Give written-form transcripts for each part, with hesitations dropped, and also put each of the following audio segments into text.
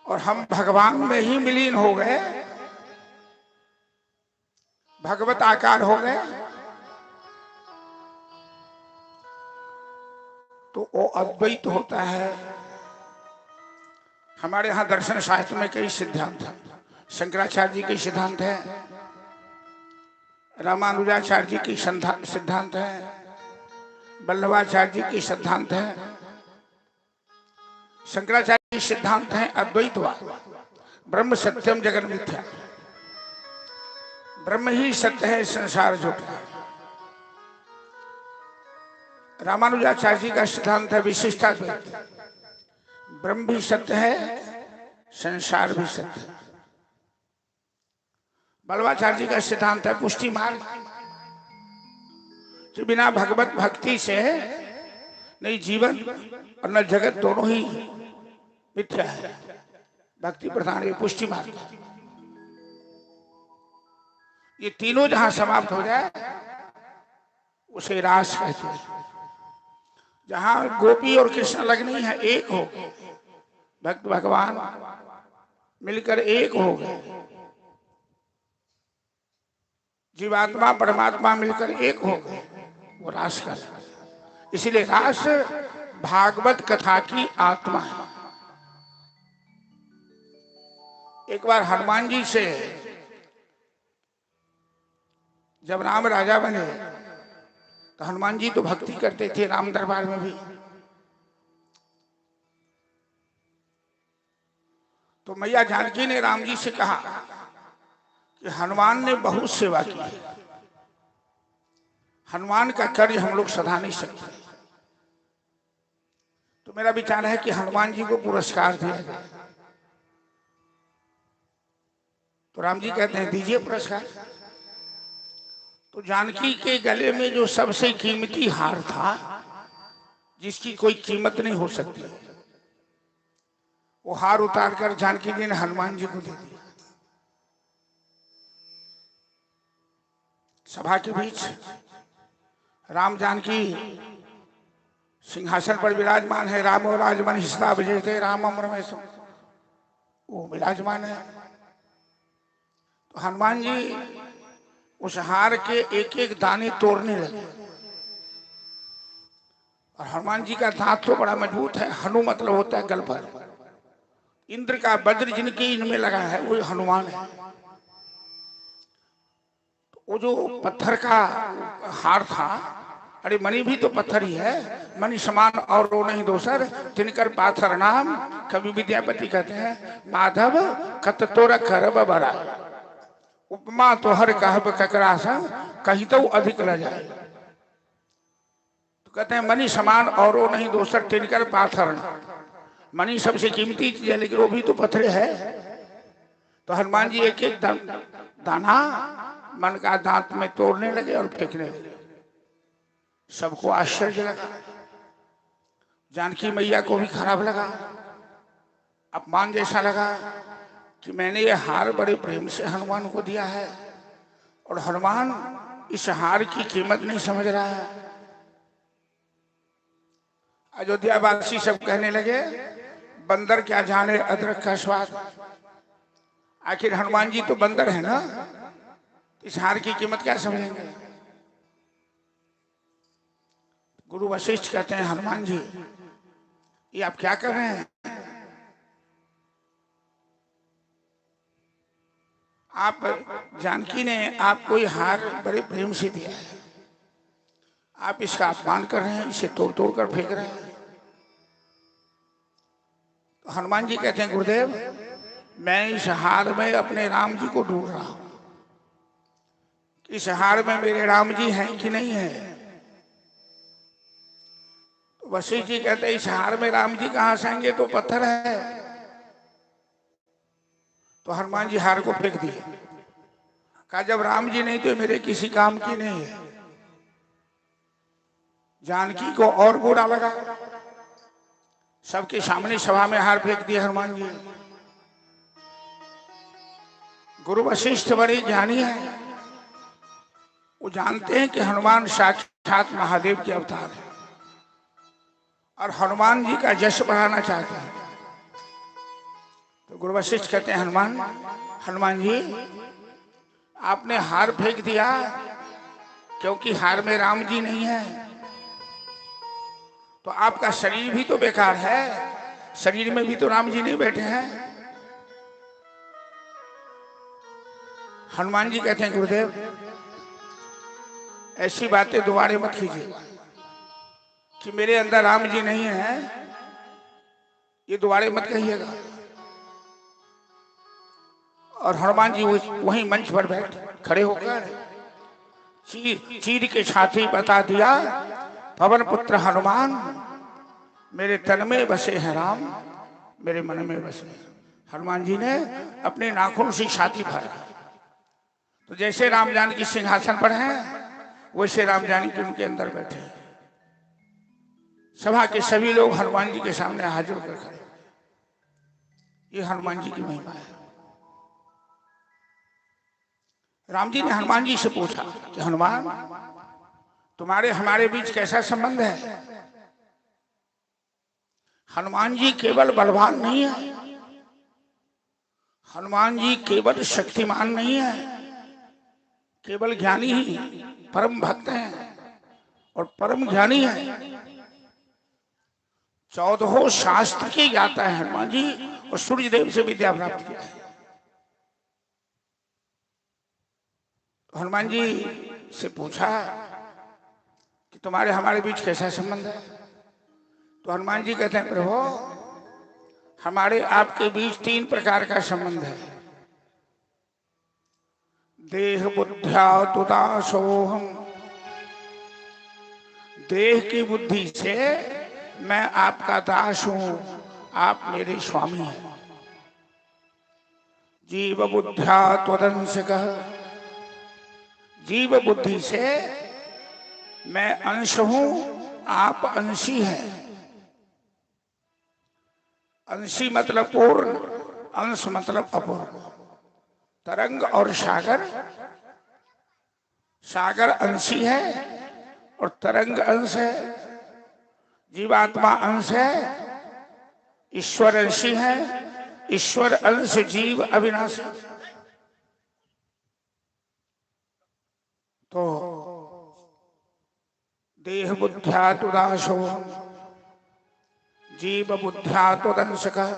और हम भगवान में ही विलीन हो गए, भगवत आकार हो गए, तो वो अद्वैत होता है। हमारे यहाँ दर्शन शास्त्र में कई सिद्धांत हैं। शंकराचार्य जी के सिद्धांत है, रामानुजाचार्य जी की सिद्धांत है, वल्लभाचार्य जी की सिद्धांत है। शंकराचार्य जी सिद्धांत है अद्वैतवाद, ब्रह्म सत्यम जगत मिथ्या, ब्रह्म ही सत्य है, संसार झूठ है। रामानुजाचार्य जी का सिद्धांत है विशिष्टाद्वैत, ब्रह्म भी सत्य है, संसार भी सत्य है। वल्लभाचार्य जी का सिद्धांत है पुष्टि मार्ग, कि बिना भगवत भक्ति से नहीं जीवन और न जगत दोनों ही मिथ्या है। भक्ति प्रधान ये पुष्टि मार्ग, ये तीनों जहां समाप्त हो जाए उसे रास कहते हैं। जहां गोपी और कृष्ण लगनी है, एक हो, भक्त भगवान मिलकर एक हो गए, जीवात्मा परमात्मा मिलकर एक हो गए, वो रास का। इसलिए रास भागवत कथा की आत्मा है। एक बार हनुमान जी से जब राम राजा बने तो हनुमान जी तो भक्ति करते थे राम दरबार में भी, तो मैया जानकी ने राम जी से कहा कि हनुमान ने बहुत सेवा की है, हनुमान का कार्य हम लोग सधा नहीं सकते, तो मेरा विचार है कि हनुमान जी को पुरस्कार दिया जाए। तो राम जी कहते हैं दीजिए पुरस्कार। तो जानकी के गले में जो सबसे कीमती हार था, जिसकी कोई कीमत नहीं हो सकती, वो हार उतारकर जानकी जी ने हनुमान जी को दे दिया। सभा के बीच राम जानकी सिंहासन पर विराजमान है, राम और राजमन हिस्सा बजेते राम रमेश, वो विराजमान है। तो हनुमान जी उस हार के एक एक दाने तोड़ने लगे, और हनुमान जी का दांत तो बड़ा मजबूत है, हनु मतलब होता है गल पर। इंद्र का वज्र जिनके इनमें लगा है वो हनुमान है। वो जो पत्थर का हार था, अरे मणि भी तो पत्थर ही है, मणि समान और वो नहीं दोसर, तिनकर पाथर नाम, कवि विद्यापति कहते हैं माधव खत तोर करब बड़ा, उपमा तो हर कहब ककरा संग कही तो अधिक ल जाए। तो कहते हैं मणि समान और वो नहीं दोसर, तिनकर पाथर नाम, मणि सबसे कीमती चीज है लेकिन वो भी तो पत्थर है। तो हनुमान जी एक एक दाना मन का दांत में तोड़ने लगे और फेंकने लगे। सबको आश्चर्य लगा, जानकी मैया को भी खराब लगा, अपमान जैसा लगा कि मैंने ये हार बड़े प्रेम से हनुमान को दिया है और हनुमान इस हार की कीमत नहीं समझ रहा है। अयोध्या वासी सब कहने लगे बंदर क्या जाने अदरक का स्वाद, आखिर हनुमान जी तो बंदर है ना, इस हार की कीमत क्या समझेंगे। गुरु वशिष्ठ कहते हैं हनुमान जी ये आप क्या कर रहे हैं, आप जानकी ने आपको ये हार बड़े प्रेम से दिया है, आप इसका अपमान कर रहे हैं, इसे तोड़ तोड़ कर फेंक रहे हैं। तो हनुमान जी कहते हैं गुरुदेव मैं इस हार में अपने राम जी को ढूंढ रहा हूं, इस हार में मेरे राम जी हैं कि नहीं है। तो वशिष्ठ जी कहते हैं इस हार में राम जी कहां से आएंगे, तो पत्थर है। तो हनुमान जी हार को फेंक दिए, कहा जब राम जी नहीं तो मेरे किसी काम की नहीं है। जानकी को और बुरा लगा, सबके सामने सभा में हार फेंक दिया हनुमान जी। गुरु वशिष्ठ बड़े ज्ञानी हैं, वो जानते हैं कि हनुमान साक्षात महादेव के अवतार है और हनुमान जी का यश बढ़ाना चाहते हैं। तो गुरु वशिष्ठ कहते हैं हनुमान, हनुमान जी आपने हार फेंक दिया क्योंकि हार में राम जी नहीं है, तो आपका शरीर भी तो बेकार है, शरीर में भी तो राम जी नहीं बैठे हैं। हनुमान जी कहते हैं गुरुदेव ऐसी बातें दोबारा मत कीजिए कि मेरे अंदर राम जी नहीं है, ये दोबारा मत कहिएगा। और हनुमान जी वहीं मंच पर बैठ खड़े होकर चीर चीर के छाती बता दिया, पवन पुत्र हनुमान मेरे तन में बसे हैं राम, मेरे मन में बसे। हनुमान जी ने अपने नाखून से छाती फाड़ा। तो जैसे राम जानकी सिंहासन पर हैं वैसे राम जानकी उनके अंदर बैठे। सभा के सभी लोग हनुमान जी के सामने हाजिर होकर खड़े। ये हनुमान जी की महिमा है। राम जी ने हनुमान जी से पूछा कि हनुमान तुम्हारे हमारे बीच कैसा संबंध है। हनुमान जी केवल बलवान नहीं है, हनुमान जी केवल शक्तिमान नहीं है, केवल ज्ञानी ही परम भक्त हैं और परम ज्ञानी है। 14 शास्त्र की ज्ञाता है हनुमान जी और सूर्य देव से विद्या प्राप्त किया है। तो हनुमान जी से पूछा कि तुम्हारे हमारे बीच कैसा संबंध है। तो हनुमान जी कहते हैं प्रभु हमारे आपके बीच 3 प्रकार का संबंध है। देह बुद्ध्या तुदासोहम, देह की बुद्धि से मैं आपका दास हूं, आप मेरे स्वामी हैं। जीव बुद्ध्या त्वदंशकः, जीव बुद्धि से मैं अंश हूं, आप अंशी हैं। अंशी मतलब पूर्ण, अंश मतलब अपूर्ण। तरंग और सागर, सागर अंशी है और तरंग अंश है। जीवात्मा अंश है, ईश्वर अंशी है, ईश्वर अंश जीव अविनाशी। तो देह बुद्ध्या तुदासो, जीव बुद्ध्या तुदंशकः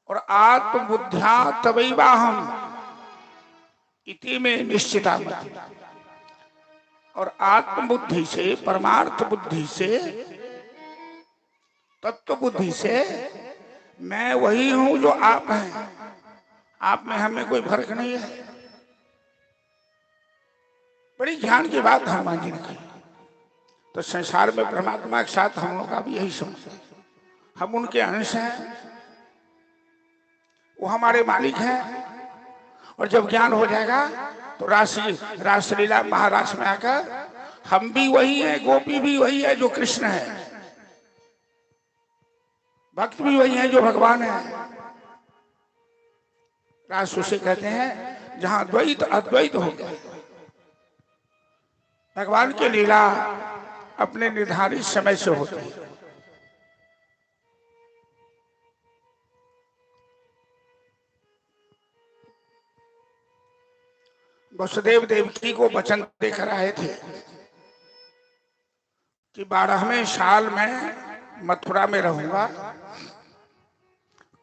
और आत्म बुद्ध्या तवैवाहम इति में निश्चिता। और आत्म बुद्धि से, परमार्थ बुद्धि से, तत्व बुद्धि से मैं वही हूं जो आप हैं। आप में हमें कोई फर्क नहीं है। बड़ी ज्ञान की बात हनुमान जी ने कही। तो संसार में परमात्मा के साथ हम लोग का भी यही समझ है। हम उनके अंश हैं, वो हमारे मालिक हैं। और जब ज्ञान हो जाएगा तो रासलीला महाराज में आकर हम भी वही हैं, गोपी भी वही है जो कृष्ण है, भक्त भी वही है जो भगवान है। रास उसे कहते हैं जहां द्वैत अद्वैत हो गया। भगवान की लीला अपने निर्धारित समय से होती है। वसुदेव देवकी को वचन देकर आए थे कि 12वें साल में मथुरा में रहूंगा,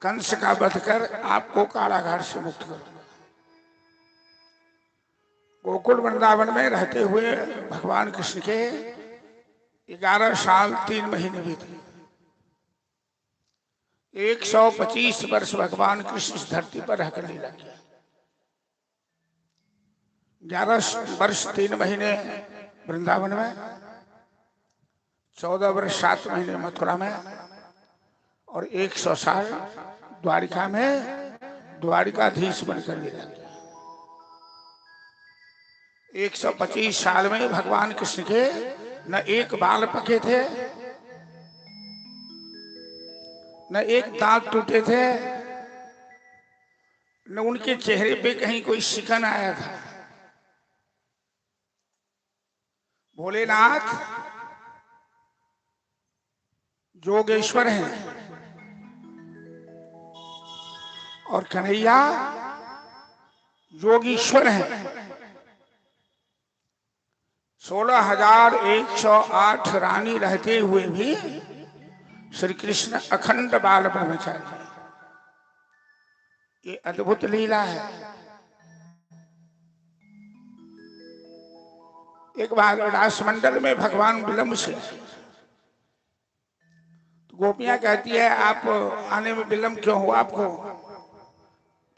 कंस का वध कर आपको कारागार से मुक्त करूंगा। गोकुल वृंदावन में रहते हुए भगवान कृष्ण के 11 साल 3 महीने बीते। 125 वर्ष भगवान कृष्ण इस धरती पर रहकर लीला किया। 11 वर्ष 3 महीने वृंदावन में, 14 वर्ष 7 महीने मथुरा में और 100 साल द्वारिका में द्वारिकाधीश बनकर लीला किया। 125 साल में भगवान कृष्ण के न एक बाल पके थे, न एक दांत टूटे थे, न उनके चेहरे पे कहीं कोई शिकन आया था। भोलेनाथ जोगेश्वर हैं, और कन्हैया योगीश्वर है। 16,108 रानी रहते हुए भी श्री कृष्ण अखंड बाल ब्रह्मचारी। ये अद्भुत लीला है। एक बार रासमंडल में भगवान विलंब से, तो गोपियां कहती है आप आने में विलंब क्यों हुआ आपको?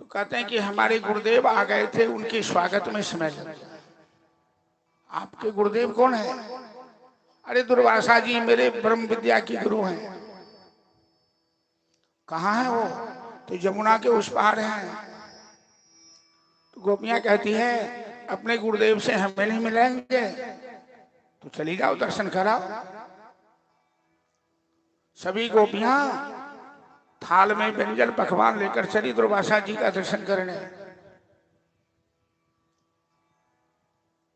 तो कहते हैं कि हमारे गुरुदेव आ गए थे, उनके स्वागत में समय लग गया। आपके गुरुदेव कौन है? अरे दुर्वासा जी मेरे ब्रह्म विद्या की गुरु हैं। कहाँ है वो? तो यमुना के उस पार हैं। तो गोपियां कहती है अपने गुरुदेव से हमें नहीं मिलेंगे, तो चली जाओ दर्शन कराओ। सभी गोपियां थाल में व्यंजन पकवान लेकर चली दुर्वासा जी का दर्शन करने।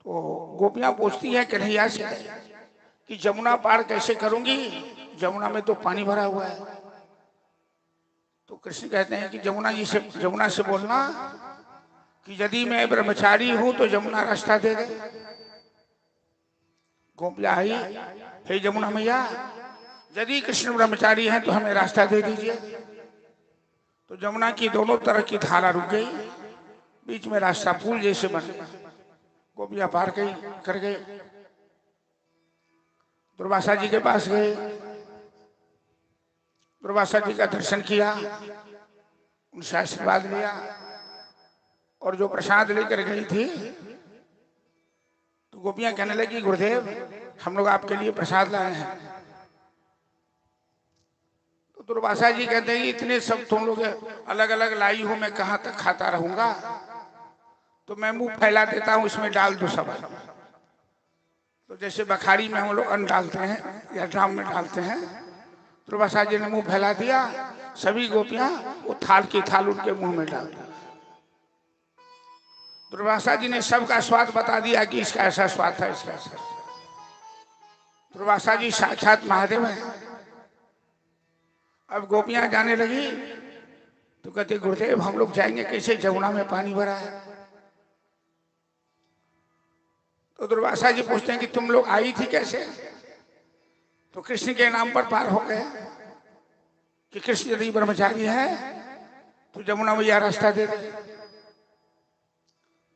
तो गोपियां पूछती है कन्हैया से कि यमुना पार कैसे करूंगी, यमुना में तो पानी भरा हुआ है। तो कृष्ण कहते हैं कि यमुना से बोलना कि यदि मैं ब्रह्मचारी हूं तो यमुना रास्ता दे दे। गोपियां आई, हे यमुना मैया यदि कृष्ण ब्रह्मचारी हैं तो हमें रास्ता दे दीजिए। तो यमुना की दोनों तरफ की धारा रुक गई, बीच में रास्ता पुल जैसे बन गया। गोपियां पार कर गए, दुर्वासा जी के पास गए, दुर्वासा जी का दर्शन किया, उनसे आशीर्वाद लिया और जो प्रसाद लेकर गई थी, तो गोपियां कहने लगी गुरुदेव हम लोग आपके लिए प्रसाद लाए हैं। तो दुर्वासा जी कहते हैं इतने सब तुम लोग अलग अलग लाई हो, मैं कहां तक खाता रहूंगा, तो मैं मुंह फैला देता हूं, इसमें डाल दो सब। तो जैसे बखारी में हम लोग अन्न डालते हैं या ड्राम में डालते हैं, दुर्वासा जी ने मुंह फैला दिया, सभी गोपियां वो थाल की थाल उनके मुंह में डाल दी। दुर्वासा जी ने सबका स्वाद बता दिया कि इसका ऐसा स्वाद था, इसका ऐसा। दुर्वासा जी साक्षात महादेव हैं। अब गोपियां जाने लगी तो कहते गुरुदेव हम लोग जाएंगे कैसे, यमुना में पानी भरा है। तो दुर्वासा जी पूछते हैं कि तुम लोग आई थी कैसे? तो कृष्ण के नाम पर पार हो गए कि कृष्ण यदि ब्रह्मचारी है तो यमुना मैया रास्ता दे दे।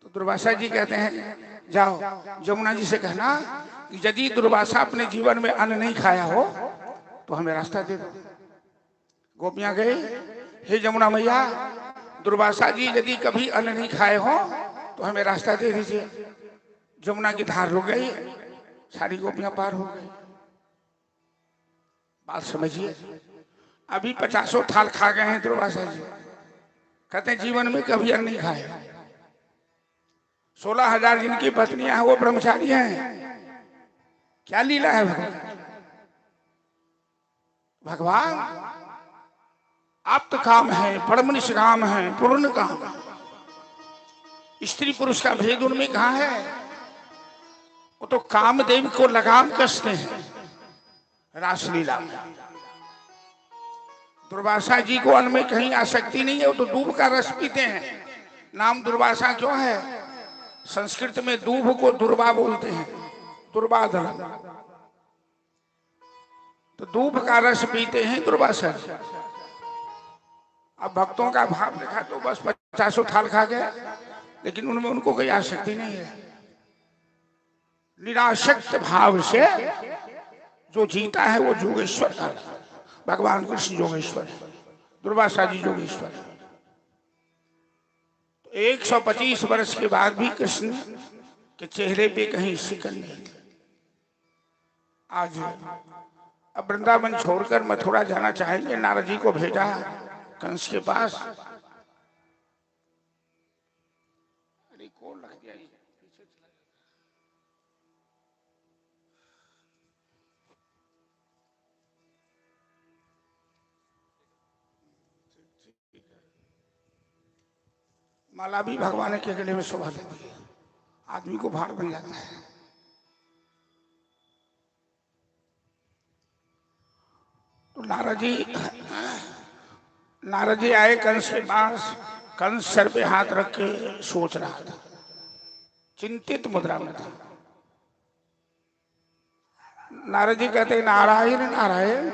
तो दुर्वासा जी कहते हैं जाओ यमुना जी से कहना यदि दुर्वासा अपने जीवन में अन्न नहीं खाया हो तो हमें रास्ता दे दो। गोपियां गए, हे यमुना मैया दुर्वासा जी यदि कभी अन्न नहीं खाए हो तो हमें रास्ता दे दीजिए। यमुना की धार रुक गई, सारी गोपियां पार हो गई। बात समझिए, अभी 50 थाल खा गए हैं दुर्वासा जी, कहते हैं जीवन में कभी अन्न नहीं खाए। 16,000 जिनकी पत्नियां हैं वो ब्रह्मचारी हैं। क्या लीला है भगवान? भगवान आप्त काम है, परम निष्काम है, पूर्ण काम। स्त्री पुरुष का भेद उनमें कहां है? वो तो कामदेव को लगाम कसते हैं रासलीला में। दुर्वासा जी को अन्न में कहीं आसक्ति नहीं है, वो तो दूब का रस पीते हैं। नाम दुर्वासा क्यों है? संस्कृत में दूब को दुर्वा बोलते हैं, दुर्वाधन। तो दूब का रस पीते हैं दुर्वासा जी। अब भक्तों का भाव देखा तो बस 50 थाल खा गए, लेकिन उनमें उनको कोई आसक्ति नहीं है। निरासक्त भाव से जो जीता है वो योगेश्वर का, भगवान कृष्ण योगेश्वर है, दुर्वासा जी योगेश्वर है। 125 वर्ष के बाद भी कृष्ण के चेहरे पे कहीं शिकन नहीं थी। आज अब वृंदावन छोड़कर मथुरा जाना चाहेंगे, नारद जी को भेजा कंस के पास। अरे कौन लग गया पीछे चला। माला भी भगवान के गले में शोभा देती है, आदमी को भार बन जाता है। तो नारद जी नारद जी आए कंस के पास। कंस सर पे हाथ रख के सोच रहा था, चिंतित मुद्रा में था। नारद जी कहते नारायण नारायण,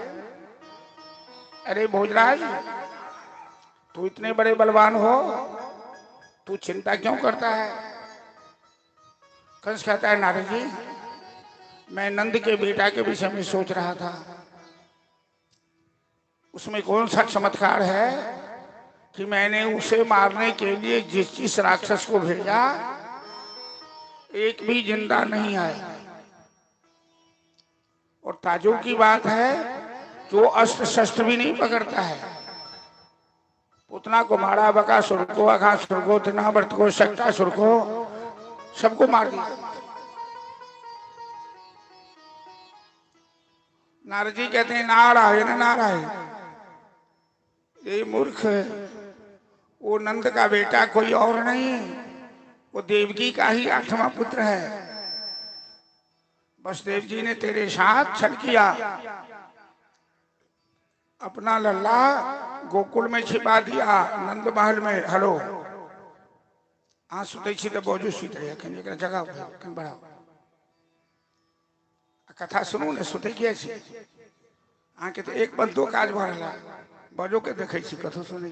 अरे भोजराज, तू इतने बड़े बलवान हो, तू चिंता क्यों करता है? कंस कहता है नारद जी, मैं नंद के बेटा के विषय में सोच रहा था। उसमें कौन सा चमत्कार है कि मैंने उसे मारने के लिए जिस राक्षस को भेजा, एक भी जिंदा नहीं आया। और ताजुब की बात है, जो अस्त्र शस्त्र भी नहीं पकड़ता है। पुतना को मारा, बकासुर को, अघासुर को, तृणावर्त को, शक्तासुर को, सबको मार दिया। नारद जी कहते हैं नारायण नारायण, ये मूर्ख, वो नंद का बेटा कोई और नहीं, वो देवकी का ही 8वां पुत्र है। वसुदेव जी ने तेरे साथ छल किया, अपना लल्ला गोकुल में छिपा दिया, नंद महल में। हेलो हाँ सुते तो बोझू सुत रहे जगह बड़ा कथा सुनू ने सुते किया हाँ के एक बंद दो काज भरला बजो के देखे कथो सुने।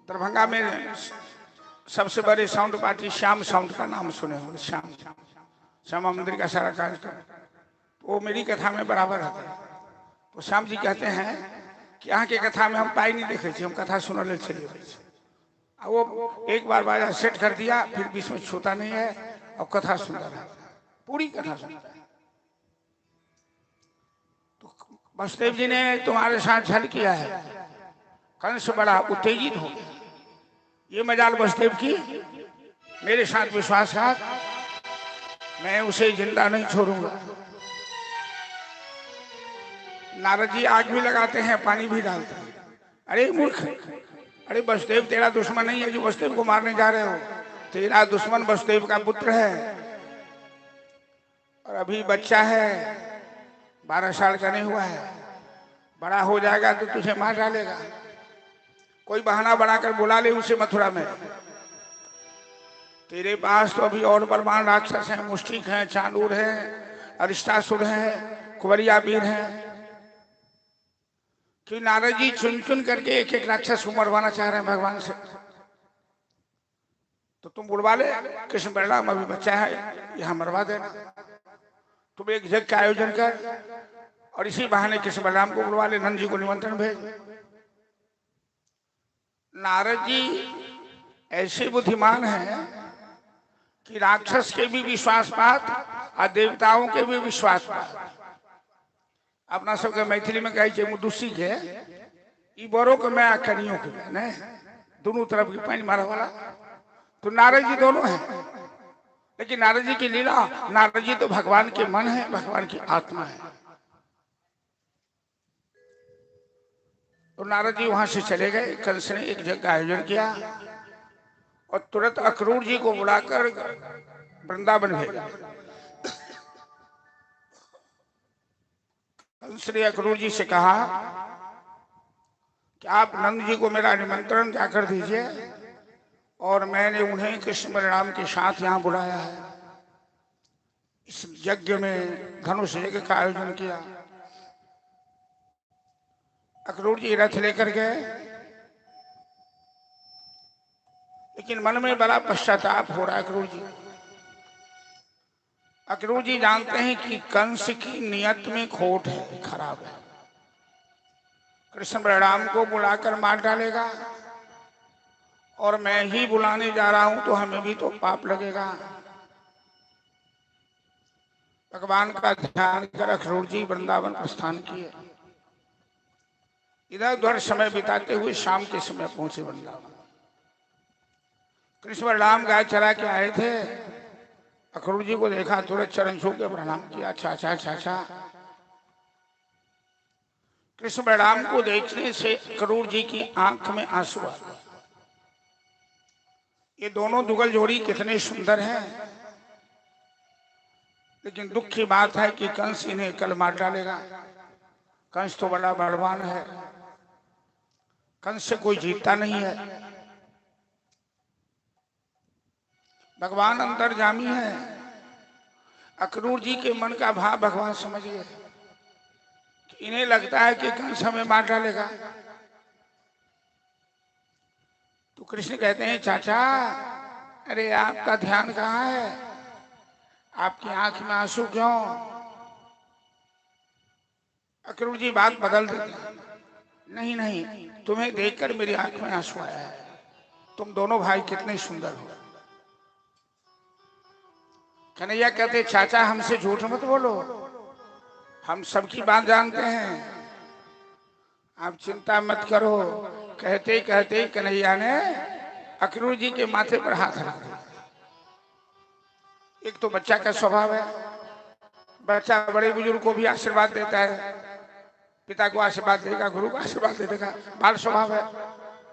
दरभंगा में सबसे बड़े साउंड पार्टी श्याम साउंड का नाम सुने हो? श्यामा मंदिर का सारा कार्यक्रम वो मेरी कथा में बराबर है। तो श्याम जी कहते हैं कि यहाँ की कथा में हम पाई नहीं देखे, हम कथा सुन ले चलिए। वो एक बार बाजा सेट कर दिया, फिर बीच में छूता नहीं है और कथा सुनता रहा, पूरी कथा सुनता है। तो वसुदेव जी ने तुम्हारे साथ छल किया है। कंस बड़ा उत्तेजित हो गया, ये मजाल वसुदेव की, मेरे साथ विश्वासघात, मैं उसे जिंदा नहीं छोड़ूंगा। नारद जी आग भी लगाते हैं, पानी भी डालते हैं। अरे मूर्ख, अरे वसुदेव तेरा दुश्मन नहीं है जो वसुदेव को मारने जा रहे हो, तेरा दुश्मन वसुदेव का पुत्र है और अभी बच्चा है, 12 साल का नहीं हुआ है। बड़ा हो जाएगा तो तुझे मार डालेगा। कोई बहाना बनाकर बुला ले उसे मथुरा में। तेरे पास तो अभी और बलवान राक्षस हैं, मुष्टिक हैं, चांदूर हैं, अरिष्टासुर हैं, कुंवरिया वीर हैं। कि नारद जी चुन चुन करके एक एक राक्षस को मरवाना चाह रहे हैं भगवान से। तो तुम बुलवा ले, कृष्ण बलराम अभी बच्चा है, यहाँ मरवा देना। तुम एक यज्ञ का आयोजन कर और इसी बहाने कृष्ण बलराम को बुलवा ले, नंद जी को निमंत्रण भेज। नारद जी ऐसे बुद्धिमान हैं कि राक्षस के भी विश्वासपात और देवताओं के भी विश्वासपात। अपना सबके मैथिली में कहे मुदुसी के ई बड़ों के मैं कनियों के ने दोनों तरफ की पानी मारा वाला। तो नारद जी दोनों हैं, लेकिन नारद जी की लीला, नारद जी तो भगवान के मन है, भगवान की आत्मा है। तो नारद जी वहां से चले गए। कंस ने एक जगह आयोजन किया और तुरंत अक्रूर जी को बुलाकर वृंदावन भेजा। कंस ने अक्रूर जी से कहा कि आप नंद जी को मेरा निमंत्रण जाकर दीजिए और मैंने उन्हें कृष्ण बलराम के साथ यहाँ बुलाया है। इस यज्ञ में धनुष यज्ञ का आयोजन किया। अक्रूर जी रथ लेकर गए, लेकिन मन में बड़ा पश्चाताप हो रहा है अक्रूर जी। अक्रूर जी जानते हैं कि कंस की नियत में खोट है, खराब है। कृष्ण बलराम को बुलाकर मार डालेगा और मैं ही बुलाने जा रहा हूं तो हमें भी तो पाप लगेगा। भगवान का ध्यान कर अक्रूर जी वृंदावन प्रस्थान किए। इधर उधर समय बिताते हुए शाम के समय पहुंचे वृंदावन। कृष्ण बलराम गाय चरा के आए थे, अक्रूर जी को देखा, तुरंत चरण छू के प्रणाम किया। चाचा चाचा। कृष्ण बलराम को देखने से अक्रूर जी की आंख में आंसू आ गए। ये दोनों दुगल जोड़ी कितने सुंदर हैं, लेकिन दुख की बात है कि कंस इन्हें कल मार डालेगा। कंस तो बड़ा बलवान है, कंस से कोई जीतता नहीं है। भगवान अंतर्यामी है। अक्रूर जी के मन का भाव भगवान समझ गए। इन्हें लगता है कि कंस हमें मार डालेगा। तो कृष्ण कहते हैं, चाचा अरे आपका ध्यान कहाँ है, आपकी आंख में आंसू क्यों? अक्रूर जी बात बदल देते, नहीं नहीं, तुम्हें देखकर मेरी आंख में आंसू आया है। तुम दोनों भाई कितने सुंदर हो। कन्हैया कहते, चाचा हमसे झूठ मत बोलो, हम सबकी बात जानते हैं, आप चिंता मत करो। कहते कहते कन्हैया ने अक्रूर जी के माथे पर हाथ रख दिया। एक तो बच्चा का स्वभाव है, बच्चा बड़े बुजुर्ग को भी आशीर्वाद देता है, पिता को आशीर्वाद देगा, गुरु को आशीर्वाद दे देगा, बाल स्वभाव है।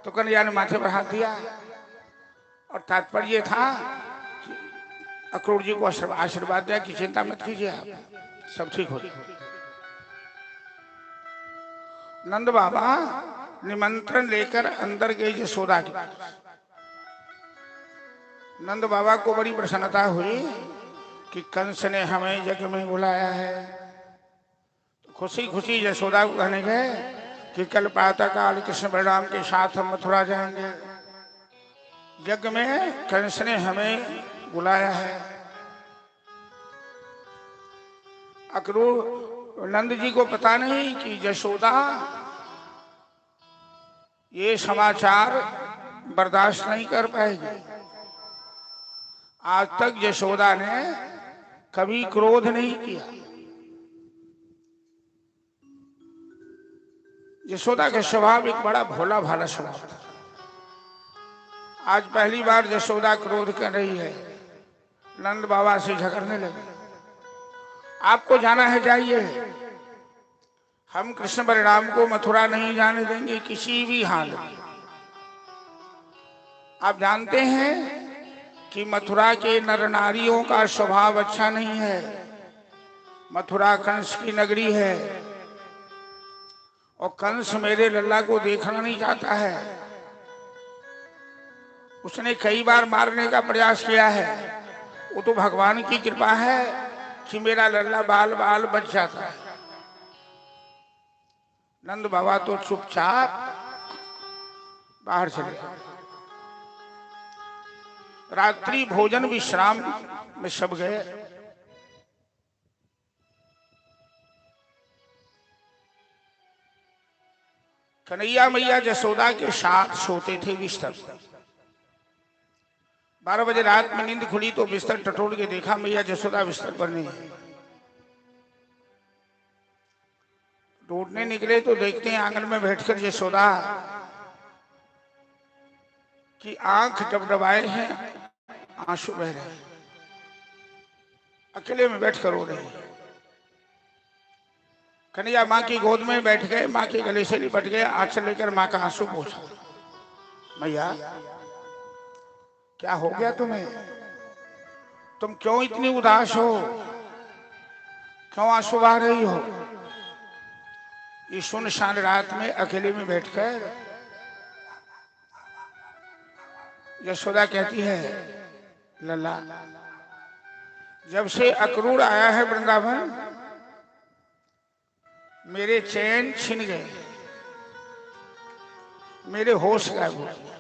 तो कन्हैया ने माथे पर हाथ दिया और तात्पर्य था कि अक्रूर जी को आशीर्वाद दिया कि चिंता मत कीजिए, आप सब ठीक हो। नंद बाबा निमंत्रण लेकर अंदर गए यशोदा के पास। नंद बाबा को बड़ी प्रसन्नता हुई कि कंस ने हमें यज्ञ में बुलाया है। तो खुशी खुशी यशोदा को कहने गए कि कल प्रातः काल कृष्ण बलराम के साथ हम मथुरा जाएंगे, यज्ञ में कंस ने हमें बुलाया है। अक्रूर नंद जी को पता नहीं कि यशोदा ये समाचार बर्दाश्त नहीं कर पाएगी। आज तक यशोदा ने कभी क्रोध नहीं किया। यशोदा का स्वभाव एक बड़ा भोला भाला स्वभाव था। आज पहली बार यशोदा क्रोध कर रही है, नंद बाबा से झगड़ने लगे। आपको जाना है जाइए, हम कृष्ण बलराम को मथुरा नहीं जाने देंगे किसी भी हाल में। आप जानते हैं कि मथुरा के नर नारियों का स्वभाव अच्छा नहीं है। मथुरा कंस की नगरी है और कंस मेरे लल्ला को देखना नहीं चाहता है। उसने कई बार मारने का प्रयास किया है। वो तो भगवान की कृपा है कि मेरा लल्ला बाल बाल बच जाता है। नंद बाबा तो चुपचाप बाहर चले गए। रात्रि भोजन विश्राम में सब गए। कन्हैया मैया यशोदा के साथ सोते थे बिस्तर। 12 बजे रात में नींद खुली तो बिस्तर टटोल के देखा मैया यशोदा बिस्तर पर नहीं है। ढूंढने निकले तो देखते हैं आंगन में बैठकर यशोदा की आंख डबडबाए हैं, आंसू बह रहे हैं, अकेले में बैठ कर रो रहे हैं। कन्हैया माँ की गोद में बैठ गए, माँ के गले से लिपट गए, आंचल लेकर माँ का आंसू पोंछा। मैया क्या हो गया तुम्हें, तुम क्यों इतनी उदास हो, क्यों आंसू बहा रही हो? इस सुनसान रात में अकेले में बैठकर यशोदा कहती है, लल्ला जब से अक्रूर आया है वृंदावन, मेरे चैन छिन गए, मेरे होश गायब हो गए।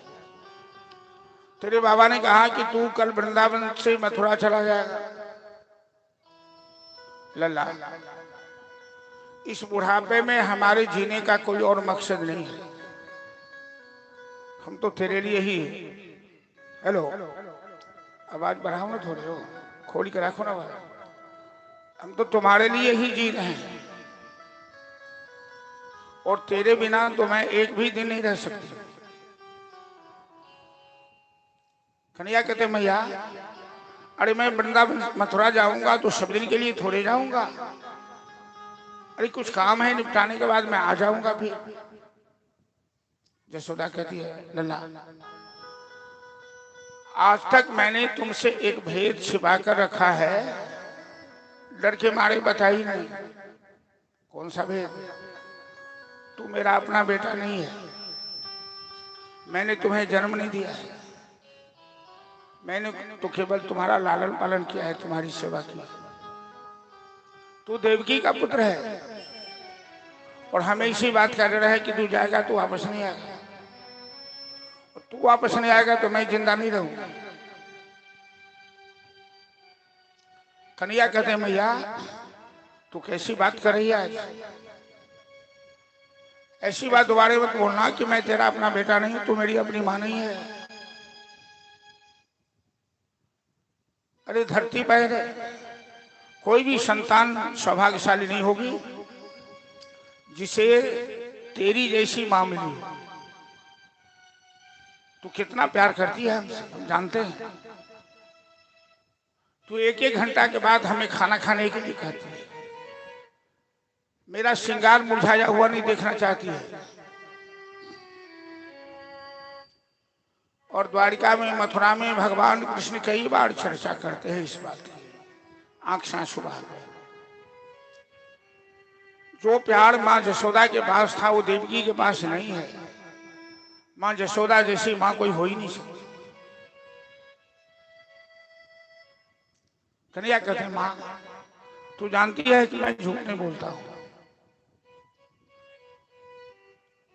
तेरे बाबा ने कहा कि तू कल वृंदावन से मथुरा चला जाएगा। लल्ला इस बुढ़ापे में हमारे जीने का कोई और मकसद नहीं है, हम तो तेरे लिए ही। हेलो, आवाज बढ़ाओ ना थोड़ी, हो खोल के रखो ना आवाज। हम तो तुम्हारे लिए ही जी रहे हैं और तेरे बिना तो मैं एक भी दिन नहीं रह सकती। कन्हैया कहते मैया, अरे मैं वृंदावन मथुरा जाऊंगा तो सब दिन के लिए थोड़े जाऊंगा, अरे कुछ काम है निपटाने के बाद मैं आ जाऊंगा फिर। यशोदा कहती है, लल्ला आज तक मैंने तुमसे एक भेद छिपा कर रखा है, डर के मारे बताई नहीं। कौन सा भेद? तू मेरा अपना बेटा नहीं है, मैंने तुम्हें जन्म नहीं दिया है, मैंने तो केवल तुम्हारा लालन पालन किया है, तुम्हारी सेवा की। तू देवकी का पुत्र है और हमें इसी बात का डर है कि तू जाएगा तो वापस नहीं आएगा, और तू वापस नहीं आएगा तो मैं जिंदा नहीं रहूंगा। कन्हैया कहते हैं मैया तू कैसी बात कर रही है, ऐसी बात दोबारा मत बोलना कि मैं तेरा अपना बेटा नहीं हूं, तू मेरी अपनी मां नहीं है। अरे धरती पर कोई भी संतान सौभाग्यशाली नहीं होगी जिसे तेरी जैसी मां मिली। तू कितना प्यार करती है हमसे, हम जानते हैं। तू एक एक घंटा के बाद हमें खाना खाने के लिए कहती है, मेरा श्रृंगार मुरझाया हुआ नहीं देखना चाहती है। और द्वारिका में, मथुरा में भगवान कृष्ण कई बार चर्चा करते हैं इस बात की, आंख से आंसू बहा गए। जो प्यार माँ जसोदा के पास था वो देवकी के पास नहीं है। माँ जसोदा जैसी माँ कोई हो ही नहीं सकती। कन्हैया कहते हैं माँ तू जानती है कि मैं झूठ नहीं बोलता हूं,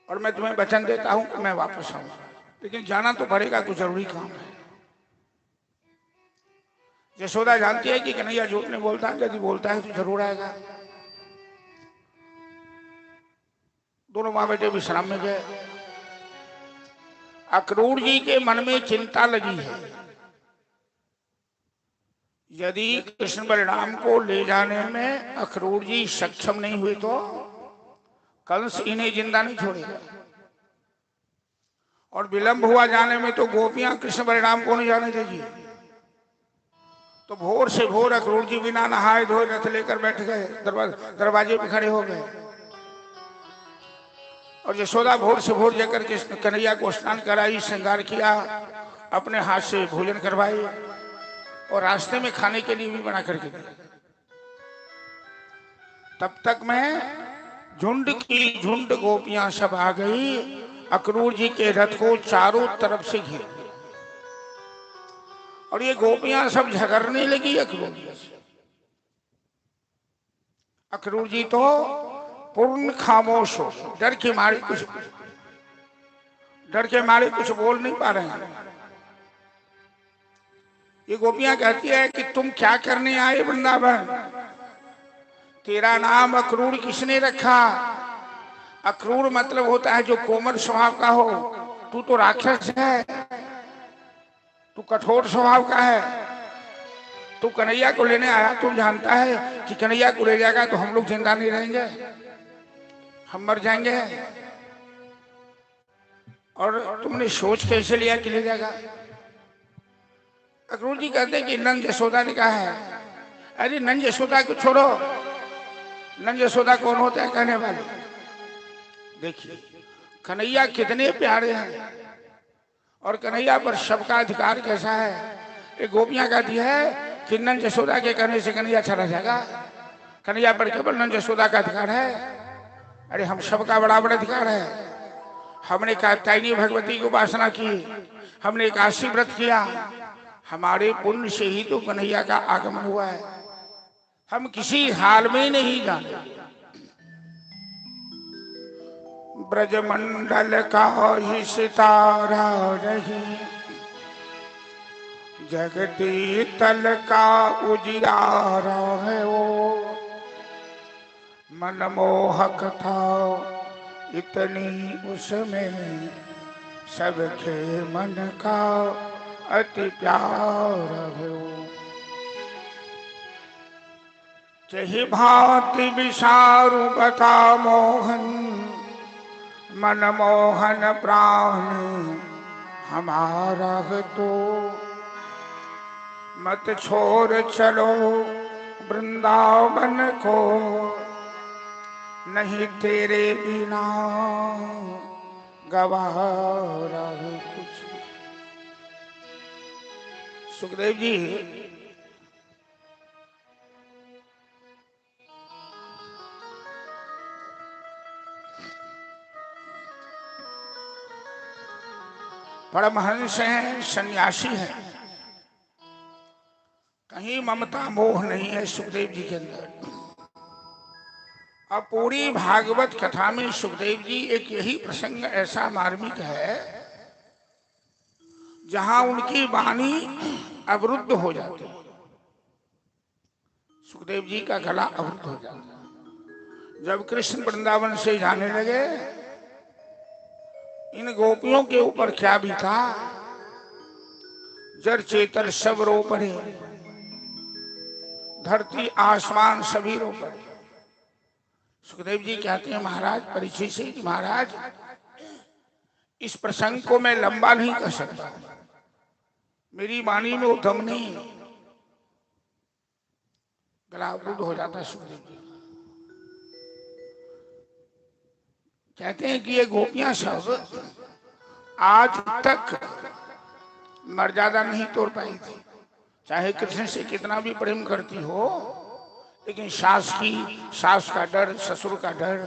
और मैं तुम्हें वचन देता हूं कि मैं वापस आऊंगा, लेकिन जाना तो पड़ेगा, कुछ जरूरी काम है। यशोदा जानती है कि कन्हैया झूठ नहीं बोलता, यदि बोलता है तो जरूर आएगा। दोनों माँ बेटे विश्राम में गए। अक्रूर जी के मन में चिंता लगी है, यदि कृष्ण बलराम को ले जाने में अक्रूर जी सक्षम नहीं हुए तो कंस इन्हें जिंदा नहीं छोड़ेगा, और विलंब हुआ जाने में तो गोपियां कृष्ण बलराम को नहीं जाने देगी। तो भोर से भोर अक्रूर जी बिना नहाए धोए रथ लेकर बैठ गए, दरवाजे पे खड़े हो गए। और यशोदा भोर से भोर जाकर के कन्हैया को स्नान कराई, श्रृंगार किया, अपने हाथ से भोजन करवाई, और रास्ते में खाने के लिए भी बना करके दिया। तब तक में झुंड की झुंड गोपियां सब आ गई, अक्रूर जी के रथ को चारों तरफ से घेर, और ये गोपियां सब झगड़ने लगी अक्रूर जी से। अक्रूर जी तो पूर्ण खामोश हो, डर के मारे कुछ बोल नहीं पा रहे हैं। ये गोपियां कहती है कि तुम क्या करने आए वृंदावन, तेरा नाम अक्रूर किसने रखा? अक्रूर मतलब होता है जो कोमल स्वभाव का हो, तू तो राक्षस है, तू कठोर स्वभाव का है। तू कन्हैया को लेने आया, तू जानता है कि कन्हैया को ले जाएगा तो हम लोग जिंदा नहीं रहेंगे, हम मर जाएंगे, और तुमने सोच कैसे लिया कि ले जाएगा? अक्रूर जी कहते हैं कि नंद यशोदा ने कहा है। अरे नंद यशोदा को छोड़ो, नंद यशोदा कौन होते हैं कहने वाले? देखिए कन्हैया कितने प्यारे हैं, और कन्हैया पर सबका अधिकार कैसा है। एक गोपियां कहती है कि नंद यशोदा के कहने से कन्हैया चला जाएगा, कन्हैया पर केवल नंद यशोदा का अधिकार है। अरे हम सबका बड़ा बड़ा अधिकार है। हमने कात्यायनी भगवती की उपासना की, हमने एकादशी व्रत किया, हमारे पुण्य से ही तो कन्हैया का आगमन हुआ है। हम किसी हाल में नहीं जाने। ब्रजमंडल का ही सितारा नहीं, जगती तल का उजियारा है वो, मनमोहक था इतनी उसमें, सबके मन का अति प्यार है वो। चही भांति विषारु बता मोहन, मनमोहन प्राण हमारा है तो, मत छोड़ चलो वृंदावन को, नहीं तेरे बिना गवारा है कुछ। सुखदेव जी परमहंस हैं, सन्यासी हैं, कहीं ममता मोह नहीं है सुखदेव जी के अंदर। अब पूरी भागवत कथा में सुखदेव जी एक यही प्रसंग ऐसा मार्मिक है जहां उनकी वाणी अवरुद्ध हो जाती है, सुखदेव जी का गला अवरुद्ध हो जाता है। जब कृष्ण वृंदावन से जाने लगे, इन गोपियों के ऊपर क्या बीता, जर चेतर सब रो पड़े, धरती आसमान सभी रो पड़े। सुखदेव जी कहते हैं महाराज परीक्षित से, महाराज इस प्रसंग को मैं लंबा नहीं कर सकता, मेरी वाणी में वो दम नहीं, गला अवरुद्ध हो जाता है सुखदेव जी। कहते हैं कि ये गोपियां सब आज तक मर्यादा नहीं तोड़ पाई थी, चाहे कृष्ण से कितना भी प्रेम करती हो, लेकिन सास का डर, ससुर का डर,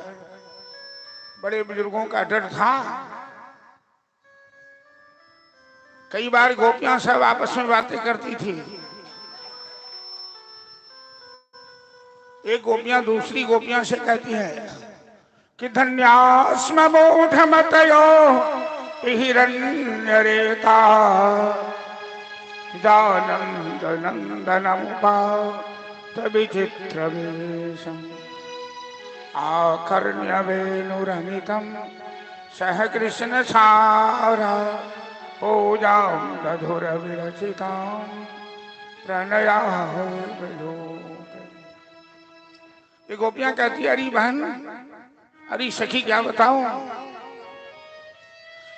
बड़े बुजुर्गों का डर था। कई बार गोपियां सब आपस में बातें करती थी, एक गोपियां दूसरी गोपियां से कहती है कि धन्यास्म मूढ़मतयो हिरण्यरेता दानंद नंदनमुपात विचित्रवेशम् आकर्ण्य वेणुरनितं सह कृष्ण सारा पूजां दधुर विरचितां प्रणयाः विलोके। ये गोपियां कहती है अरे बहन, अरे सखी क्या बताऊं,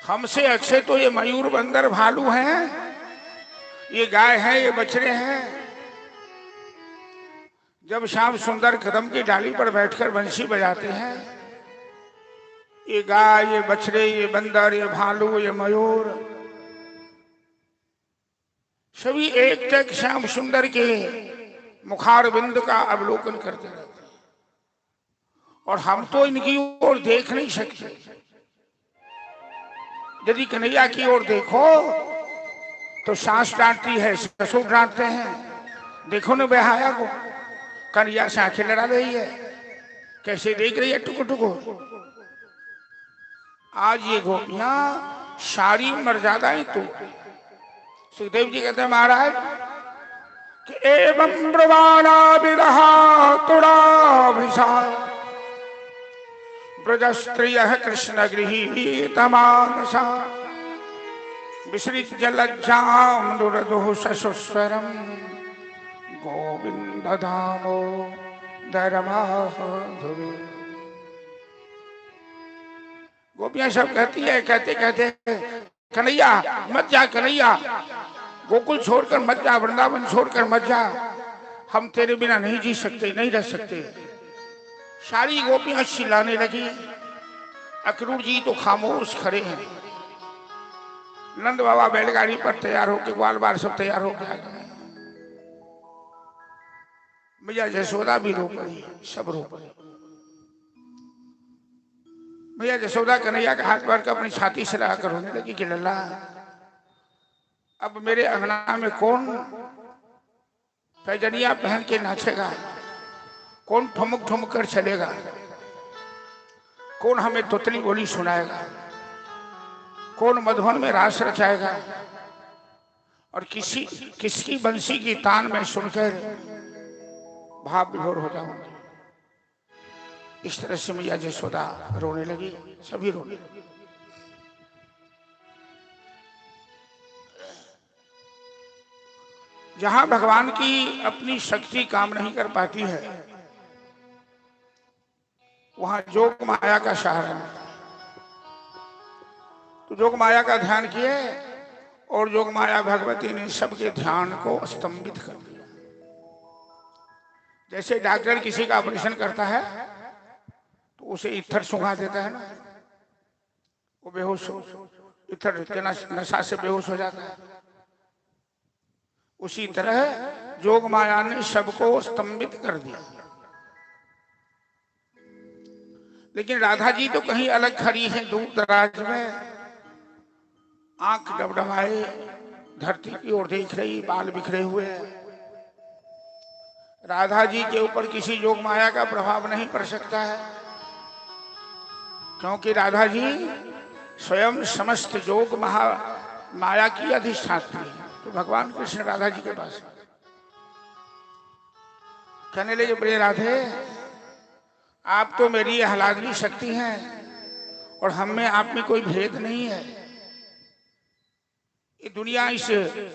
हमसे अच्छे तो ये मयूर बंदर भालू हैं, ये गाय है, ये बछड़े हैं। जब श्याम सुंदर कदम की डाली पर बैठकर बंसी बजाते हैं, ये गाय, ये बछड़े, ये बंदर, ये भालू, ये मयूर, सभी एक टक श्याम सुंदर के मुखार बिंद का अवलोकन करते रहते हैं, और हम तो इनकी ओर देख नहीं सकते। यदि कन्हैया की ओर देखो तो सास डांटती है, ससुर डांटते हैं, देखो न बेहाया को, कन्हैया से आंखें लड़ा रही है, कैसे देख रही है टुकु टुकु। आज ये गोपियां सारी मर्यादाएं तो, सुखदेव जी कहते हैं महाराज कि एवं ब्रवाणा विरहा तुड़ा ब्रजस्त्रियः कृष्ण गृहीतमानसा विसृज्य लज्जां दुरदुः ससुस्वरं गोविंद दामोदरमाधुरी। गोपियां सब कहती है, कहते कहते कन्हैया मत जा, कन्हैया गोकुल छोड़कर मत जा, वृंदावन छोड़कर मत जा, हम तेरे बिना नहीं जी सकते, नहीं रह सकते। सारी गोपियां चिल्लाने लगी, अक्रूर जी तो खामोश खड़े हैं। नंद बाबा बैलगाड़ी पर तैयार होके, ग्वाल बार सब तैयार होके आ गए। मैया यशोदा भी रो पड़ी, सब रो पड़े। मैया यशोदा कन्हैया का हाथ पकड़ कर अपनी छाती से लगा कर रोने लगी कि लल्ला, अब मेरे अंगना में कौन पैजनिया पहन के नाचेगा, कौन ठुमक ठुमक कर चलेगा, कौन हमें तुतली बोली सुनाएगा, कौन मधुबन में रास रचाएगा, और किसकी बंसी की तान में सुनकर भाव विभोर हो जाऊंगी। इस तरह से मैया यशोदा रोने लगी, सभी रोने लगे। जहां भगवान की अपनी शक्ति काम नहीं कर पाती है, वहां जोग माया का सहारा मिलता है। तो जोग माया का ध्यान किए, और जोग माया भगवती ने सबके ध्यान को स्तंभित कर दिया। जैसे डॉक्टर किसी का ऑपरेशन करता है तो उसे इत्थर सुंघा देता है ना, वो बेहोश हो, इत्थर के नशा से बेहोश हो जाता है। उसी तरह जोग माया ने सबको स्तंभित कर दिया। लेकिन राधा जी तो कहीं अलग खड़ी है, दूर दराज में। आंख डबडबाए धरती की ओर देख रही, बाल बिखरे हुए हैं। राधा जी के ऊपर किसी योग माया का प्रभाव नहीं पड़ सकता है, क्योंकि राधा जी स्वयं समस्त योग माया की अधिष्ठात्री है। तो भगवान कृष्ण राधा जी के पास कहने लगे, प्रिय राधे, आप तो मेरी आह्लादनी शक्ति हैं और हम में आप में कोई भेद नहीं है। ये दुनिया इस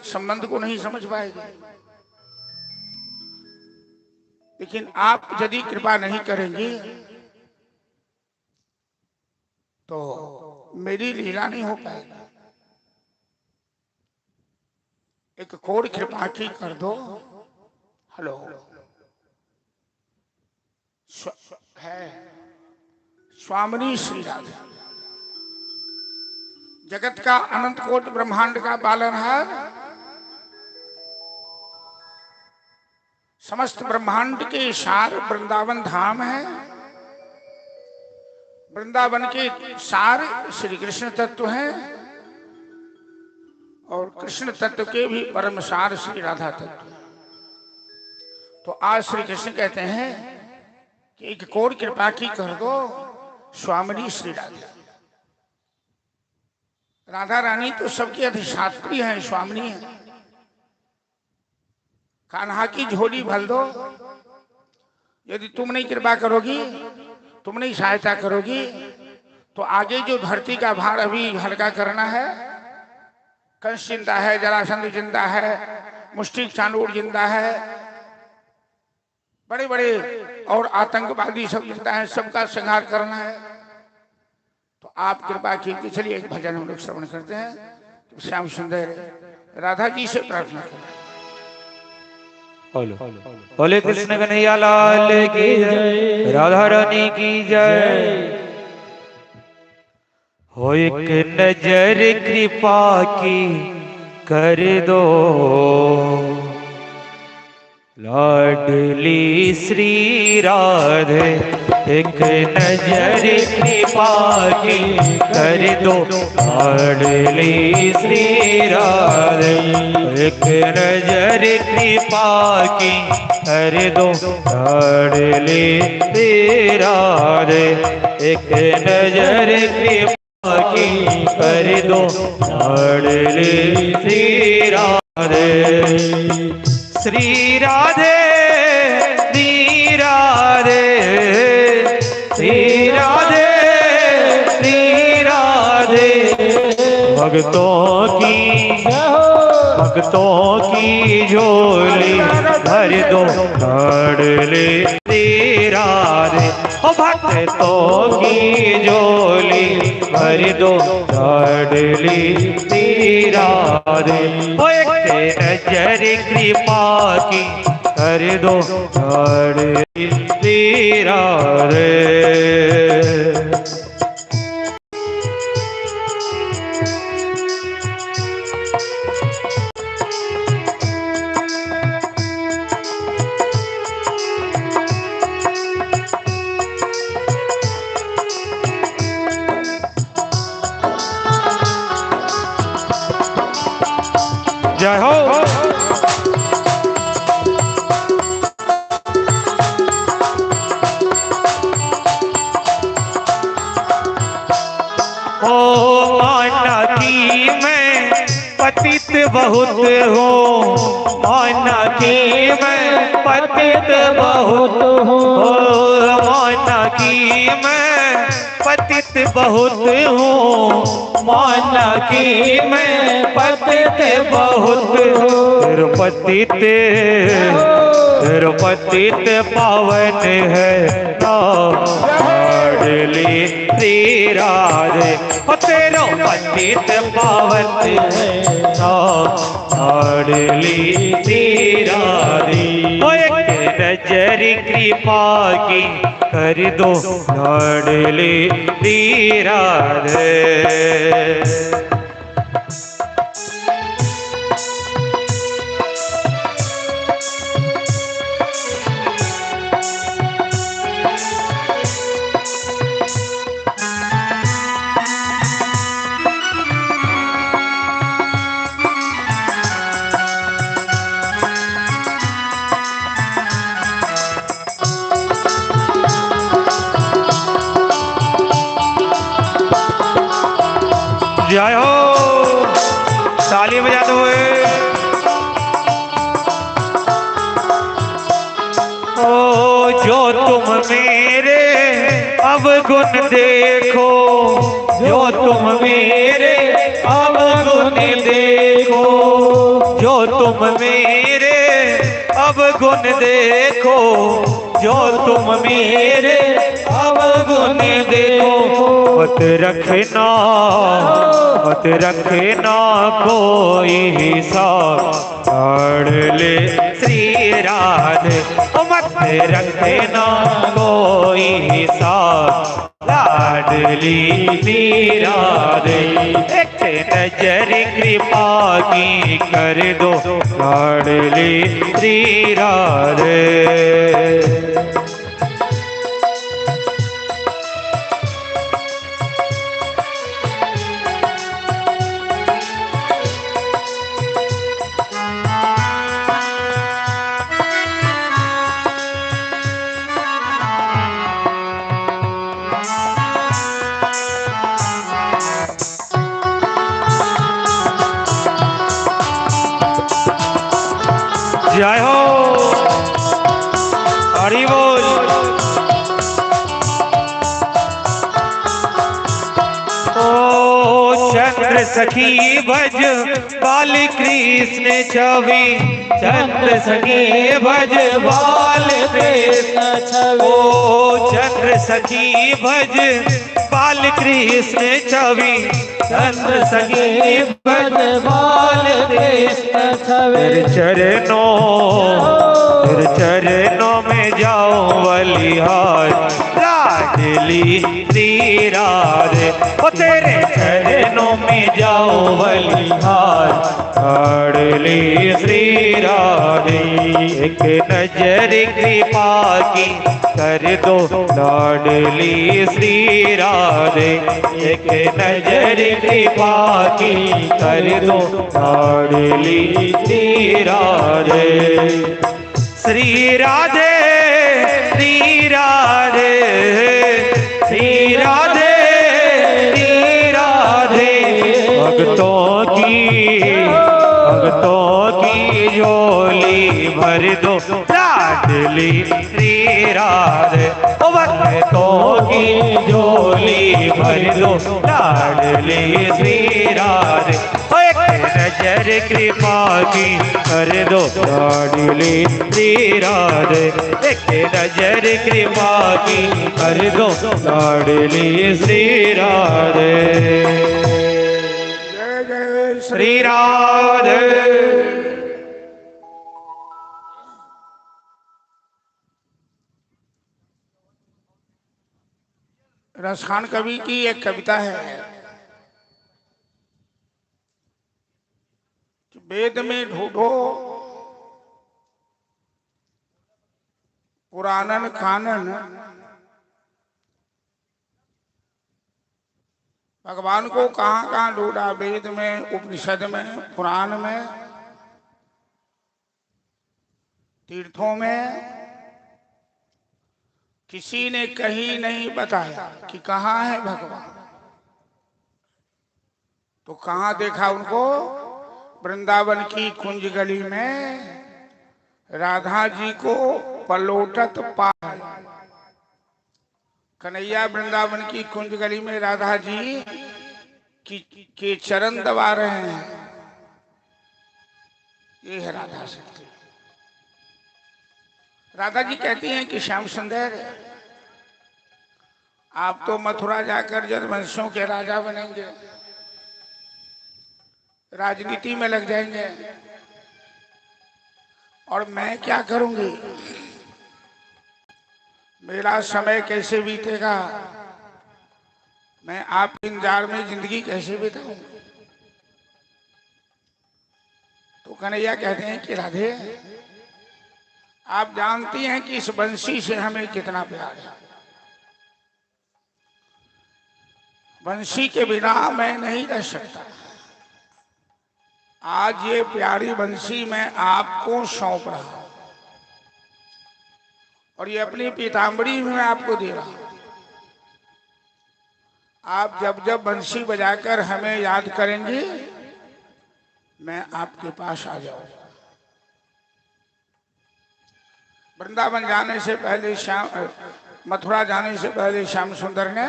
संबंध को नहीं समझ पाएगी, लेकिन आप यदि कृपा नहीं करेंगे तो मेरी लीला नहीं हो पाएगी। एक कोर कृपा की कर दो। हेलो है स्वामिनी श्री राधा, जगत का अनंत कोटि ब्रह्मांड का पालनहार, समस्त ब्रह्मांड के सार वृंदावन धाम है। वृंदावन के सार श्री कृष्ण तत्व हैं और कृष्ण तत्व के भी परम सार श्री राधा तत्व। तो आज श्री कृष्ण कहते हैं कि एक कोर कृपा की कर दो स्वामिनी श्री राधा। राधा रानी तो सबकी अधिष्ठात्री हैं, स्वामिनी है। कान्हा की झोली भर दो। यदि तुम नहीं कृपा करोगी, तुम नहीं सहायता करोगी, तो आगे जो धरती का भार अभी हल्का करना है, कंस जिंदा है, जरासंध जिंदा है, मुष्टिक चाणूर जिंदा है, बड़े बड़े और आतंकवादी सब जिंदा है, सबका संहार करना है। तो आप कृपा कीजिए। चलिए एक भजन हम लोग श्रवण करते हैं। तो श्याम सुंदर राधा जी से प्रार्थना करें। बोले कृष्ण कन्हैया लाल की जय, राधा रानी की जय। हो एक नजर कृपा की कर दो, लाडली श्री राधे। एक नजर कृपा की कर दो, लाडली श्री राधे। एक नजर कृपा की कर दो, लाडली श्री राधे। एक नजर कृपा की कर दो, लाडली श्री राधे। श्री राधे श्री राधे श्री राधे श्री राधे। भक्तों की झोली भर दो, लाडली श्री राधे। ओ भक्तों की झोली भर दो, लाडली श्री राधे। ओ एक नजर कृपा की कर दो, लाडली श्री राधे। जय हो। ओ माना की मैं पतित बहुत हूँ, माना की मैं पतित बहुत हूँ, माना की मैं पतित बहुत हूँ, माना की मैं पतित बहुत हूँ। तेरो पतित पावन है लाडली श्री राधे। तेरो पतित पावन है लाडली श्री राधे। एक नजर कृपा की कर दो, लाडली श्री राधे। जय हो, ताली बजाते हुए। ओ जो तुम मेरे अवगुण देखो, जो तुम मेरे अवगुण देखो, जो तुम मेरे अवगुण देखो, जो तुम मेरे अवगुण देखो। मत रखना, मत रखना कोई हिसाब, ले श्री राधे। ओ मत रखना कोई हिसाब, लाडली श्री राधे। एक नजर कृपा की कर दो, लाडली श्री राधे। जय हो, हरि बोल। ओ चंद्र सखी भज बाल कृष्ण छवि, चंद्र सखी भज बाल कृष्ण छवि। ओ चंद्र सखी भज बाल कृष्ण छवि, चंद्र सखी भज बाल कृष्ण छवि। तेरे चरणों में जाऊं बलिहार, लाडली श्री राधे। ओ तेरे चरणों में जाऊं बलिहार, लाडली श्री राधे। एक नजर कृपा की कर दो, लाडली श्री राधे। एक नजर कृपा की कर दो, लाडली श्री राधे। श्री राधे, श्री राधे, श्री राधे, श्री राधे। भक्तों की झोली भर दो, लाडली श्री राधे। ओ भक्तों की झोली भर दो, लाडली श्री राधे। ओ एक नजर कृपा की कर दो, लाडली श्री राधे। एक नजर कृपा की कर दो, लाडली श्री राधे। जय जय श्री राधे। रसखान कवि की एक कविता है कि वेद में ढूंढो पुराणन कानन, भगवान को कहाँ कहाँ ढूंढा, वेद में, उपनिषद में, पुराण में, तीर्थों में। किसी ने कहीं नहीं बताया कि कहाँ है भगवान। तो कहाँ देखा उनको? वृंदावन की कुंज गली में राधा जी को पलोटत पाए। कन्हैया वृंदावन की कुंज गली में राधा जी के चरण दबा रहे हैं। ये है राधा शक्ति। राधा जी कहती हैं कि श्याम सुंदर, आप तो मथुरा जाकर जनवंशों के राजा बनेंगे, राजनीति में लग जाएंगे, और मैं क्या करूंगी? मेरा समय कैसे बीतेगा? मैं आपके इंतजार में जिंदगी कैसे बिताऊं? तो कन्हैया कहते हैं कि राधे, आप जानती हैं कि इस बंसी से हमें कितना प्यार है। बंसी के बिना मैं नहीं रह सकता। आज ये प्यारी बंसी मैं आपको सौंप रहा हूं, और ये अपनी पीताम्बरी में मैं आपको दे रहा हूं। आप जब जब बंसी बजाकर हमें याद करेंगे मैं आपके पास आ जाऊंगा। वृंदावन जाने से पहले मथुरा जाने से पहले श्याम सुंदर ने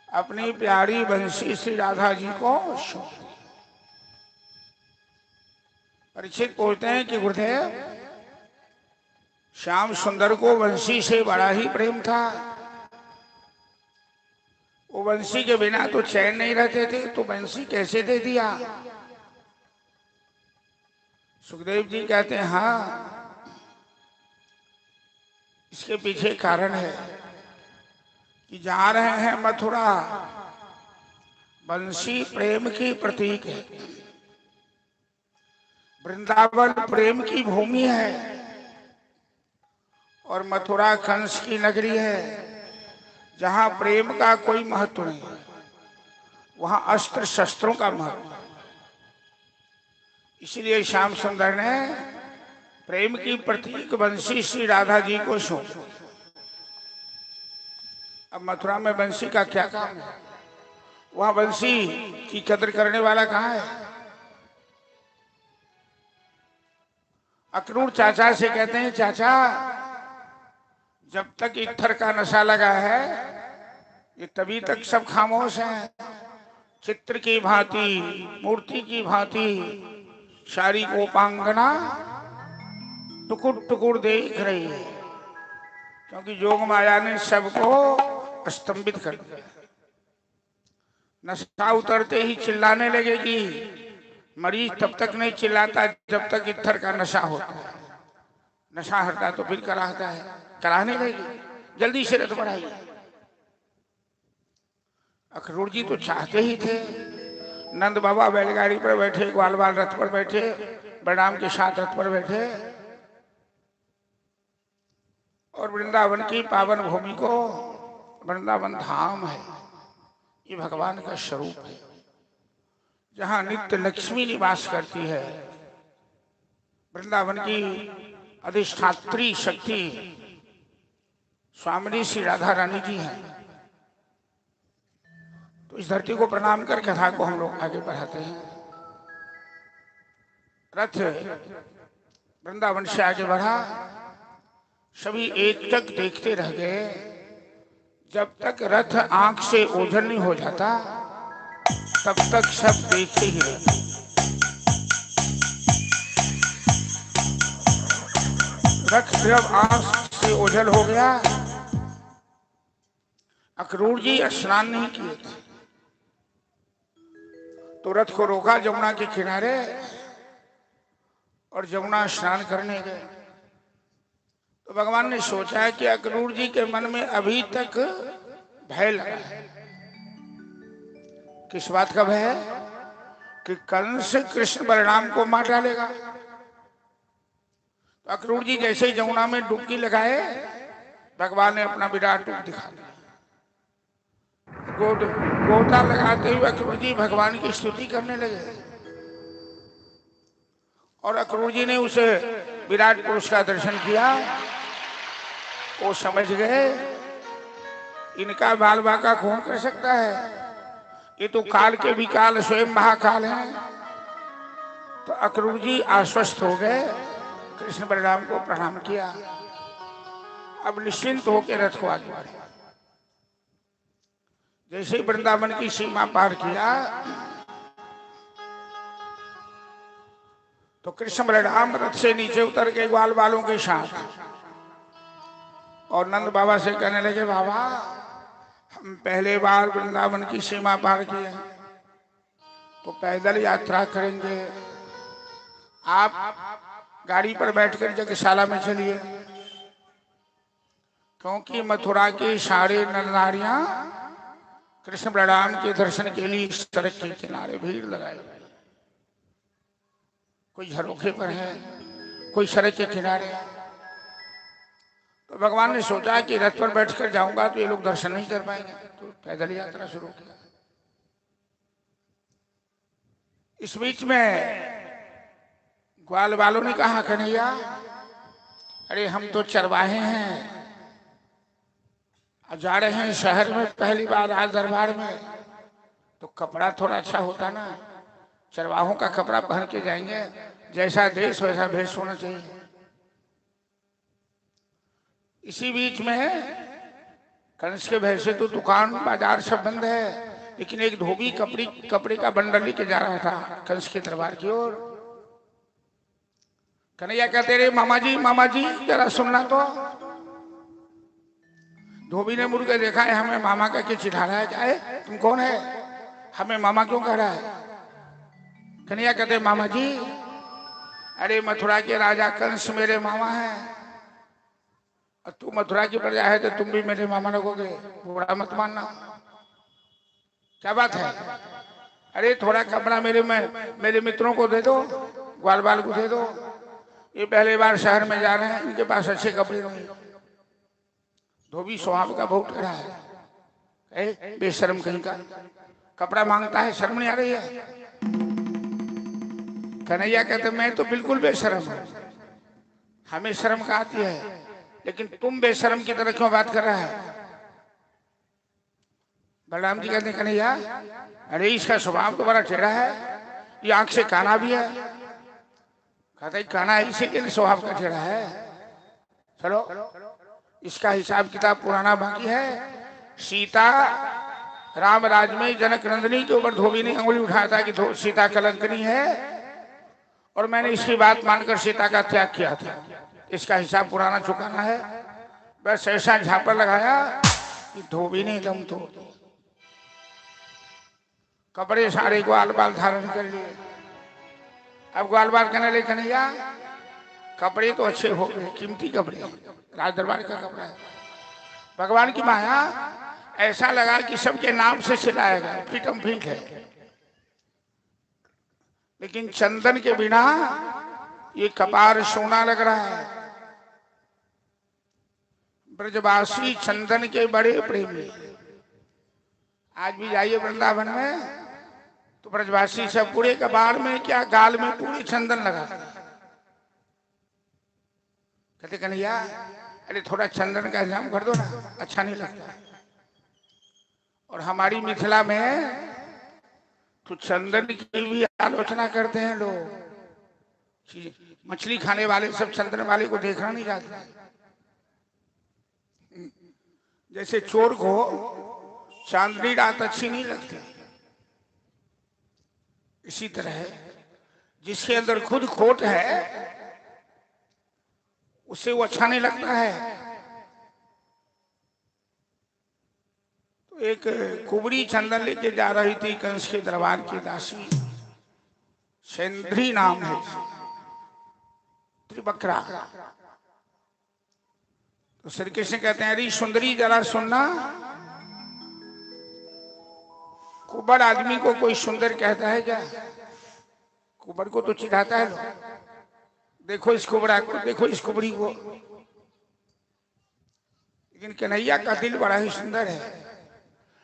अपनी प्यारी बंसी श्री राधा जी को सौंप दी। परीक्षित पूछते हैं कि गुरुदेव, श्याम सुंदर को बंसी से बड़ा ही प्रेम था, वो बंसी के बिना तो चैन नहीं रहते थे, तो बंसी कैसे दे दिया? सुखदेव जी कहते हैं हाँ, इसके पीछे कारण है कि जा रहे हैं मथुरा, बंसी प्रेम की प्रतीक है, वृंदावन प्रेम की भूमि है और मथुरा कंस की नगरी है, जहां प्रेम का कोई महत्व नहीं, वहां अस्त्र शस्त्रों का महत्व। इसलिए श्याम सुंदर ने प्रेम की प्रतीक बंसी श्री राधा जी को सौंपी। अब मथुरा में बंसी का क्या काम है? वहां बंसी की कदर करने वाला कहाँ है? अक्रूर चाचा से कहते हैं, चाचा जब तक इत्थर का नशा लगा है ये तभी तक सब खामोश हैं, चित्र की भांति मूर्ति की भांति सारी गोपांगना टुकुर टुकुर देख रही है, क्योंकि जोग माया ने सबको स्तंभित कर दिया। नशा उतरते ही चिल्लाने लगेगी, मरीज तब तक नहीं चिल्लाता जब तक इत्थर का नशा होता है, नशा हटता तो फिर कराता है, कराने लगेगी, जल्दी से रथ बढ़ाइए। अक्रूर जी तो चाहते ही थे, नंद बाबा बैलगाड़ी पर बैठे, ग्वाल बाल रथ पर बैठे, बलराम के साथ रथ पर बैठे और वृंदावन की पावन भूमि को, वृंदावन धाम है, ये भगवान का स्वरूप है, जहां नित्य लक्ष्मी निवास करती है। वृंदावन की अधिष्ठात्री शक्ति स्वामिनी श्री राधा रानी जी हैं। तो इस धरती को प्रणाम कर कथा को हम लोग आगे बढ़ाते हैं। रथ वृंदावन से आगे बढ़ा, सभी एकटक देखते रह गए, जब तक रथ आंख से ओझल नहीं हो जाता तब तक सब देखते ही रहते। रथ जब आंख से ओझल हो गया, अक्रूर जी स्नान नहीं किए थे, तो रथ को रोका जमुना के किनारे और जमुना स्नान करने गए। तो भगवान ने सोचा कि अक्रूर जी के मन में अभी तक भय लगा है। किस बात का भय है? कि कंस कृष्ण बलराम को मार डालेगा। तो अक्रूर जी जैसे ही जमुना में डुबकी लगाए, भगवान ने अपना विराट रूप दिखा दिया। गोता लगाते हुए अक्रूर जी भगवान की स्तुति करने लगे और अक्रूर जी ने उसे विराट पुरुष का दर्शन किया। वो समझ गए इनका बाल बाका कौन कर सकता है, ये तो काल के भी काल स्वयं महाकाल हैं। तो अक्रूर जी आश्वस्त हो गए, कृष्ण बलराम को प्रणाम किया, अब निश्चिंत होकर रथ को आगे बढ़े। जैसे ही वृंदावन की सीमा पार किया तो कृष्ण बलराम रथ से नीचे उतर के ग्वाल बालों के साथ और नंद बाबा से कहने लगे, बाबा हम पहले बार वृंदावन की सीमा पार किए हैं, तो पैदल यात्रा करेंगे, आप गाड़ी पर बैठकर यज्ञशाला में चलिए, क्योंकि मथुरा की सारे नर नारियां कृष्ण बलराम के दर्शन के लिए सड़क के किनारे भीड़ लगाए, कोई झरोखे पर है, कोई सड़क के किनारे। तो भगवान ने सोचा कि रथ पर बैठकर जाऊंगा तो ये लोग दर्शन नहीं कर पाएंगे, तो पैदल यात्रा शुरू किया। इस बीच में ग्वाल वालों ने कहा, कन्हैया अरे हम तो चरवाहे हैं, जा रहे हैं शहर में पहली बार राज दरबार में, तो कपड़ा थोड़ा अच्छा होता ना, चरवाहों का कपड़ा पहन के जाएंगे, जैसा देश वैसा भेष होना चाहिए। इसी बीच में कंस के भय से तो दुकान बाजार सब बंद है, लेकिन एक धोबी कपड़े का बंडल लेके जा रहा था कंस के दरबार की ओर। कन्हैया कहते रे मामा जी जरा सुनना तो। धोबी ने मुड़ के देखा है, हमें मामा का क्या चिढ़ा रहा है, क्या है तुम कौन है, हमें मामा क्यों कह रहा है। कन्हैया कहते मामा जी, अरे मथुरा के राजा कंस मेरे मामा हैं, और तू मथुरा की प्रजा है तो तुम भी मेरे मामा लगोगे, बुरा मत मानना। क्या बात है, अरे थोड़ा कपड़ा मेरे मित्रों को दे दो, ग्वाल बाल को दे दो, ये पहले बार शहर में जा रहे हैं, इनके पास अच्छे कपड़े नहीं। धोबी स्वभाव का बहुत रहा है, बेशर्म कहीं का, कपड़ा मांगता है, शर्म नहीं आ रही है। कन्हैया कहते मैं तो बिल्कुल बेशर्म हूं, हमें शर्म का आती है, लेकिन तुम बेशर्म की तरह क्यों बात कर रहा है। बलराम जी कहते कन्हैया, अरे इसका स्वभाव तो बड़ा टेढ़ा है, ये आंख से काना भी है। कहते काना है इसी के स्वभाव का टेढ़ा है, चलो इसका हिसाब किताब पुराना बाकी है। सीता राम राज में जनक नंदिनी के ऊपर धोबी ने अंगुली उठाया था कि सीता कलंकनी है, और मैंने इसकी बात मानकर सीता का त्याग किया था, इसका हिसाब पुराना चुकाना है। बस ऐसा झापड़ लगाया कि धोबी ने दम तोड़ दिया, कपड़े सारे ग्वाल बाल धारण कर लिए। अब ग्वाल बाल कहने लगे कन्हैया कपड़े तो अच्छे हो गए, कीमती कपड़े, राज दरबार का कपड़ा है। भगवान की माया, ऐसा लगा कि सबके नाम से सिलाएगा, फीटम फीट है, लेकिन चंदन के बिना ये कपार सोना लग रहा है। ब्रजवासी चंदन के बड़े प्रेमी, आज भी जाइए वृंदावन में तो ब्रजवासी सब पूरे कपार में क्या गाल में पूरे चंदन लगा। कहते कन्हैया अरे थोड़ा चंदन का इंतजाम कर दो ना, अच्छा नहीं लगता। और हमारी मिथिला में तो चंदन की भी आलोचना करते हैं लोग, मछली खाने वाले सब चंदन वाले को देखना नहीं चाहते। जैसे चोर को चांदनी रात अच्छी नहीं लगती, इसी तरह जिसके अंदर खुद खोट है उससे वो अच्छा नहीं लगता है। तो एक कुबरी चंदन लेके जा रही थी कंस के दरबार की दासी, सेंद्री नाम है, त्रिबकरा। तो श्री कृष्ण कहते हैं अरे सुंदरी जरा सुनना, कुबड़ आदमी को कोई सुंदर कहता है क्या? कुबड़ को तो चिढ़ाता है लोग, देखो इस कुबड़ा को, देखो इस कुबड़ी को। लेकिन कन्हैया का दिल बड़ा ही सुंदर है,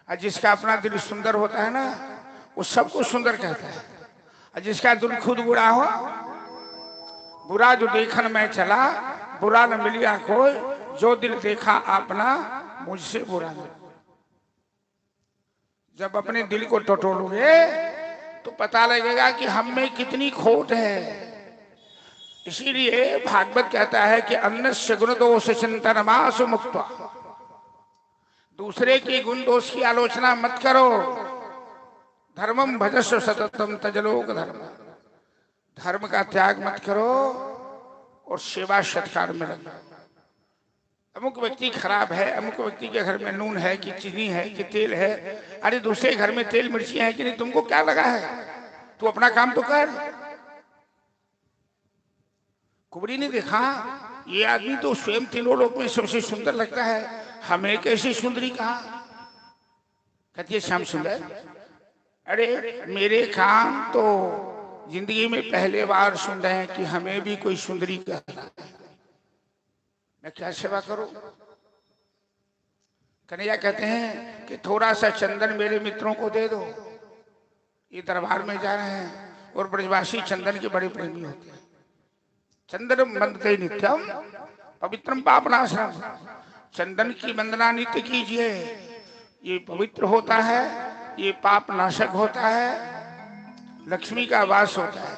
और जिसका अपना दिल सुंदर होता है ना वो सबको सुंदर कहता है। और जिसका दिल खुद बुरा हो, बुरा जो देखन में चला, बुरा न मिलिया कोई, जो दिल देखा अपना मुझसे बुरा न। जब अपने दिल को टटोलोगे तो पता लगेगा कि हम में कितनी खोट है। इसीलिए भागवत कहता है कि अन्नस्य गुण दोष चिंतनमासु मुक्त्वा, दूसरे के गुण दोष की आलोचना मत करो। धर्मम भजस्व सततम तजलोक धर्म, धर्म का त्याग मत करो और सेवा सत्कार में लगो। अमुक व्यक्ति खराब है, अमुक व्यक्ति के घर में नून है कि चीनी है कि तेल है, अरे दूसरे घर में तेल मिर्ची है कि नहीं, तुमको क्या लगा है, तू अपना काम तो कर। कुबरी ने देखा ये आदमी तो स्वयं तीनों लोक में सबसे सुंदर लगता है, हमें कैसी सुंदरी कहा। कहती है श्याम सुंदर, अरे मेरे काम तो जिंदगी में पहले बार सुन रहे हैं कि हमें भी कोई सुंदरी कहता है, मैं क्या सेवा करूं। कन्हैया कहते हैं कि थोड़ा सा चंदन मेरे मित्रों को दे दो, ये दरबार में जा रहे हैं और ब्रजवासी चंदन के बड़े प्रेमी होते हैं। चंदन बंदते नित्यम पवित्रम पापनाशनम, चंदन की वंदना नित्य कीजिए, ये पवित्र होता है, ये पाप नाशक होता है, लक्ष्मी का वास होता है।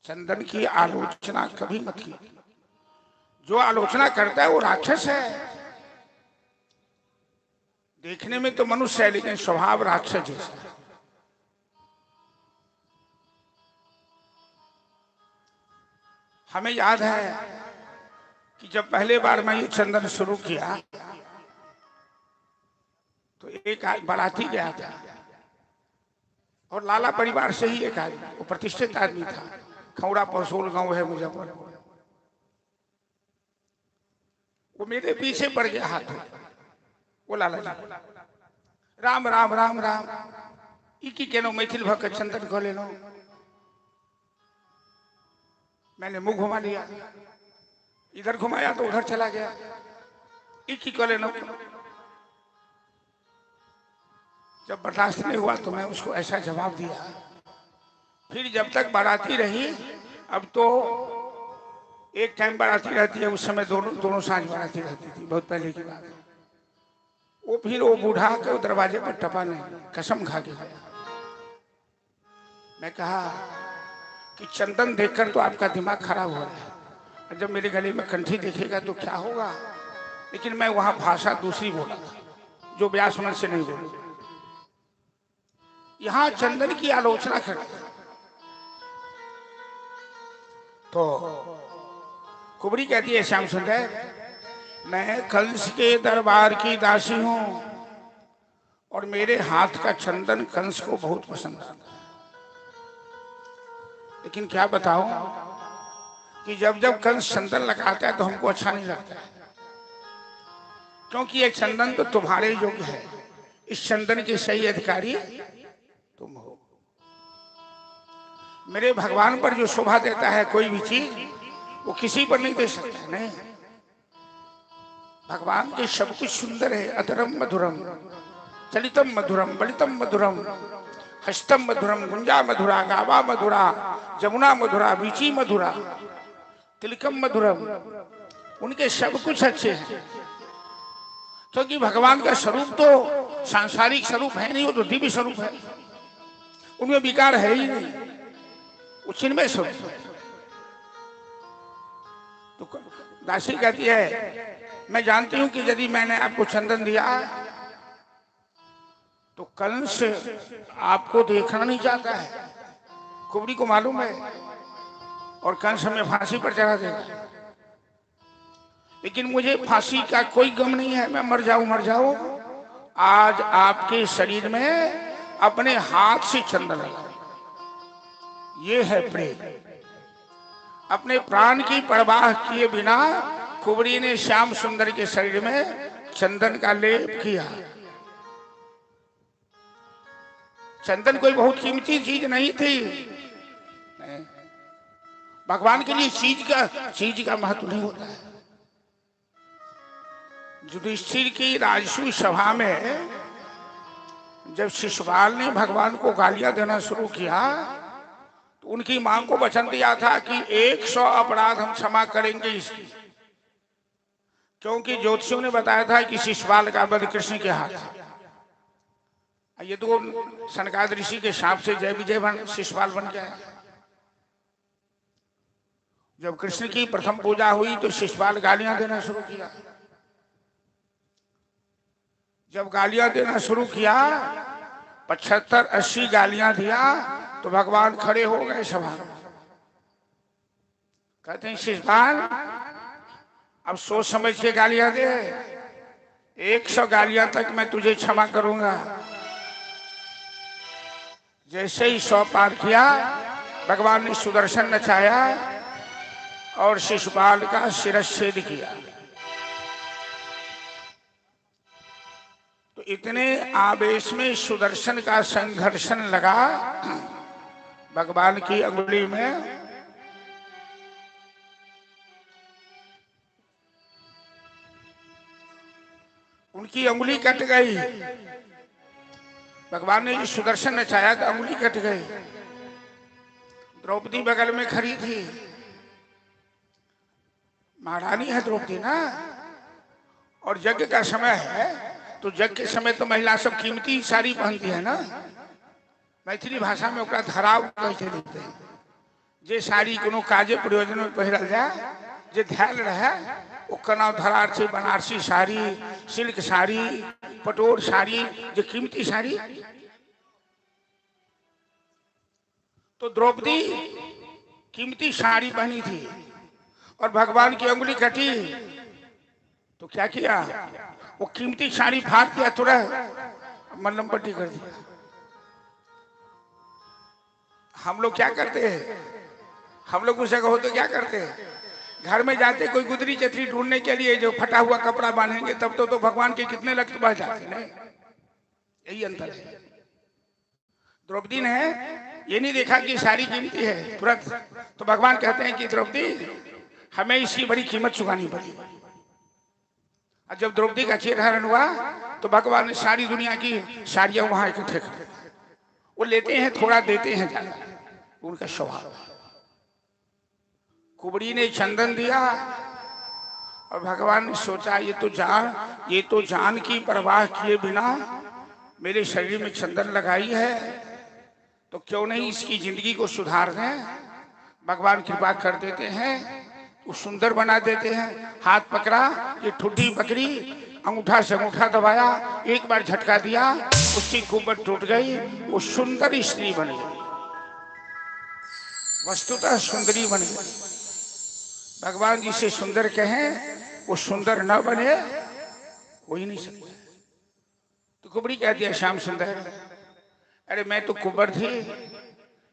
चंदन की आलोचना कभी मत कीजिए। जो आलोचना करता है वो राक्षस है। देखने में तो मनुष्य है लेकिन स्वभाव राक्षस जैसा है। हमें याद है कि जब पहले बार मैं ये चंदन शुरू किया तो एक बाराती गया था और लाला परिवार से ही एक आदमी, वो प्रतिष्ठित आदमी था, खौड़ा परसोल गांव है मुजफ्फरपुर। वो मेरे पीछे पड़ गया हाथ में। वो लाला जी राम राम राम राम इकी केनो मैथिल भक्त चंदन को ले लो। मैंने मुंह घुमा लिया, इधर घुमाया तो उधर चला गया। इकी को ले लो। जब बर्दाश्त नहीं हुआ तो मैं उसको ऐसा जवाब दिया। फिर जब तक बाराती रही, अब तो एक टाइम बाराती रहती है, उस समय दोनों सांझ बाराती रहती थी, बहुत पहले की बात है। वो फिर वो बूढ़ा के दरवाजे पर टपा नहीं, कसम खा के गया। मैं कहा कि चंदन देखकर तो आपका दिमाग खराब हो रहा है, और जब मेरे गले में कंठी देखेगा तो क्या होगा। लेकिन मैं वहां भाषा दूसरी बोला था जो व्यास मन से नहीं बोली। यहां चंदन की आलोचना कर तो कुबरी कहती है श्याम सुंदर, मैं कंस के दरबार की दासी हूं और मेरे हाथ का चंदन कंस को बहुत पसंद आता है। लेकिन क्या बताऊं कि जब जब कंस चंदन लगाता है तो हमको अच्छा नहीं लगता है, क्योंकि ये चंदन तो तुम्हारे योग्य है। इस चंदन के सही अधिकारी तुम हो। मेरे भगवान पर जो शोभा देता है कोई भी चीज, वो किसी पर नहीं दे सकता। नहीं, भगवान के सब कुछ सुंदर है। अतरम मधुरम चलितम मधुरम बलितम मधुरम हस्तम मधुरम गुंजा मधुरा गावा मधुरा जमुना मधुरा बीची मधुरा तिलकम मधुरम। उनके सब कुछ अच्छे हैं, क्योंकि भगवान का स्वरूप तो सांसारिक स्वरूप है नहीं, वो तो दिव्य स्वरूप है। उनमें विकार है ही नहीं, वो चिन्मय स्वरूप है। तो दासी कहती है, मैं जानती हूं कि यदि मैंने आपको चंदन दिया तो कंस आपको देखना नहीं चाहता है, कुबरी को मालूम है, और कंस हमें फांसी पर चढ़ा देगा। लेकिन मुझे फांसी का कोई गम नहीं है, मैं मर जाऊं। आज आपके शरीर में अपने हाथ से चंदन लगा, ये है प्रेम। अपने प्राण की परवाह किए बिना कुबरी ने श्याम सुंदर के शरीर में चंदन का लेप किया। चंदन कोई बहुत कीमती चीज नहीं थी। भगवान के लिए चीज का महत्व नहीं होता है। युधिष्ठिर की राजसूय सभा में जब शिशुपाल ने भगवान को गालियां देना शुरू किया तो उनकी मां को वचन दिया था कि 100 अपराध हम क्षमा करेंगे इसकी, क्योंकि ज्योतिषियों ने बताया था कि शिशुपाल का वध कृष्ण के हाथ है। ये तो सनकाद ऋषि के शाप से जय विजय बन शिशुपाल बन गया। जब कृष्ण की प्रथम पूजा हुई तो शिशुपाल गालियां देना शुरू किया। जब गालियां देना शुरू किया, 75-80 गालियां दिया तो भगवान खड़े हो गए सभा में। कहते हैं शिशुपाल अब सोच समझ के गालियां दे, 100 गालियां तक मैं तुझे क्षमा करूंगा। जैसे ही 100 पार किया, भगवान ने सुदर्शन नचाया और शिशुपाल का शिरच्छेद किया। तो इतने आवेश में सुदर्शन का संघर्षण लगा भगवान की अंगुली में। उनकी अंगुली कट गई। भगवान ने जो सुदर्शन नचाया तो अंगुली कट गई। द्रौपदी बगल में खड़ी थी। महारानी है द्रौपदी ना। और यज्ञ का समय है तो यज्ञ के समय तो महिला सब कीमती साड़ी पहनती है ना। मैथिली भाषा में ओकरा धराव कहते हैं। जे साड़ी कोनो काजे प्रयोजन में पहिरल जाए, जे ध्यान रहे, ओकर नाम धरार से बनारसी साड़ी, सिल्क साड़ी, पटोर साड़ी, जो कीमती साड़ी। तो द्रौपदी कीमती साड़ी पहनी थी और भगवान की उंगली कटी तो क्या किया, वो कीमती साड़ी फाड़ दिया, तुरंत मल्लम पट्टी कर दिया। हम लोग क्या करते हैं, हम लोग उस जगह हो तो क्या करते हैं, घर में जाते कोई गुदरी चतरी ढूंढने के लिए जो फटा हुआ कपड़ा बांधेंगे तब तो भगवान के कितने लक्त बढ़ जाते हैं। यही अंतर है। द्रौपदी ने ये नहीं देखा कि साड़ी कीमती है तुरंत, तो भगवान कहते हैं कि द्रौपदी हमें इसकी बड़ी कीमत चुकानी पड़ी। और जब द्रौपदी का चेहरण हुआ तो भगवान ने सारी दुनिया की साड़ियां वहां इकट्ठे कर, वो लेते हैं थोड़ा देते हैं ज्यादा, उनका स्वभाव। कुबड़ी ने चंदन दिया और भगवान ने सोचा ये तो जान की परवाह किए बिना मेरे शरीर में चंदन लगाई है, तो क्यों नहीं इसकी जिंदगी को सुधार दें। भगवान कृपा कर देते हैं, वो सुंदर बना देते हैं। हाथ पकड़ा, ये ठुड्डी पकड़ी, अंगूठा से अंगूठा दबाया, एक बार झटका दिया, उसकी कुबड़ टूट गई, वो सुंदर स्त्री बन गई, वस्तुतः सुंदरी बन गई। भगवान जी से सुंदर कहें, वो सुंदर न बने हो ही नहीं सकता। तो कुबड़ी कह दिया श्याम सुंदर, अरे मैं तो कुबड़ थी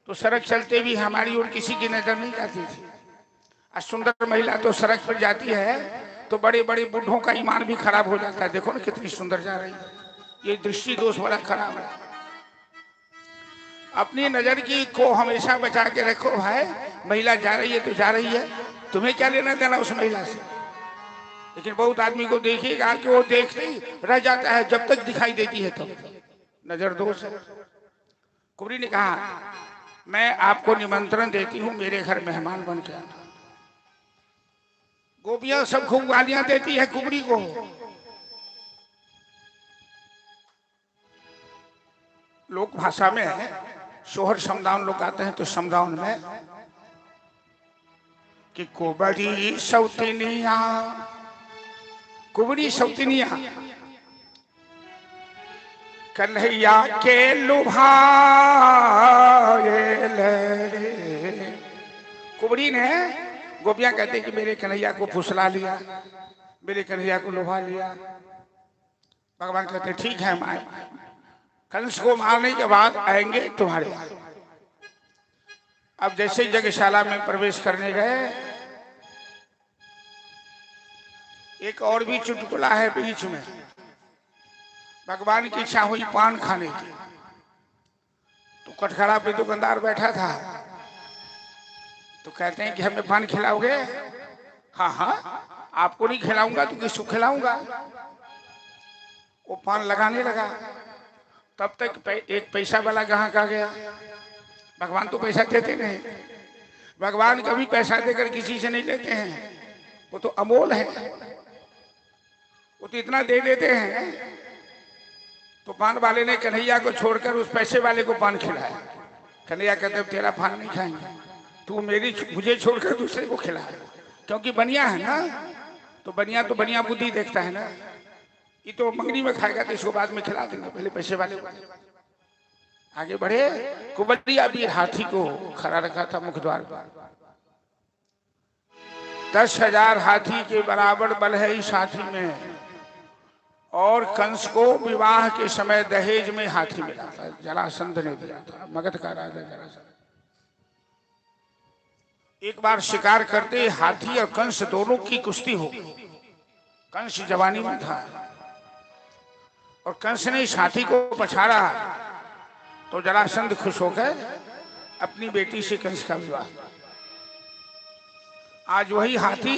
तो सड़क चलते भी हमारी ओर किसी की नजर नहीं जाती थी। आज सुंदर महिला तो सड़क पर जाती है तो बड़े बड़े बूढ़ों का ईमान भी खराब हो जाता है। देखो ना कितनी सुंदर जा रही है, ये दृष्टि दोष बड़ा खराब है। अपनी नजर की को हमेशा बचा के रखो भाई। महिला जा रही है तो जा रही है, तुम्हें क्या लेना देना उस महिला से। लेकिन बहुत आदमी को देखिएगा कि वो देखते ही रह जाता है, जब तक दिखाई देती है तब नजर दोष है। कुबड़ी ने कहा मैं आपको निमंत्रण देती हूँ, मेरे घर मेहमान बन के आना। गोपियां सब खूब गालियां देती है कुबड़ी को। लोक भाषा में सोहर समदाउन लोग आते हैं तो समदाउन में कि कुबड़ी सौतनिया, कुबड़ी सौतनिया कन्हैया के लुभाए ले। कुबड़ी ने, गोपियां कहते कि मेरे कन्हैया को फुसला लिया, मेरे कन्हैया को लुभा लिया। भगवान कहते ठीक है, माए कंस को मारने के बाद आएंगे तुम्हारे। अब जैसे यज्ञशाला में प्रवेश करने गए, एक और भी चुटकुला है बीच में। भगवान की इच्छा हुई पान खाने की, तो कटखरा पे दुकानदार बैठा था, तो कहते हैं कि हमें पान खिलाओगे? हाँ हाँ, आपको नहीं खिलाऊंगा तो किसको खिलाऊंगा। वो पान लगाने लगा, तब तक एक पैसा वाला ग्राहक आ गया। भगवान तो पैसा देते नहीं, भगवान कभी पैसा देकर किसी से नहीं लेते हैं, वो तो अमोल है, वो तो इतना दे देते हैं। तो पान वाले ने कन्हैया को छोड़कर उस पैसे वाले को पान खिलाया। कन्हैया कहते तेरा पान नहीं खाएंगे, तू मुझे छोड़कर दूसरे को खिला, क्योंकि बनिया है ना, तो बनिया बुद्धि देखता है ना। ये तो मंगनी में खाएगा तो इसको बाद में खिला देंगे, पहले पैसे वाले को। आगे बढ़े, कुबड़िया भी हाथी को खड़ा रखा था मुख द्वार पर। 10,000 हाथी के बराबर बल है इस हाथी में। और कंस को विवाह के समय दहेज में हाथी मिला था, जरासंध ने दिया था, मगध का राजा जरासंध। एक बार शिकार करते हाथी और कंस दोनों की कुश्ती हो। कंस जवानी में था और कंस ने इस हाथी को पछाड़ा, तो जरासंध खुश होकर अपनी बेटी से कंस का विवाह। आज वही हाथी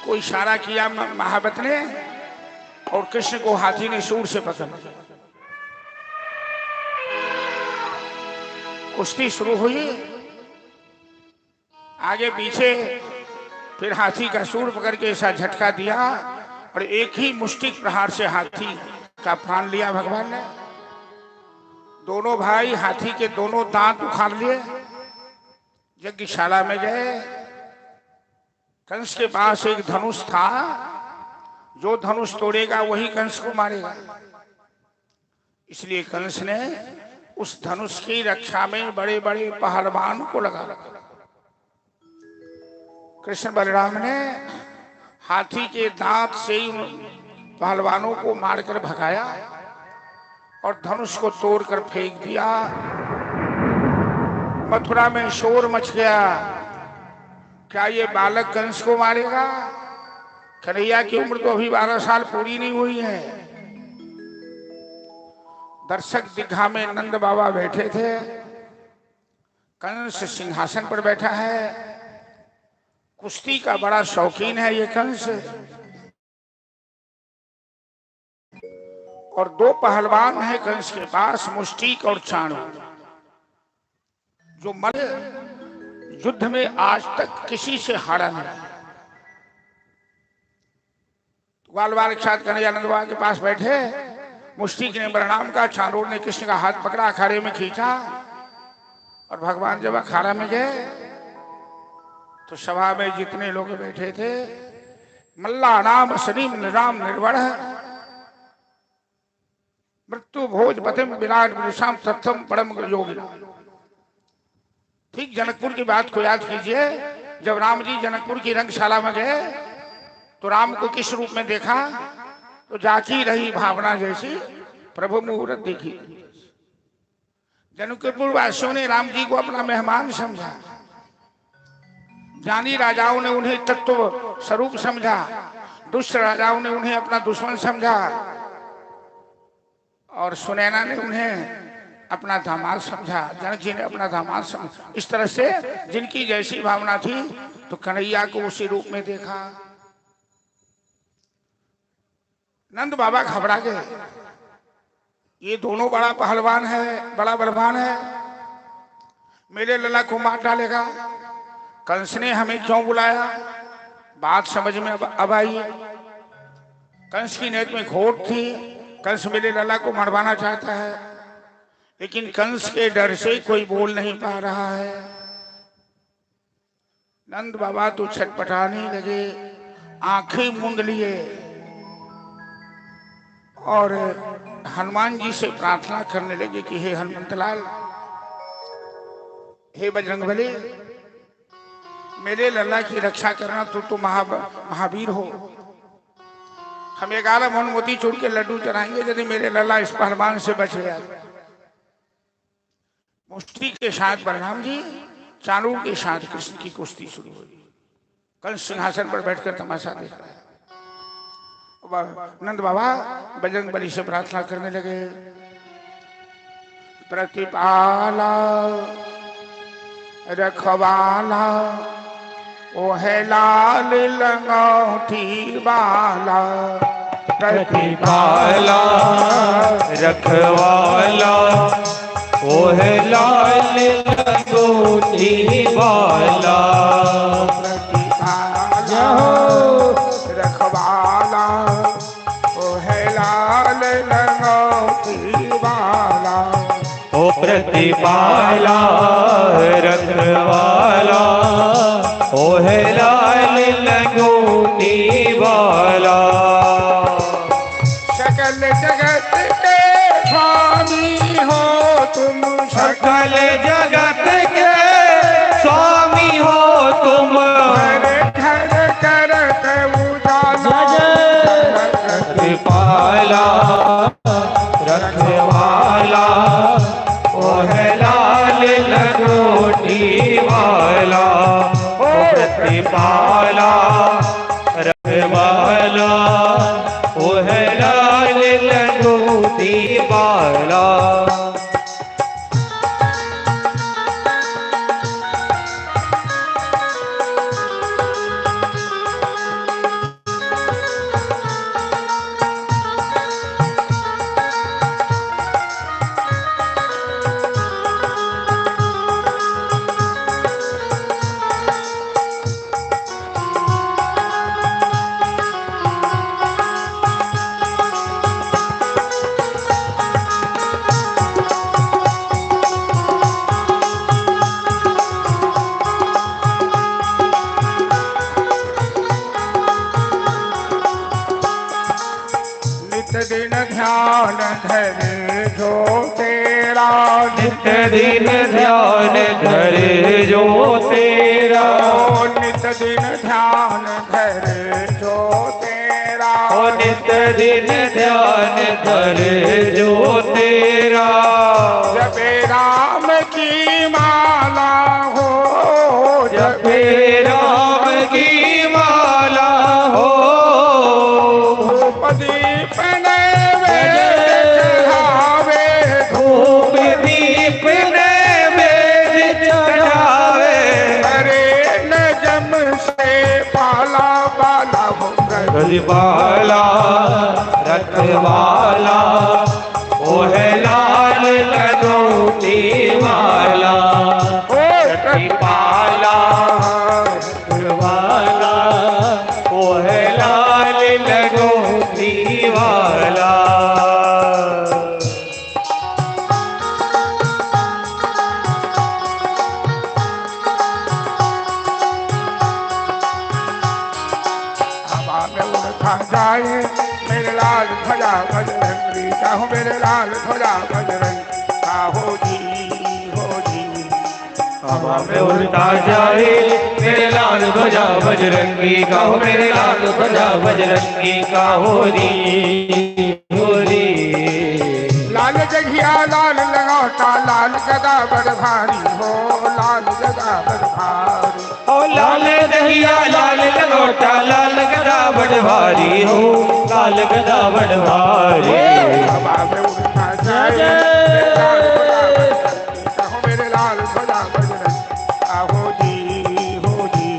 को इशारा किया महावत ने, और कृष्ण को हाथी ने सूर से पकड़ लिया। कुश्ती शुरू हुई, आगे पीछे फिर हाथी का सूंड पकड़ के ऐसा झटका दिया और एक ही मुष्टिक प्रहार से हाथी का प्राण लिया भगवान ने। दोनों भाई हाथी के दोनों दांत उखाड़ लिए, यज्ञशाला में गए। कंस के पास एक धनुष था, जो धनुष तोड़ेगा वही कंस को मारेगा। इसलिए कंस ने उस धनुष की रक्षा में बड़े बड़े पहलवान को लगा रखा। कृष्ण बलराम ने हाथी के दांत से ही उन पहलवानों को मारकर भगाया और धनुष को तोड़कर फेंक दिया। मथुरा में शोर मच गया, क्या ये बालक कंस को मारेगा? कन्हैया की उम्र तो अभी 12 साल पूरी नहीं हुई है। दर्शक दीघा में नंद बाबा बैठे थे, कंस सिंहासन पर बैठा है। कुश्ती का बड़ा शौकीन है ये कंस। और 2 पहलवान हैं कंस के पास, मुष्टिक और चाणूर, जो मल्ल युद्ध में आज तक किसी से हारा नहीं। बाल बाल के साथ कन्हैयानंद बाबा के पास बैठे। मुष्टिक ने बलराम का, चाणूर ने कृष्ण का हाथ पकड़ा, अखाड़े में खींचा। और भगवान जब अखाड़ा में गए तो सभा में जितने लोग बैठे थे, मल्ला नाम सनीम निराम निर्वण मृत्यु भोज पतिम विराट विशाम तत्थम परम योगी। ठीक जनकपुर की बात को याद कीजिए। जब राम जी जनकपुर की रंगशाला में गए तो राम को किस रूप में देखा? तो जाकी रही भावना जैसी प्रभु मुहूर्त देखी। जनकपुर वासियों ने राम जी को अपना मेहमान समझा। ज्ञानी राजाओं ने उन्हें तत्व स्वरूप समझा, दुष्ट राजाओं ने उन्हें अपना दुश्मन समझा, और सुनैना ने उन्हें अपना दामाद समझा, जनक जी ने अपना दामाद समझा। इस तरह से जिनकी जैसी भावना थी तो कन्हैया को उसी रूप में देखा। नंद बाबा घबरा गए, ये दोनों बड़ा पहलवान है, बड़ा बलवान है, मेरे लला को मार डालेगा। कंस ने हमें क्यों बुलाया? बात समझ में अब आई। कंस की नीयत में खोट थी, कंस मेरे लला को मरवाना चाहता है, लेकिन कंस के डर से कोई बोल नहीं पा रहा है। नंद बाबा तो छटपटाने लगे, आंखें मूंद लिए और हनुमान जी से प्रार्थना करने लगे कि हे हनुमंतलाल, हे बजरंगबली, मेरे लल्ला की रक्षा करना। तो महावीर हो। हम 11 मन मोती चूर के लड्डू चढ़ाएंगे यदि मेरे लल्ला इस पहलवान से बच गया। मुष्टि के साथ बलराम जी, चाणूर के साथ कृष्ण की कुश्ती शुरू हुई। कंस सिंहासन पर बैठकर तमाशा देख रहा है। नंद बाबा बजरंगबली से प्रार्थना करने लगे, प्रतिपाला रखवाला ओ है लाल लंगोटी वाला। प्रतिपाला रखवाला ओ है लाल लंगोटी वाला। प्रतिपाला रखवाला ओ है लाल लंगोटी वाला। ओ प्रतिपाला रखवाला ओ है लाल लंगोटी वाला। सकल जगत के स्वामी हो तुम, सकल जगत के स्वामी हो तुम। घर घर करत उजाला। प्रतिपाला रखवाला ओ है लाल लंगोटी वाला। ओ प्रतिपाला रखवाला ओ है लाल लंगोटी वाला। नित्य दिन ध्यान धरे जो तेरा, नित्य दिन ध्यान धरे जो तेरा, नित्य दिन ध्यान धरे जो तेरा, नित्य दिन ध्यान धरे जो तेरा। जपे राम की माला हो, जपे राम की माला हो, धूप दीप नैवेद्य चढ़ावे, धूप दीप नैवेद्य चढ़ावे, अरे न जम से पाला बाला हो रखवाला रखवाला, ओ है लाल लगोटी वाला, ओ रखवाला रखवाला, ओ है लाल लगोटी वाला। जाए मेरे लाल ध्वजा बजरंगी, चाहो मेरे लाल ध्वजा बजरंगी, हो जी हो जी। हवा में उड़ता जाए मेरे लाल ध्वजा बजरंगी का, हो मेरे लाल ध्वजा बजरंगी का, हो री लाल जघिया लाल लगाता, लाल गदा बड़ भारी हो, लाल गदा बड़ भारी, ओ लाल दहिया लाल लगोटा, लाल गदा बड़ भारी हो, लाल गदा बड़ भारी। हवा में उड़ता जाए मेरे लाल ध्वजा बजरंगी, हो जी हो जी।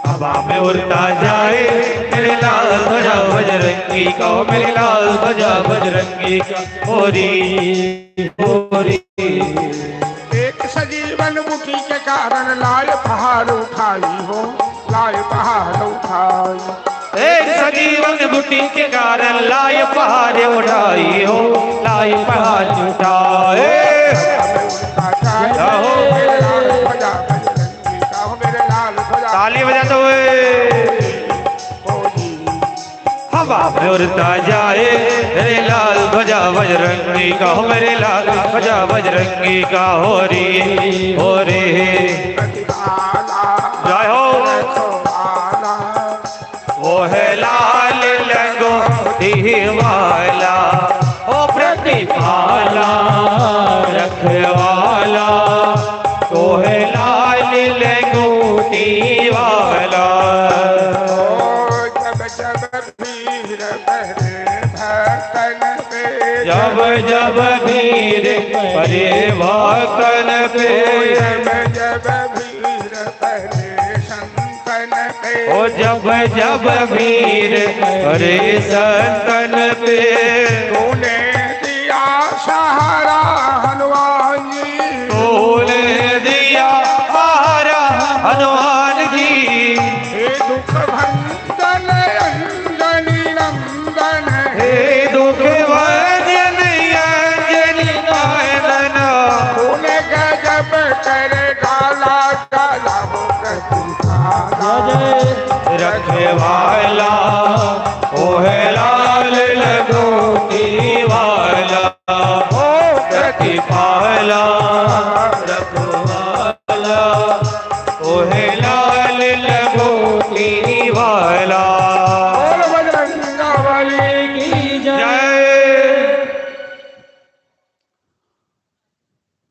हवा में उड़ता जाए मेरे लाल ध्वजा बजरंगी का, हो मेरे लाल ध्वजा बजरंगी का, हो री। एक सजीवन मुखी के कारण लाल पहाड़ उठाई हो, लाल पहाड़ उठाई, एक सजीवन बूटी के कारण लाय पहाड़ उठाई हो, लाय पहाड़ उठाए। ताली बजाते हुए हवा में उड़ता जाए मेरे लाल ध्वजा बजरंगी का, हो मेरे लाल ध्वजा बजरंगी का, हो रे जय हो। वो है लाल लगोटी वाला, ओ प्रतिपाला रखवाला, तो है लाल लगोटी वाला। जब जब भीड़ परे भक्तन पे, जब भीड़ परे संतन पे, ओ जब जब भीड़ परे संतन पे, तूने दिया सहारा हनुमान जी, तूने दिया सहारा हनुमान जी, हे दुख भंजन अंजनी नंदन, हे दुख भंजन अंजनी नंदन, तूने गजब कर डाला डाला हो रखवाला, ओ है लाल लगोटी वाला, ओ प्रतिपाला रखवाला, ओ है लाल लगोटी वाला। बजरंगबली की जय।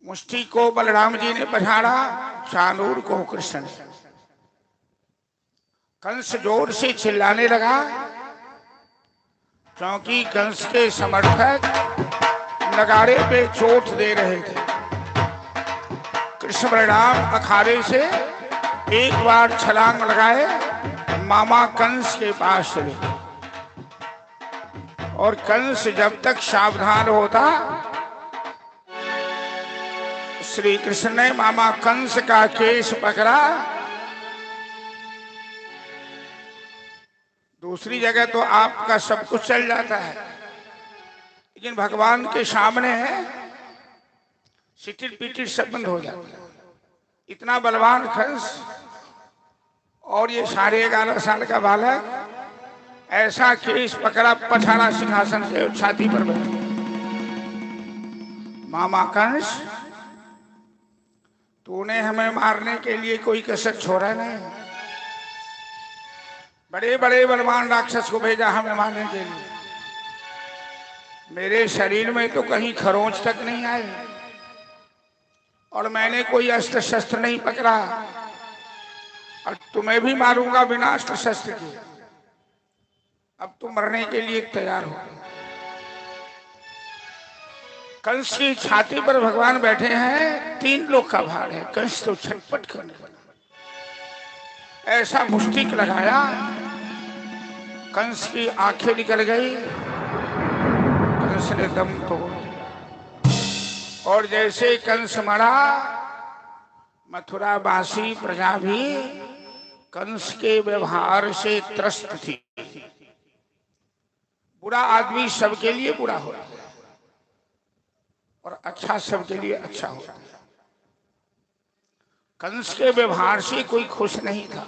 मुष्टि को बलराम जी ने पछाड़ा, शानूर को कृष्ण ने। कंस जोर से चिल्लाने लगा, क्योंकि कंस के समर्थक नगाड़े पे चोट दे रहे थे। कृष्ण बलराम अखाड़े से एक बार छलांग लगाए, मामा कंस के पास चले, और कंस जब तक सावधान होता, श्री कृष्ण ने मामा कंस का केस पकड़ा। दूसरी जगह तो आपका सब कुछ चल जाता है, लेकिन भगवान के सामने सिटिर पिटिर सब बंद हो जाता है। इतना बलवान कंस और ये 11.5 साल का बालक ऐसा केस पकड़ा, पछाड़ा सिंहासन से छाती पर बैठा। मामा कंस, तूने हमें मारने के लिए कोई कसर छोड़ा नहीं। बड़े बड़े बलवान राक्षस को भेजा हमें मारने के लिए। मेरे शरीर में तो कहीं खरोंच तक नहीं आई और मैंने कोई अस्त्र शस्त्र नहीं पकड़ा, और तुम्हें भी मारूंगा बिना अस्त्र शस्त्र के। अब तुम मरने के लिए तैयार हो। कंस की छाती पर भगवान बैठे हैं, 3 लोग का भार है। कंस तो छटपट करने लगा, ऐसा मुष्टिक लगाया, कंस की आंखें निकल गई, कंस ने दम तोड़ दिया। और जैसे कंस मरा, मथुरावासी प्रजा भी कंस के व्यवहार से त्रस्त थी। बुरा आदमी सबके लिए बुरा होता है और अच्छा सबके लिए अच्छा होता है। कंस के व्यवहार से कोई खुश नहीं था।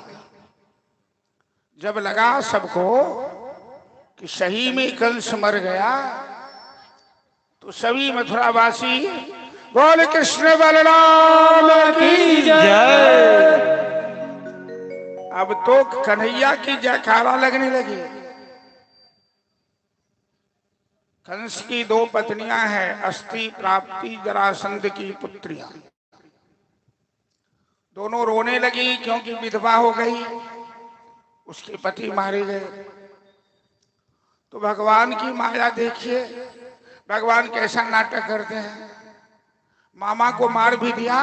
जब लगा सबको कि सही में कंस मर गया, तो सभी मथुरावासी बोल कृष्ण बलराम की जय। अब तो कन्हैया की जयकारा लगने लगी। कंस की 2 पत्नियां हैं, अस्ति प्राप्ति जरासंध की पुत्रियां। दोनों रोने लगी क्योंकि विधवा हो गई, उसके पति मारे गए। तो भगवान की माया देखिए, भगवान कैसा नाटक करते हैं। मामा को मार भी दिया,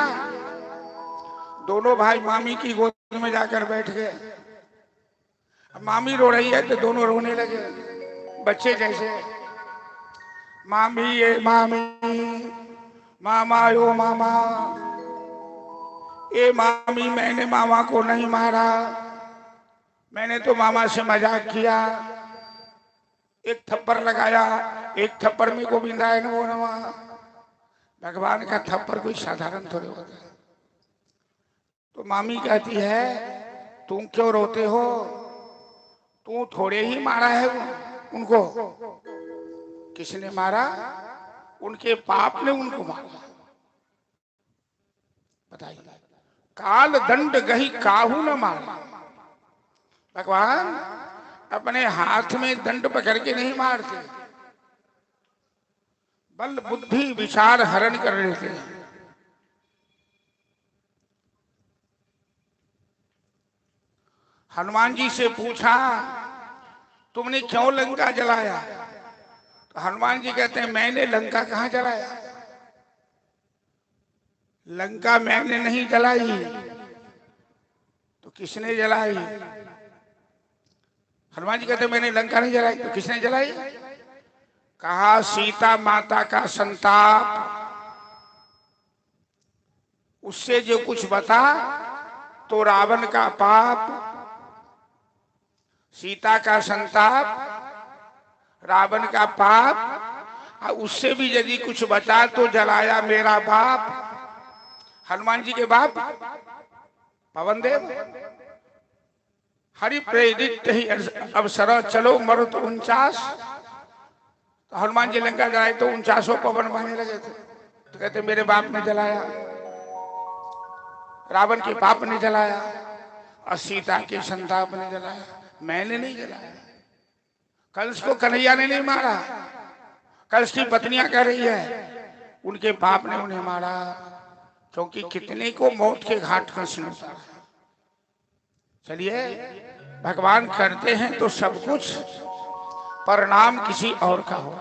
दोनों भाई मामी की गोद में जाकर बैठ गए। अब मामी रो रही है तो दोनों रोने लगे बच्चे जैसे। मामी ये मामी, मामा यो मामा। ए मामी, मैंने मामा को नहीं मारा, मैंने तो मामा से मजाक किया। एक थप्पड़ लगाया, एक थप्पड़ में गोविंदाय नमो नमः। भगवान का थप्पड़ कोई साधारण थोड़े होता है। तो मामी कहती है, तुम क्यों रोते हो, तू थोड़े ही मारा है उनको। किसने मारा? उनके पाप ने उनको मारा। बताइए, काल दंड गही काहू न मारा। भगवान अपने हाथ में दंड पकड़ के नहीं मारते, बल बुद्धि विचार हरण कर लेते हैं। हनुमान जी से पूछा, तुमने क्यों लंका जलाया? तो हनुमान जी कहते हैं, मैंने लंका कहां जलाया, लंका मैंने नहीं जलाई, तो किसने जलाई? हनुमान जी कहते हैं, मैंने लंका नहीं जलाई, तो किसने जलाई? कहा, सीता माता का संताप, उससे जो कुछ बता तो रावण का पाप। सीता का संताप, रावण का पाप, और उससे भी यदि कुछ बचा तो जलाया मेरा बाप। हनुमान जी के बाप पवन देव। हरि प्रेरित ही अवसर चलो मरुत 49। तो हनुमान जी लंका जलाए तो 49 पवन बहने लगे थे। तो कहते मेरे बाप ने जलाया, रावण के पाप ने जलाया, और सीता के संताप ने जलाया, मैंने नहीं जलाया। कंस को कन्हैया ने नहीं मारा, कंस की पत्नियां कह रही है उनके पाप ने उन्हें मारा, क्योंकि कितने को मौत के घाट कंस ने उतारा। चलिए, भगवान करते हैं तो सब कुछ, परिणाम किसी और का हो।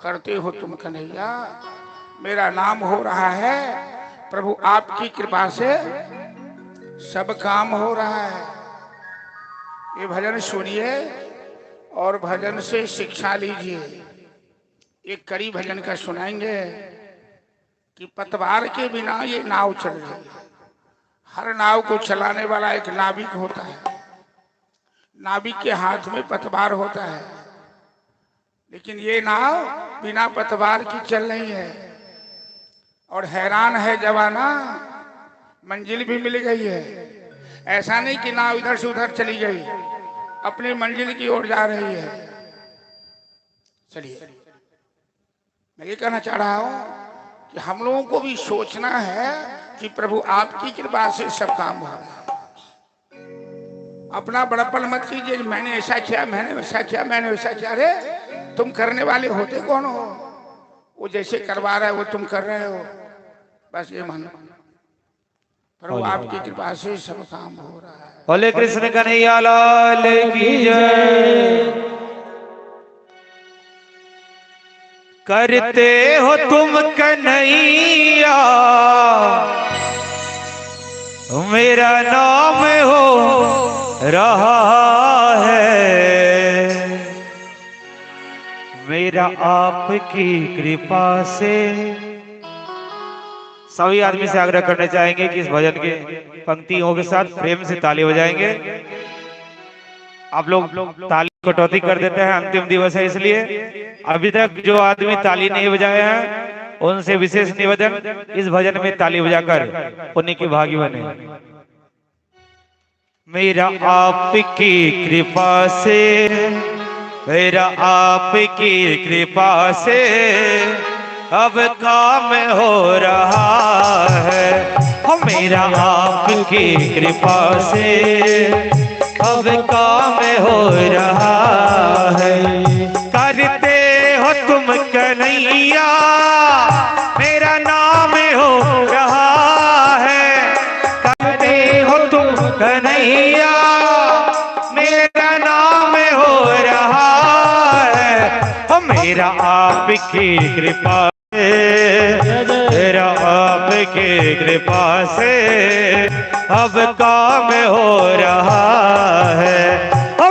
करते हो तुम कन्हैया, मेरा नाम हो रहा है, प्रभु आपकी कृपा से सब काम हो रहा है। ये भजन सुनिए और भजन से शिक्षा लीजिए। एक कड़ी भजन का सुनाएंगे कि पतवार के बिना ये नाव चल रही है। हर नाव को चलाने वाला एक नाविक होता है, नाविक के हाथ में पतवार होता है, लेकिन ये नाव बिना पतवार की चल रही है। और हैरान है जवाना, मंजिल भी मिल गई है। ऐसा नहीं कि नाव इधर से उधर चली गई अपनी मंजिल की ओर जा रही है। चलिए, मैं ये कहना चाह रहा हूं कि हम लोगों को भी सोचना है कि प्रभु आपकी कृपा से सब काम हुआ। अपना बड़प्पन मत कीजिए, मैंने ऐसा किया, मैंने वैसा किया, मैंने वैसा किया। अरे तुम करने वाले होते कौन हो? वो जैसे करवा रहा है वो तुम कर रहे हो, बस ये मानो। प्रभु आपकी कृपा से सब काम हो रहा है। बोले कृष्ण कन्हैया लाल की जय। करते हो तुम कन्हैया, मेरा नाम हो रहा है। मेरा आपकी कृपा से। सभी आदमी से आग्रह करना चाहेंगे कि इस भजन के पंक्तियों के साथ प्रेम से ताली बजाएंगे। आप लोग ताली कटौती कर देते हैं, अंतिम दिवस है इसलिए। अभी तक जो आदमी ताली नहीं बजाए हैं उनसे विशेष निवेदन, इस भजन में ताली बजाकर उन्हीं के भागी बने। मेरा आपकी कृपा से, मेरा आपकी कृपा से अब काम हो रहा है। मेरा आपकी कृपा से अब काम हो रहा है। करते हो तुम कन्हैया, मेरा नाम हो रहा है। करते हो तुम कन्हैया, मेरा नाम हो रहा है। मेरा आपकी कृपा से, मेरा आपकी कृपा से अब काम हो रहा है।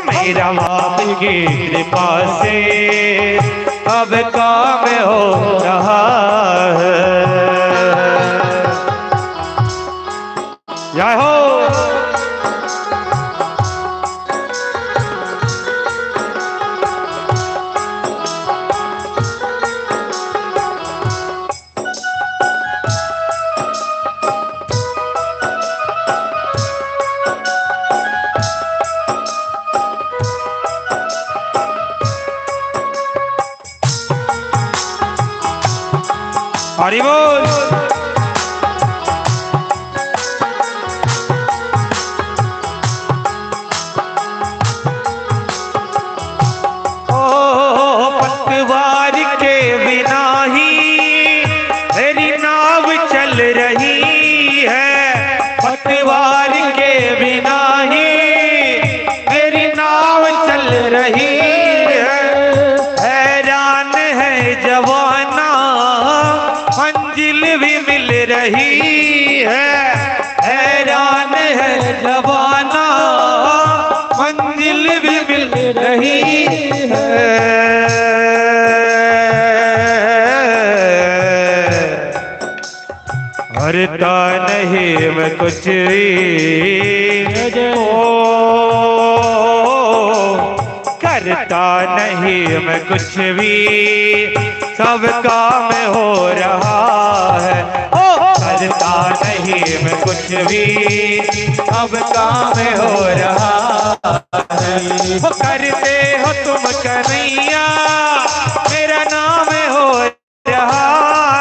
मेरा आपकी कृपा से अब काम हो रहा है। जय हो। हरि बोल। पतवार के बिना ही मेरी नाव चल रही है। पतवार के बिना ही मेरी नाव चल रही है। हैरान है जवाना, मंजिल भी मिल रही है। हैरान है जवाना, मंजिल भी मिल रही है। करता नहीं मैं कुछ भी, करता नहीं मैं कुछ भी, सब काम हो रहा है। करता नहीं मैं कुछ भी, अब काम हो रहा है। करते हो तुम कन्हैया, मेरा नाम हो रहा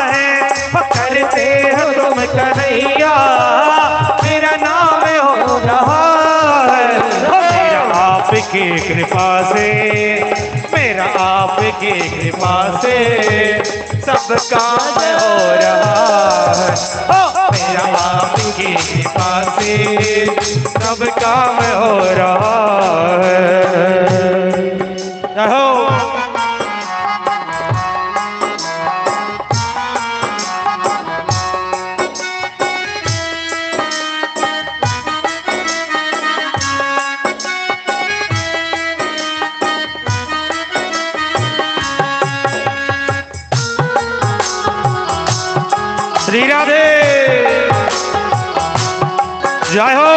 है। करते हो तुम कन्हैया, मेरा नाम हो रहा है। मेरा आपकी कृपा से, मेरा आपकी कृपा से सब काम हो रहा है। मेरा आपकी कृपा से सब काम हो रहा है। श्री राधे जय हो।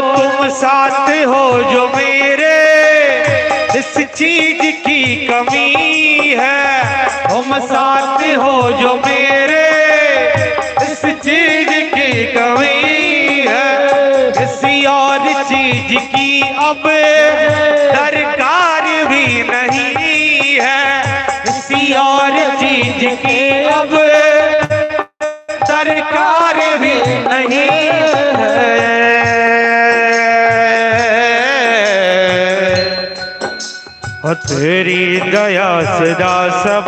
तुम साथ हो जो मेरे, इस चीज की कमी है। तुम साथ हो जो मेरे, इस चीज और चीज की अब दरकार भी नहीं है, किसी और चीज की अब दरकार भी नहीं है। तेरी दया सदा सब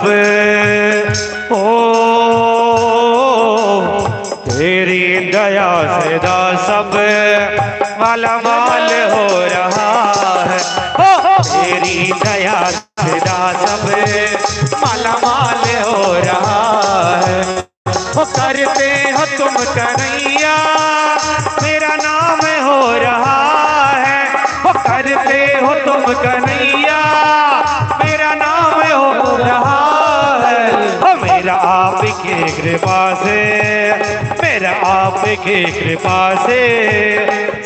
हो, तेरी दया सदा सब माला माल हो रहा है। तेरी दया सदा सब माला माल हो रहा है। वो करते हो तुम कन्हैया मेरा नाम हो रहा है। वो करते हो तुम कन्हैया मेरा नाम हो रहा है। ओ मेरा आपकी कृपा से, मेरा आपकी कृपा से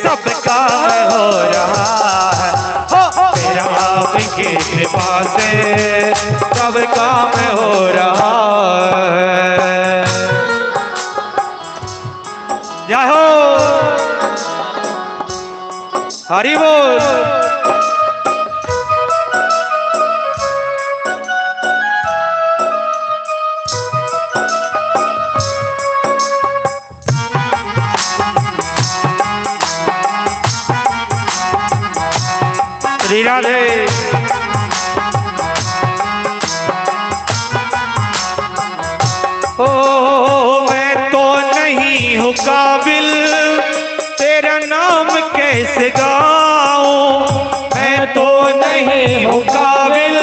सब काम हो रहा है। मेरा आपकी कृपा से सब काम हो रहा है। जय हो, हरि बोल। श्री राधे। ओ मैं तो नहीं हूँ काबिल तेरा नाम कैसे गाऊं। मैं तो नहीं हूँ काबिल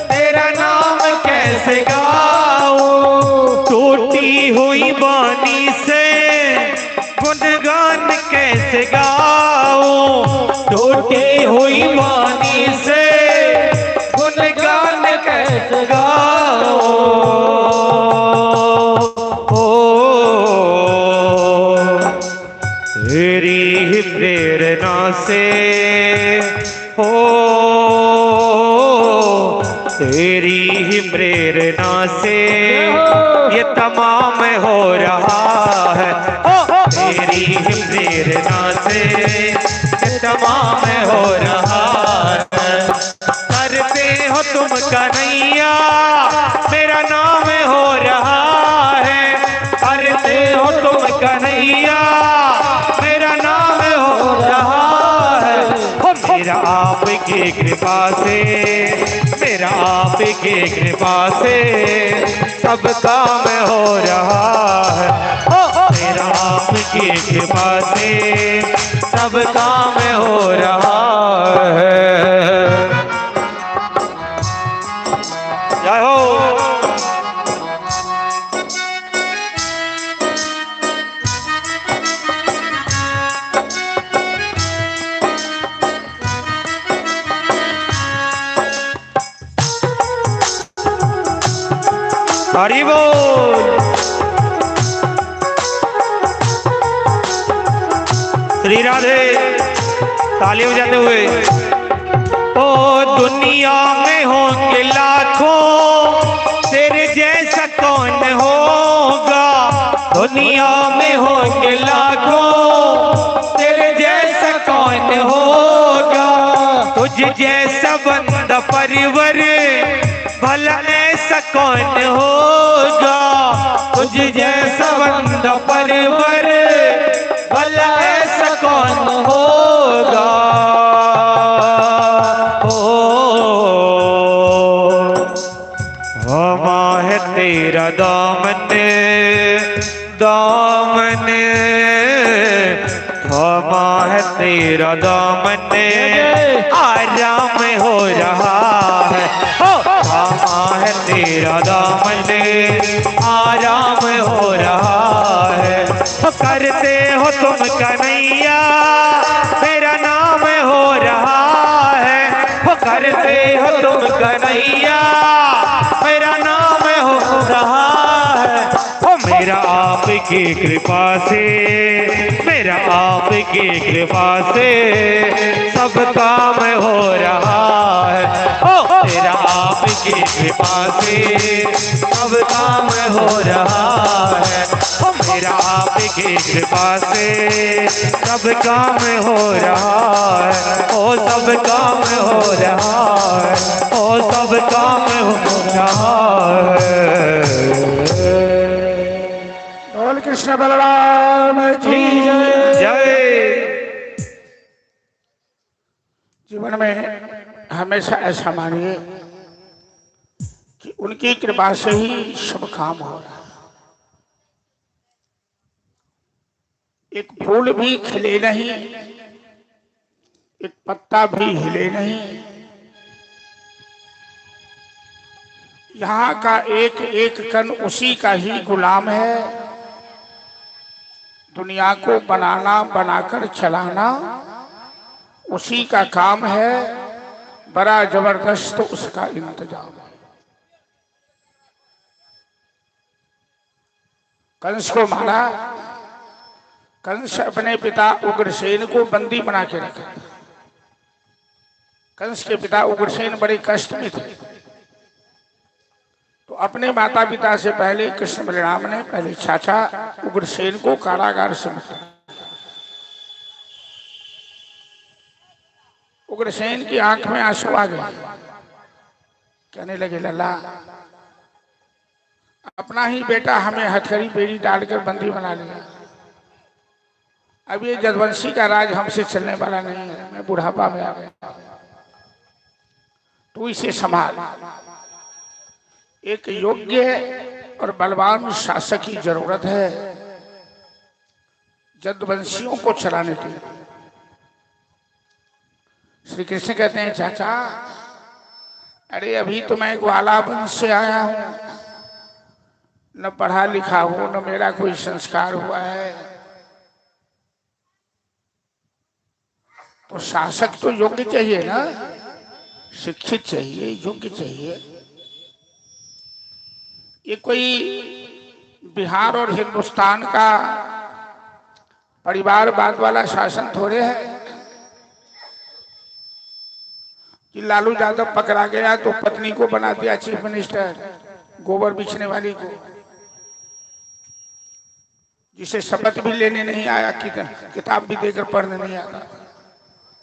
तेरा नाम कैसे गाऊं। टूटी हुई बानी से गुणगान कैसे गाऊं। टूटी हुई बानी से गुणगान कैसे गाऊं। तेरी ही प्रेरणा से हो, तेरी ही प्रेरणा से ये तमाम हो रहा है। तेरी ही प्रेरणा से ये तमाम हो रहा है। करते हो तुम कन्हैया मेरा नाम हो रहा है। करते हो तुम कन्हैया मेरा नाम हो रहा है। मेरा आपकी कृपा से, मेरा आपकी कृपा से सब काम हो रहा है। मेरा आपकी कृपा से सब काम हो रहा है। जय हो। हरि बोल। श्री राधे। ताली बजाते हुए। ओ दुनिया में होंगे लाखों तेरे जैसा कौन होगा। दुनिया में होंगे लाखों तेरे जैसा कौन होगा। तुझ जैसा बंदा परिवर भला ऐसा कौन होगा। तुझ जैसा बंदा परिवर भला ऐसा कौन होगा। हमा है तेरा दामन दामन, हमा है तेरा दामन आराम हो रहा है। हमा है तेरा दामन आराम हो रहा है। करते हो तुम कन्हैया मेरा नाम हो रहा है। करते हो तुम कन्हैया मेरा नाम हो रहा है। मेरा आपकी कृपा से, मेरा आपकी कृपा से सब काम हो रहा है। मेरा आपकी कृपा से सब काम हो रहा है। मेरा आपकी कृपा से सब काम हो रहा है, ओ सब काम हो रहा है, ओ सब काम हो रहा है। बोल कृष्ण बलराम की जय। जीवन में हमेशा ऐसा मानिए कि उनकी कृपा से ही शुभ काम हो रहा है। एक फूल भी खिले नहीं, एक पत्ता भी हिले नहीं, यहाँ का एक एक कण उसी का ही गुलाम है। दुनिया को बनाना, बनाकर चलाना उसी का काम है। बड़ा जबरदस्त उसका इंतजाम है। कंस को मारा, कंस अपने पिता उग्रसेन को बंदी बना के रखा। कंस के पिता उग्रसेन बड़े कष्ट में थे, तो अपने माता पिता से पहले कृष्ण बलराम ने पहले चाचा उग्रसेन को कारागार से मुक्त। उग्रसेन की आंख में आंसू आ गए, कहने लगे लल्ला, अपना ही बेटा हमें हथकड़ी बेड़ी डालकर बंदी बना लिया। अब ये जदवंशी का राज हमसे चलने वाला नहीं है, मैं बुढ़ापा में आ गया, तू इसे संभाल। एक योग्य और बलवान शासक की जरूरत है जदवंशियों को चलाने के लिए। श्री कृष्ण कहते हैं चाचा, अरे अभी तो मैं ग्वाला वंश से आया हूं, न पढ़ा लिखा हूं, न मेरा कोई संस्कार हुआ है, तो शासक तो योग्य चाहिए ना, शिक्षित चाहिए, योग्य चाहिए। ये कोई बिहार और हिंदुस्तान का परिवारवाद वाला शासन थोड़े है कि लालू यादव पकड़ा गया तो पत्नी को बना दिया चीफ मिनिस्टर, गोबर बिछने वाली को, जिसे शपथ भी लेने नहीं आया, किताब भी देकर पढ़ने नहीं आता,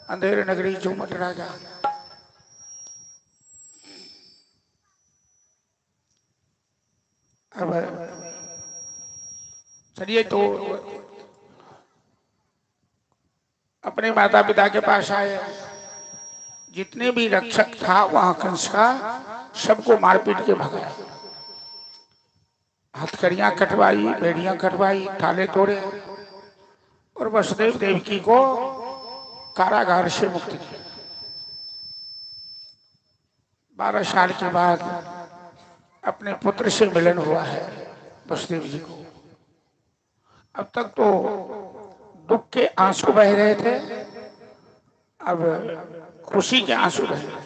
अंधेरे नगरी झूमट राजा। अब चलिए तो अपने माता पिता के पास आए, जितने भी रक्षक था वहां कंस का, सबको मारपीट के भगाया, हथकड़ियां कटवाई, बेड़ियां कटवाई, ताले तोड़े और वसुदेव देवकी को कारागार से मुक्त किया। 12 साल के बाद अपने पुत्र से मिलन हुआ है वसुदेव जी को। अब तक तो दुख के आंसू बह रहे थे, अब खुशी के आंसू बह रहे,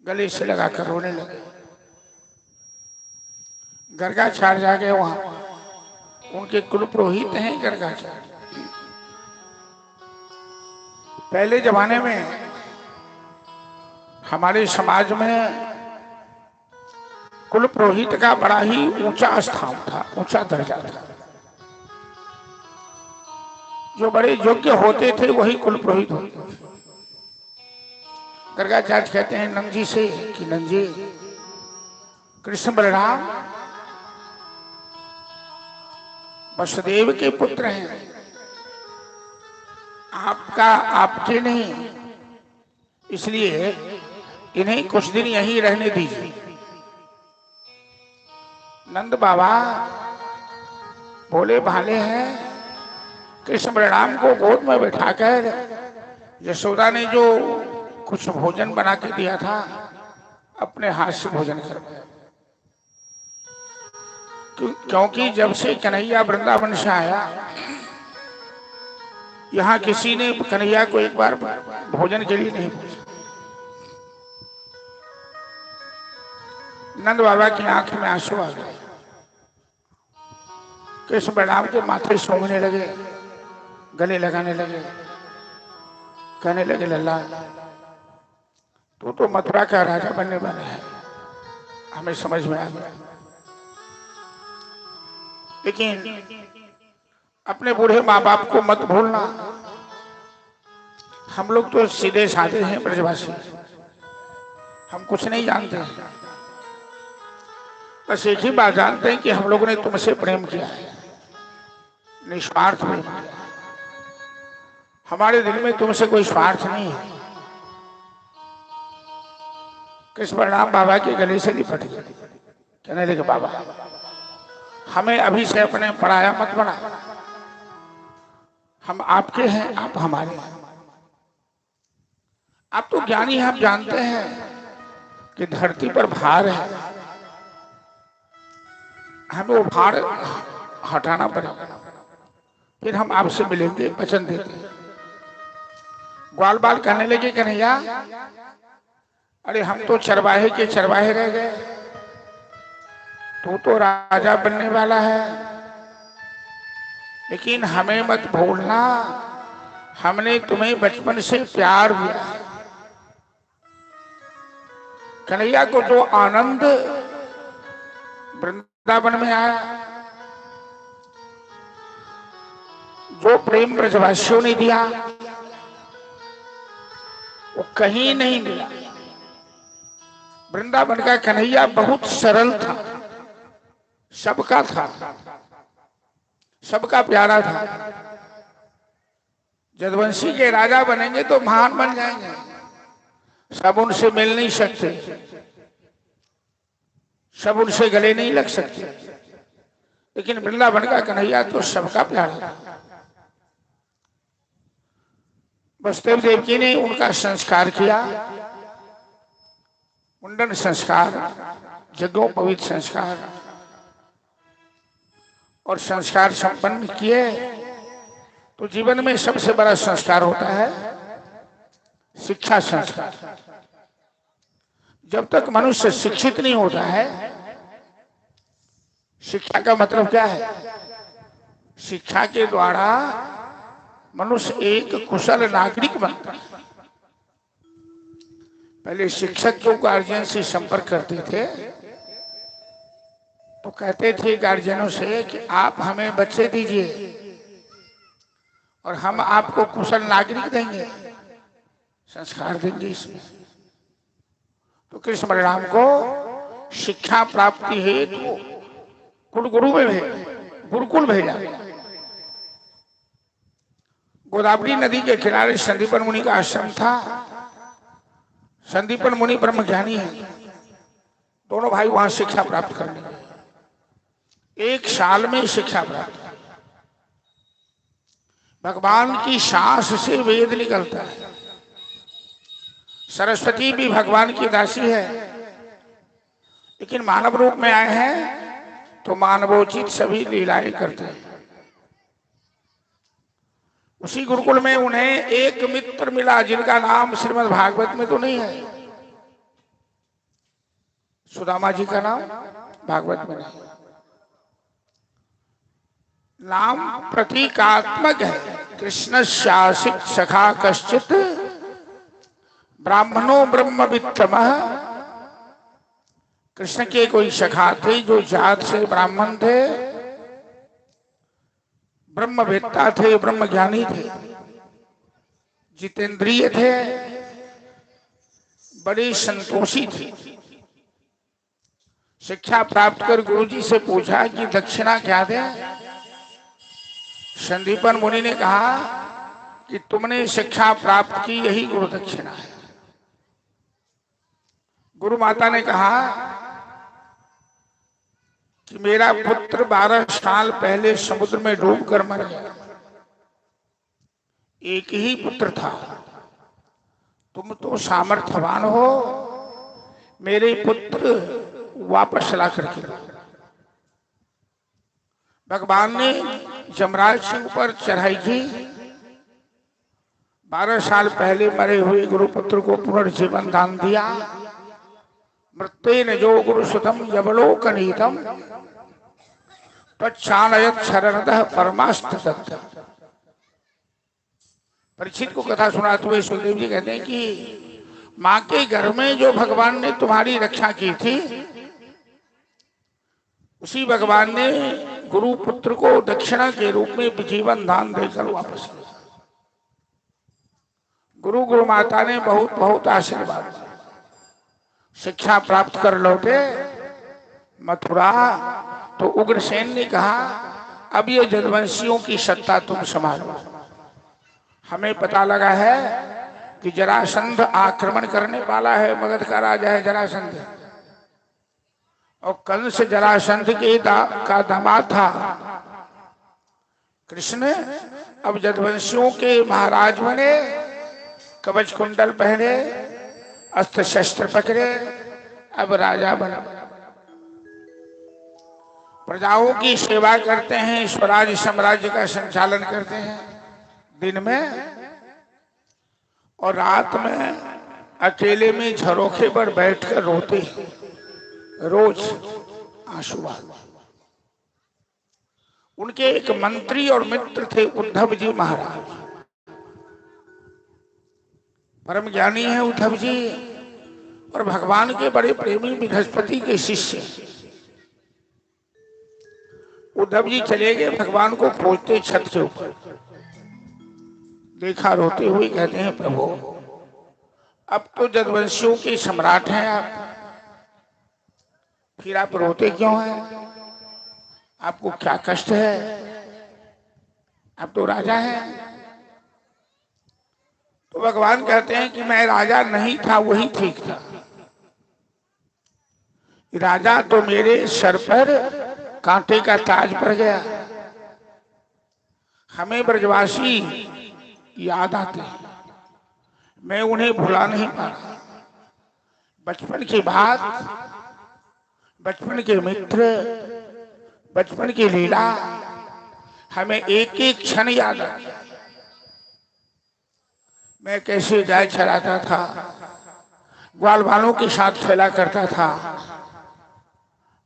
गले से लगाकर रोने लगे। गर्गाचार्य जा गए वहां, उनके कुल पुरोहित हैं गर्गाचार्य। पहले जमाने में हमारे समाज में कुल पुरोहित का बड़ा ही ऊंचा स्थान था, ऊंचा दर्जा था। जो बड़े योग्य होते थे वही कुल पुरोहित होते। गर्गाचार्य कहते हैं नंद से कि नंद जी, कृष्ण बलराम वसुदेव के पुत्र हैं, आपका आपके नहीं, इसलिए इन्हें कुछ दिन यहीं रहने दीजिए। नंद बाबा भोले भाले हैं, कृष्ण बलराम को गोद में बैठाकर यशोदा ने जो कुछ भोजन बना के दिया था, अपने हाथ से भोजन करवाया। क्योंकि जब से कन्हैया वृंदावन से आया, यहाँ किसी ने कन्हैया को एक बार भोजन के लिए नहीं पूछा। नंद बाबा की आंख में आंसू आ गए, कृष्ण बलराम के माथे सूंघने लगे, गले लगाने लगे, कहने लगे लल्ला, तू तो मथुरा का राजा बनने वाला है, हमें समझ में आ गया। लेकिन अपने बूढ़े माँ बाप को मत भूलना। हम लोग तो सीधे साधे हैं ब्रजवासी, हम कुछ नहीं जानते हैं। बस एक ही बात जानते हैं कि हम लोगों ने तुमसे प्रेम किया है, निस्वार्थ प्रेम किया। हमारे दिल में तुमसे कोई स्वार्थ नहीं है। कृष्ण बलराम बाबा के गले से लिपट गए, कहने लगे बाबा हमें अभी से अपने पराया मत बना, हम आपके हैं, आप हमारे हैं। आप तो ज्ञानी हैं, आप जानते हैं कि धरती पर भार है, हमें वो भार हटाना पड़ेगा, फिर हम आपसे मिलेंगे, वचन देते। ग्वाल बाल कहने लगे कन्हैया अरे हम तो चरवाहे के चरवाहे रह गए, तू तो राजा बनने वाला है, लेकिन हमें मत भूलना, हमने तुम्हें बचपन से प्यार दिया। कन्हैया को जो आनंद वृंदावन में आया, जो प्रेम ब्रजवासियों ने दिया, वो कहीं नहीं मिला। वृंदावन का कन्हैया बहुत सरल था, सबका था, सबका प्यारा था। जदवंशी के राजा बनेंगे तो महान बन जाएंगे, सब उनसे मिल नहीं सकते, सब उनसे गले नहीं लग सकते, लेकिन वृंदावन का कन्हैया तो सबका प्यारा था। वसुदेव देवकी ने उनका संस्कार किया, मुंडन संस्कार, यज्ञोपवीत संस्कार, और संस्कार संपन्न किए। तो जीवन में सबसे बड़ा संस्कार होता है शिक्षा संस्कार। जब तक मनुष्य शिक्षित नहीं होता है, शिक्षा का मतलब क्या है? शिक्षा के द्वारा मनुष्य एक कुशल नागरिक बनता है। पहले शिक्षक जो गार्जियन से संपर्क करते थे तो कहते थे गार्जियनों से कि आप हमें बच्चे दीजिए और हम आपको कुशल नागरिक देंगे, संस्कार देंगे इसमें। तो कृष्ण बलराम को शिक्षा प्राप्ति हेतु कुलगुरु में गुरुकुल भेजा। गोदावरी नदी के किनारे संदीपन मुनि का आश्रम था। संदीपन मुनि ब्रह्मज्ञानी है, दोनों भाई वहां शिक्षा प्राप्त करने लगे। एक साल में शिक्षा प्राप्त। भगवान की सांस से वेद निकलता है। सरस्वती भी भगवान की दासी है, लेकिन मानव रूप में आए हैं तो मानवोचित सभी लीलाएं करते हैं। उसी गुरुकुल में उन्हें एक मित्र मिला जिनका नाम श्रीमद् भागवत में तो नहीं है। सुदामा जी का नाम भागवत में नहीं, नाम प्रतीकात्मक है। कृष्ण शासित सखा कश्चित ब्राह्मणों ब्रह्मवित्तम। कृष्ण के कोई सखा थे जो जात से ब्राह्मण थे, ब्रह्मवेत्ता थे, ब्रह्मज्ञानी थे, जितेंद्रिय थे, बड़े संतोषी थे। शिक्षा प्राप्त कर गुरुजी से पूछा कि दक्षिणा क्या दे। संदीपन मुनि ने कहा कि तुमने शिक्षा प्राप्त की, यही गुरु दक्षिणा है। गुरु माता ने कहा कि मेरा पुत्र 12 साल पहले समुद्र में डूबकर मर गया, एक ही पुत्र था। तुम तो सामर्थ्यवान हो, मेरे पुत्र वापस ला करके। भगवान ने जमराज के ऊपर चढ़ाई की। 12 साल पहले मरे हुए गुरुपुत्र को पुनर्जीवन दान दिया। मृत्येन जो गुरुसुतम यवलोकनीतम तत्चानयत शरणतः परमास्तदत्त। परीक्षित को कथा सुनाते हुए सुखदेव जी कहते हैं कि माँ के घर में जो भगवान ने तुम्हारी रक्षा की थी, उसी भगवान ने गुरु पुत्र को दक्षिणा के रूप में जीवन दान देकर वापस लिया। गुरु गुरु माता ने बहुत बहुत आशीर्वाद दिया। शिक्षा प्राप्त कर लौटे मथुरा तो उग्रसेन ने कहा, अब ये जदवंशियों की सत्ता तुम संभालो। हमें पता लगा है कि जरासंध आक्रमण करने वाला है, मगध का राजा है जरासंध, और कंस जरासंध का दामाद था। कृष्ण अब जदवंशियों के महाराज बने, कवच कुंडल पहने, अस्त्र शस्त्र पकड़े, अब राजा बने, प्रजाओं की सेवा करते हैं, स्वराज साम्राज्य का संचालन करते हैं दिन में, और रात में अकेले में झरोखे पर बैठकर रोते हैं, रोज आंसू बहाते। उनके एक मंत्री और मित्र थे उद्धव जी महाराज, परम ज्ञानी है उद्धव जी, और भगवान के बड़े प्रेमी बृहस्पति के शिष्य। उद्धव जी चले गए भगवान को खोजते छत के ऊपर, देखा रोते हुए, कहते हैं प्रभु अब तो जदवंशियों के सम्राट हैं आप, फिर आप रोते क्यों हैं? आपको क्या कष्ट है? आप तो राजा हैं। तो भगवान कहते हैं कि मैं राजा नहीं था, वही ठीक था। राजा तो मेरे सर पर कांटे का ताज पड़ गया। हमें ब्रजवासी याद आते हैं, मैं उन्हें भुला नहीं पा रहा। बचपन की बात, बचपन के मित्र, बचपन की लीला हमें एक एक क्षण याद आती है। मैं कैसे गाय चराता था, ग्वाल वालों के साथ खेला करता था,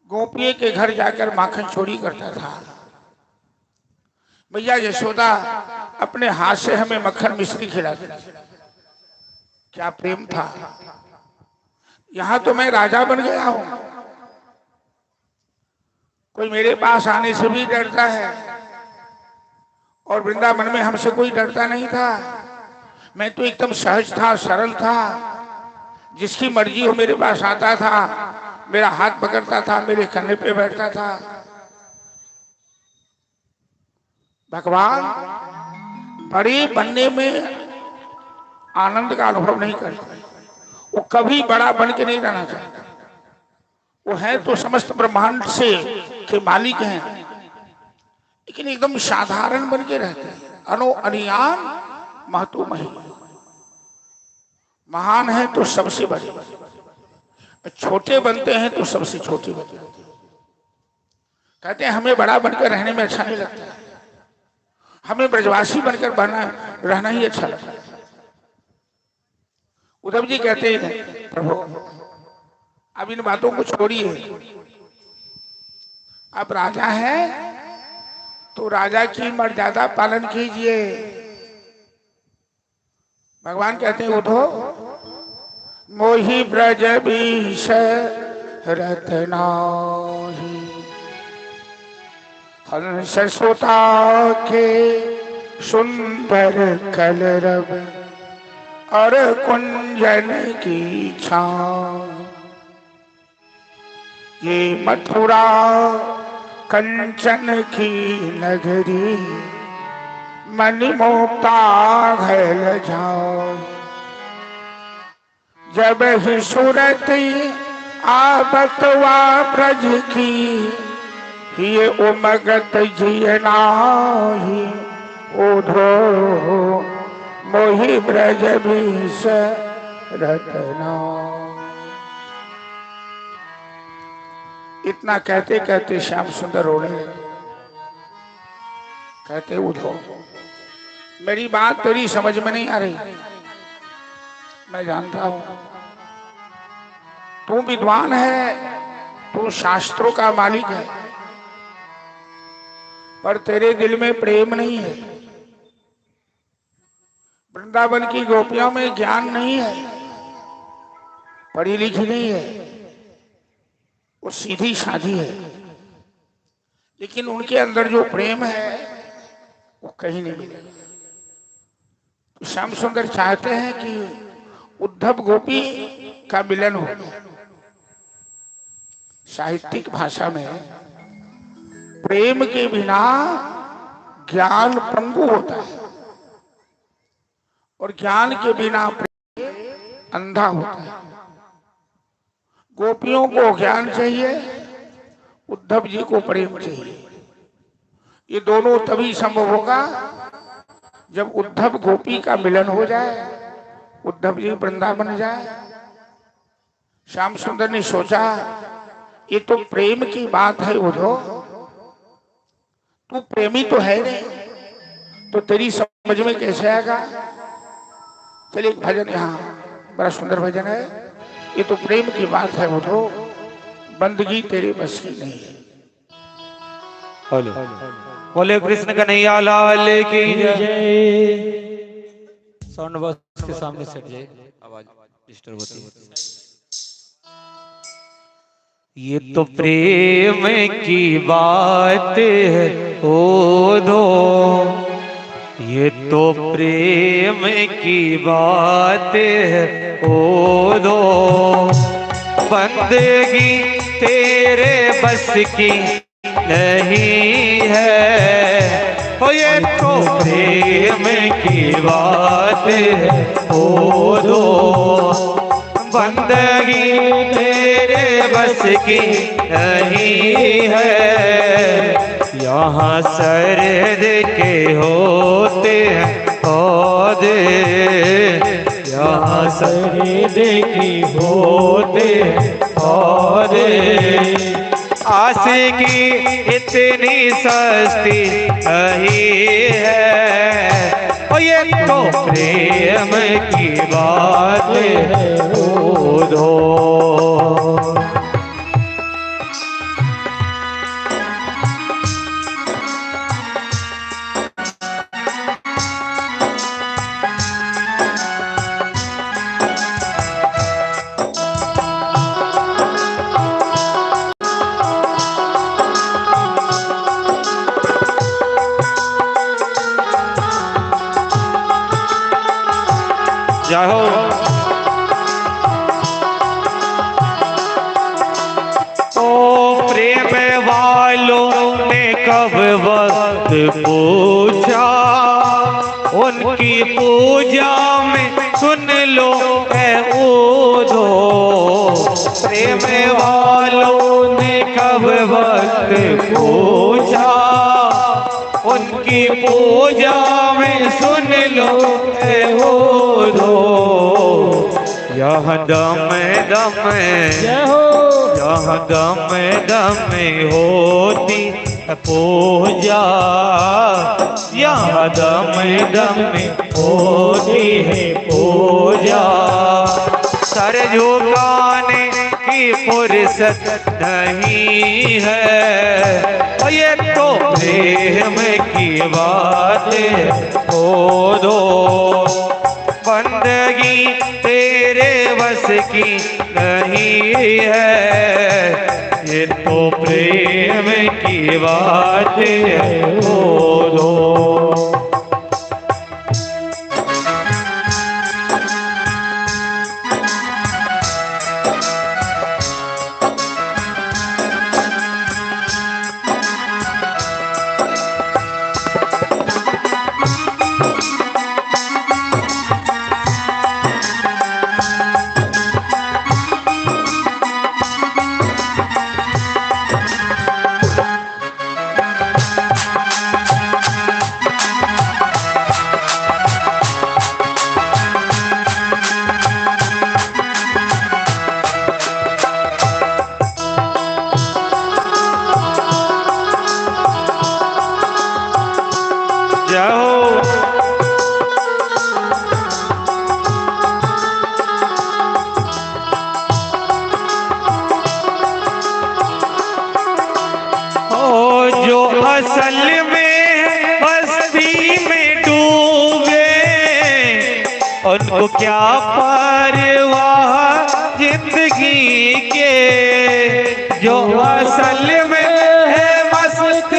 गोपिये के घर जाकर माखन चोरी करता था। भैया यशोदा अपने हाथ से हमें मक्खन मिश्री खिलाती, क्या प्रेम था। यहां तो मैं राजा बन गया हूं, कोई मेरे पास आने से भी डरता है, और वृंदावन में हमसे कोई डरता नहीं था। मैं तो एकदम सहज था, सरल था, जिसकी मर्जी हो मेरे पास आता था, मेरा हाथ पकड़ता था, मेरे कंधे पे बैठता था। भगवान बड़े बनने में आनंद का अनुभव नहीं करते, वो कभी बड़ा बन के नहीं रहना चाहता। वो है तो समस्त ब्रह्मांड से के मालिक हैं, लेकिन एकदम साधारण बन के रहते हैं। अनो अनियान महतो मही, महान है तो सबसे बड़े, छोटे बनते हैं तो सबसे छोटे बनते हैं। कहते हैं हमें बड़ा बनकर रहने में अच्छा नहीं लगता, हमें ब्रजवासी बनकर रहना ही अच्छा लगता है। उद्धव जी कहते हैं प्रभु अब इन बातों को छोड़िए, अब राजा है तो राजा की मर्यादा पालन कीजिए। भगवान कहते हैं उठो, मोहि ब्रज बीश रतनाहि, हंस सुता के सुंदर कलरव, और कुंजन की छां। ये मथुरा कंचन की नगरी, मणिमुक्ता घैल जाओ। जब ही सूरती आबतवा ब्रज की, ये उमगत जियनाहि ओढ़ो, मोहि ब्रज बीस रतना। इतना कहते कहते श्याम सुंदर रोने लगे। कहते उठो, मेरी बात तेरी समझ में नहीं आ रही, मैं जानता हूं तू विद्वान है, तू शास्त्रों का मालिक है, पर तेरे दिल में प्रेम नहीं है। वृंदावन की गोपियों में ज्ञान नहीं है, पढ़ी लिखी नहीं है, वो सीधी साधी है। लेकिन उनके अंदर जो प्रेम है वो कहीं नहीं मिलेगा। तो श्याम सुंदर चाहते हैं कि उद्धव गोपी का मिलन हो। साहित्यिक भाषा में प्रेम के बिना ज्ञान पंगु होता है और ज्ञान के बिना प्रेम अंधा होता है। गोपियों को ज्ञान चाहिए, उद्धव जी को प्रेम चाहिए। ये दोनों तभी संभव होगा जब उद्धव गोपी का मिलन हो जाए, उद्धव जी वृंदावन जाए। श्याम सुंदर ने सोचा ये तो प्रेम की बात है उद्धव, तू प्रेमी तो है नहीं, तो तेरी समझ में कैसे आएगा। चलिए एक भजन यहाँ बड़ा सुंदर भजन है। ये तो प्रेम की बात है उद्धव, बंदगी तेरे बस की नहीं है। बोले कृष्ण कन्हैया लाल की जय। साउंड बॉक्स के सामने सेट जाए, आवाज डिस्टर्ब होती है। ये तो प्रेम की बात है ओ दो, ये तो प्रेम की बात है ओ दो, बंदगी तेरे बस की नहीं है। ओ ये तो प्रेम की बात है ओ दो, बंदगी तेरे बस की नहीं है। यहाँ सरद के होते हैं पौधे, यहाँ सरद की होते हैं पौधे, आशिकी इतनी सस्ती नहीं है। और ये तो प्रेम की बात है ओ दो। जाओ ओ प्रेम वालों ने कब वक्त पूछा, उनकी पूजा में सुन लो है ऊधो। प्रेम वालों ने कब वक्त पूछा, उनकी पूजा में सुन लो है ऊधो। यह दम दम यह दम दम होती पूजा, यह दम दम होती है पूजा। सर झुकाने की फुर्सत नहीं है। और ये तो प्रेम की बात हो दो, बंदगी तेरे बस की नहीं है। ये तो प्रेम की बात हो दो। असल में मस्ती में डूबे, उनको क्या परवाह जिंदगी के। जो असल में है मस्ती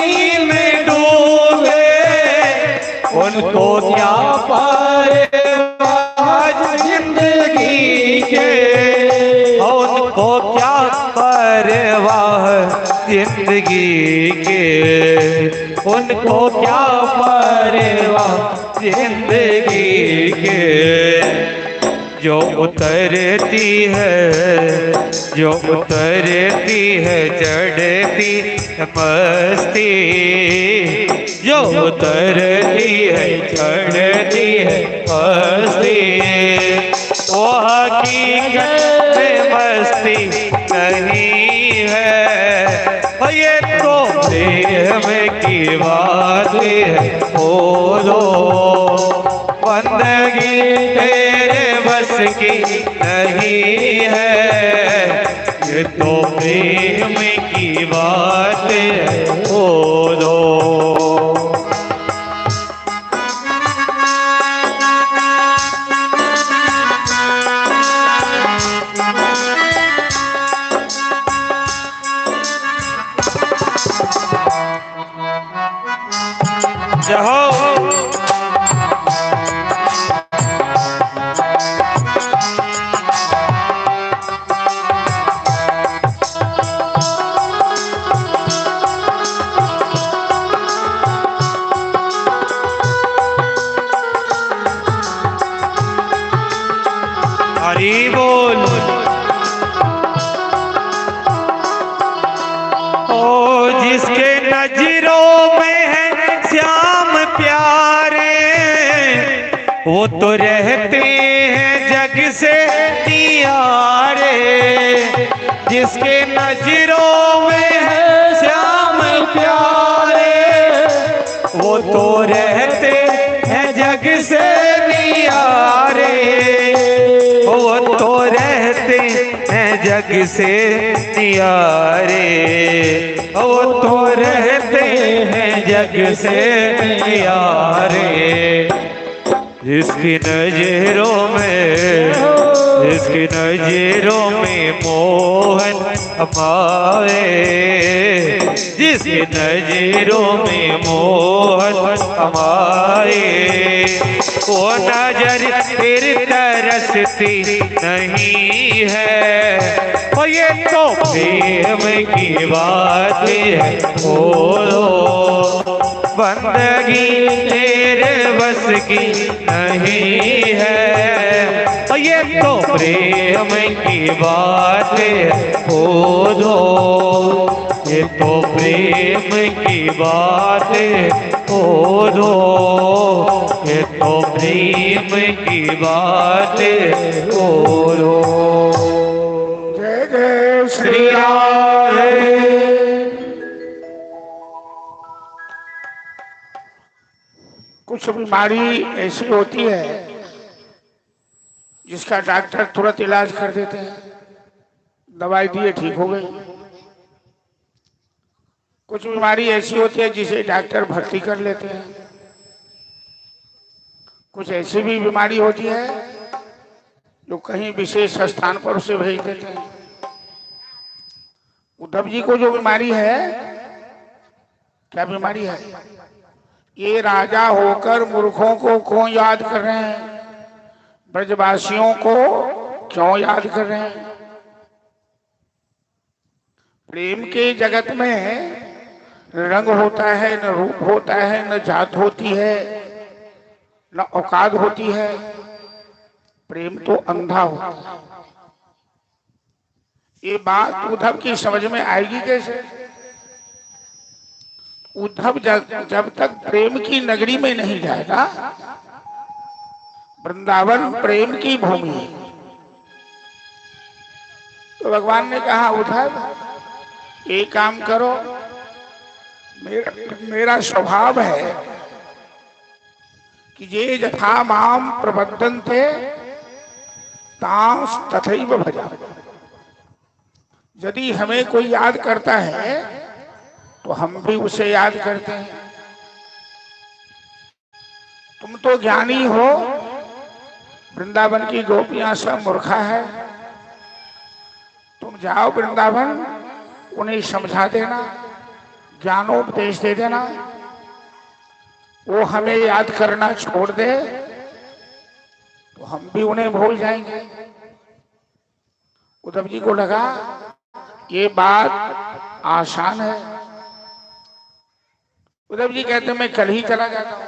उनको क्या परवाह जिंदगी के, उनको क्या परवाह जिंदगी के, उनको क्या परवाह जिंदगी के। जो उतरती है, जो उतरती है चढ़ती मस्ती, जो उतरती है चढ़ती है मस्ती, वो हकीकत में मस्ती नहीं है, ये तो प्रेम की बात है। ओ दो बंदगी तेरे बस की नहीं है, ये तो प्रेम की बात है। ओ दो जहो हरी बोल। ओ जिसके नजरों में है श्याम प्यारे, वो तो रहते हैं जग से नियारे। जिसके नजरों में है श्याम प्यारे, वो तो रहते हैं जग से नियारे, वो तो रहते हैं जग से नियारे, वो तो रहते हैं जग से नियारे। जिसकी नजरों में, जिसकी नजरों में मोहन हमारे, जिसकी नजरों में मोहन हमारे, वो नजर फिर तरसती नहीं है, और ये तो प्रेम की बात है। ओ बंदगी तेरे बस की नहीं है, और ये तो प्रेम की बात है। ओ दो ये तो प्रेम की बात है। ओ दो ये तो प्रेम की बात है। ओ दो जय जय श्री राम। कुछ बीमारी ऐसी होती है जिसका डॉक्टर तुरंत इलाज कर देते हैं, दवाई दिए ठीक हो गई। कुछ बीमारी ऐसी होती है जिसे डॉक्टर भर्ती कर लेते हैं। कुछ ऐसी भी बीमारी होती है जो कहीं विशेष स्थान पर उसे भेज देते हैं। उद्धव जी को जो बीमारी है, क्या बीमारी है? ये राजा होकर मूर्खों को क्यों याद कर रहे हैं? ब्रजवासियों को क्यों याद कर रहे हैं? प्रेम के जगत में रंग होता है, न रूप होता है, न जात होती है, न औकात होती है। प्रेम तो अंधा होता है। ये बात उद्धव की समझ में आएगी कैसे? उद्धव जब तक प्रेम की नगरी में नहीं जाएगा, वृंदावन प्रेम की भूमि है, तो भगवान ने कहा उद्धव एक काम करो, मेरा स्वभाव है कि ये यथा माम प्रबद्धन्ते तांस तथैव भजा। यदि हमें कोई याद करता है तो हम भी उसे याद करते हैं। तुम तो ज्ञानी हो, वृंदावन की गोपियां सब मूर्खा है। तुम जाओ वृंदावन, उन्हें समझा देना, ज्ञानोपदेश दे देना, वो हमें याद करना छोड़ दे तो हम भी उन्हें भूल जाएंगे। उद्धव जी को लगा ये बात आसान है। उद्धव जी कहते मैं कल ही चला जाता हूं,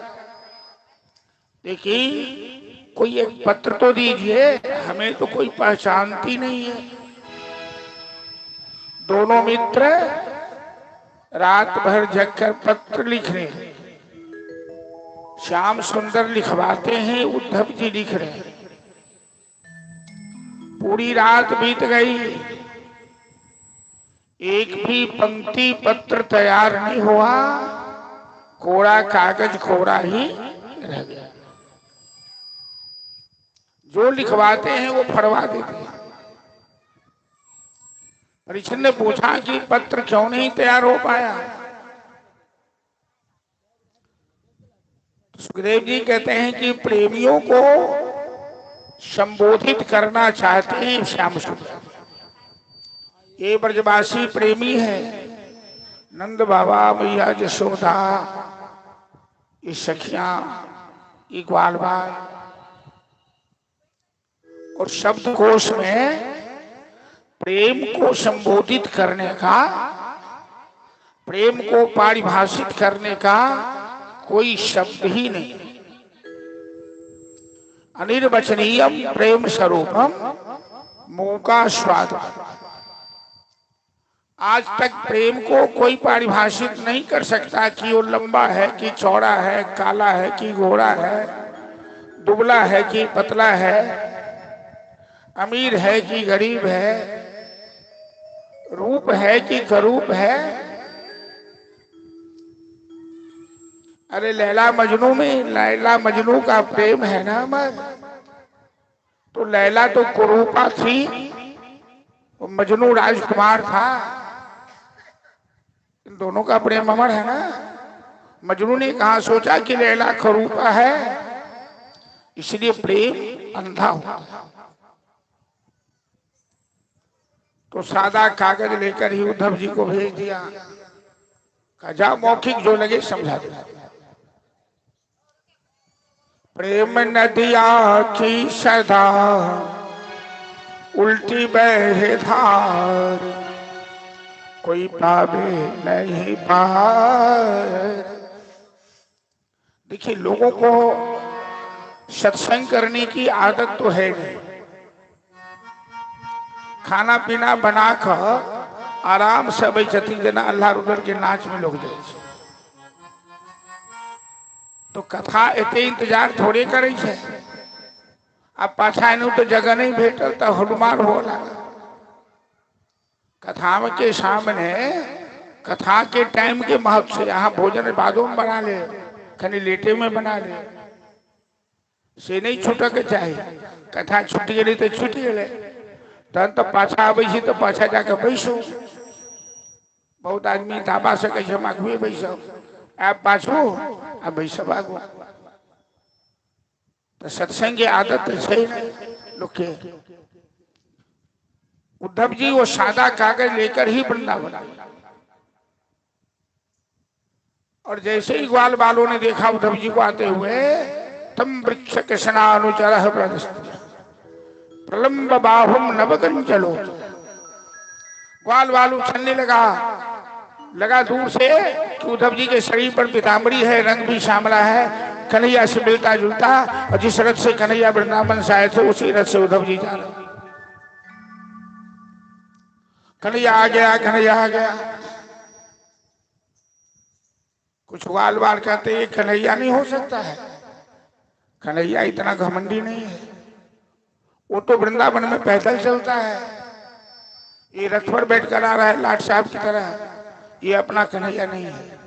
देखिए कोई एक पत्र तो दीजिए, हमें तो कोई पहचानती नहीं है। दोनों मित्र रात भर जगकर पत्र लिख रहे हैं। श्याम सुंदर लिखवाते हैं, उद्धव जी लिख रहे हैं। पूरी रात बीत गई, एक भी पंक्ति पत्र तैयार नहीं हुआ, कोरा कागज कोरा ही रह गया। जो लिखवाते हैं वो फड़वा देते हैं। परीक्षित ने पूछा कि पत्र क्यों नहीं तैयार हो पाया? तो सुखदेव जी कहते हैं कि प्रेमियों को संबोधित करना चाहते हैं श्याम सुंदर। ये ब्रजवासी प्रेमी है, नंद बाबा, मैया यशोदा, ये सखियां, ये ग्वाल बाल, और शब्दकोश में प्रेम को संबोधित करने का, प्रेम को परिभाषित करने का कोई शब्द ही नहीं। अनिर्वचनीयम प्रेम स्वरूपम मूका स्वाद। आज तक प्रेम को कोई परिभाषित नहीं कर सकता कि वो लंबा है कि चौड़ा है, काला है कि गोरा है, दुबला है कि पतला है, अमीर है कि गरीब है, रूप है कि करूप है। अरे लैला मजनू में, लैला मजनू का प्रेम है ना अमर, तो लैला तो कुरूपा थी, मजनू राजकुमार था। इन दोनों का प्रेम अमर है ना। मजनू ने कहा सोचा कि लैला कुरूपा है, इसलिए प्रेम अंधा हुआ। तो सादा कागज लेकर ही उद्धव जी को भेज दिया, कहा जा मौखिक जो लगे समझा दे। प्रेम नदिया की सदा उल्टी बहे धार, कोई पावे नहीं पार। देखिए लोगों को सत्संग करने की आदत तो है नहीं। खाना पीना बनाकर आराम से बैठती देना अल्लाह रुदर के नाच में लोग जाए। तो कथा एते इंतजार थोड़े करे छे। अब पाछा एनु तो जगह नहीं भेटल तो हनुमान हो लगा। कथा के सामने कथा के टाइम के महत्व से यहाँ भोजन बादों में बना ले, खनी लेटे में बना ले, से नहीं छूट के चाहिए। कथा छूट गई तो छूट गए, तन तो पाछा आवे तो पाछा जाके बैसो। बहुत आदमी धाबा से कहे मागवे बैसो, आप पाछो आ बैसो आगो। तो सत्संग की आदत है लोग के। उद्धव जी वो सादा कागज लेकर ही वृंदावन, और जैसे ही ग्वाल बालों ने देखा उद्धव जी को आते हुए, तम वृक्ष कृष्णानुचर प्रलंब बाहुम नवगंचलो। ग्वाल बाल उछलने लगा दूर से कि उद्धव जी के शरीर पर पीताम्बरी है, रंग भी श्यामला है, कन्हैया से मिलता जुलता। और जिस रथ से कन्हैया वृंदावन से आए थे उसी रथ से उद्धव जी जा रहे। कन्हैया आ गया, कन्हैया आ गया। कुछ ग्वाल बाल कहते ये कन्हैया नहीं हो सकता है, कन्हैया इतना घमंडी नहीं है, वो तो वृंदावन में पैदल चलता है, ये रथ पर बैठकर आ रहा है लाट साहब की तरह, ये अपना कन्हैया नहीं है।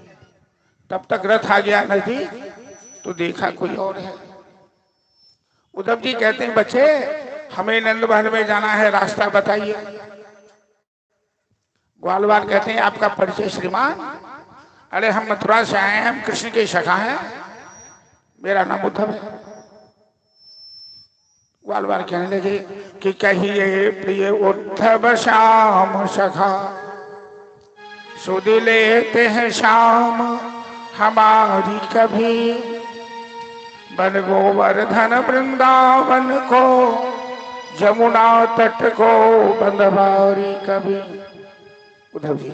तब तक रथ आ गया नजदीक तो देखा कोई और है। उद्धव जी कहते हैं बच्चे हमें नंद महल में जाना है, रास्ता बताइए। ग्वाल बाल कहते हैं आपका परिचय श्रीमान? अरे हम मथुरा से आए हैं, हम कृष्ण के सखा हैं, मेरा नाम उद्धव है। ग्वाल बाल कहने लगे कि कहिए प्रिय उद्धव श्याम सखा, सुध लेते हैं श्याम हमारी कभी बन गोवर्धन वृंदावन को, जमुना तट को बंधवारी कभी। उद्धव जी,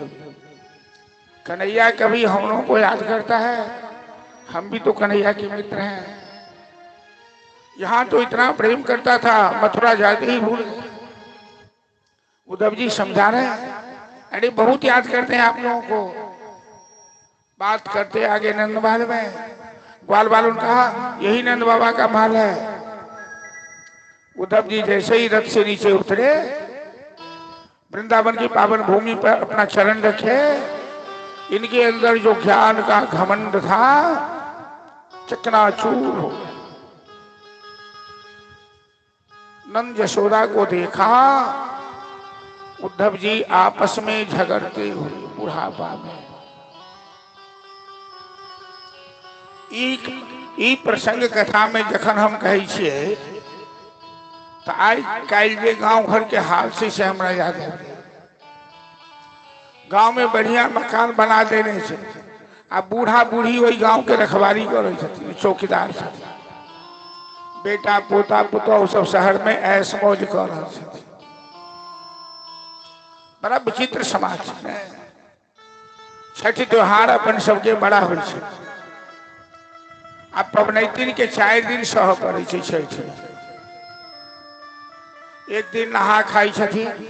कन्हैया कभी हम लोगों को याद करता है? हम भी तो कन्हैया के मित्र हैं। यहाँ तो इतना प्रेम करता था, मथुरा जाते ही भूल गए। उद्धव जी समझा रहे हैं, अरे बहुत याद करते हैं आप लोगों को। बात करते आगे नंद महल में, ग्वाल वालों ने कहा यही नंद बाबा का महल है। उद्धव जी जैसे ही रथ से नीचे उतरे, वृंदावन की पावन भूमि पर अपना चरण रखे, इनके अंदर जो ज्ञान का घमंड था चकनाचूर हो गया। नंद यशोदा को देखा, उद्धव जी आपस में झगड़ते हुए बुढ़ापा में। ई प्रसंग कथा में जखन हम कहे छिए तो आज कल जे गांव घर के हाल से हमरा याद है। गांव में बढ़िया मकान बना देने से आ बूढ़ा बूढ़ी वही गांव के रखवारी करे छथिन, चौकीदार छथिन। बेटा पोता पुतौह सब शहर में ऐश मौज कर रहे छथिन। बड़ा विचित्र समाज है। छठ त्योहार अपन सबके बड़ा हो छै। आ पबनैतिन के 4 दिन सह पड़े छै छठ में। एक दिन नहा खाई छथिन,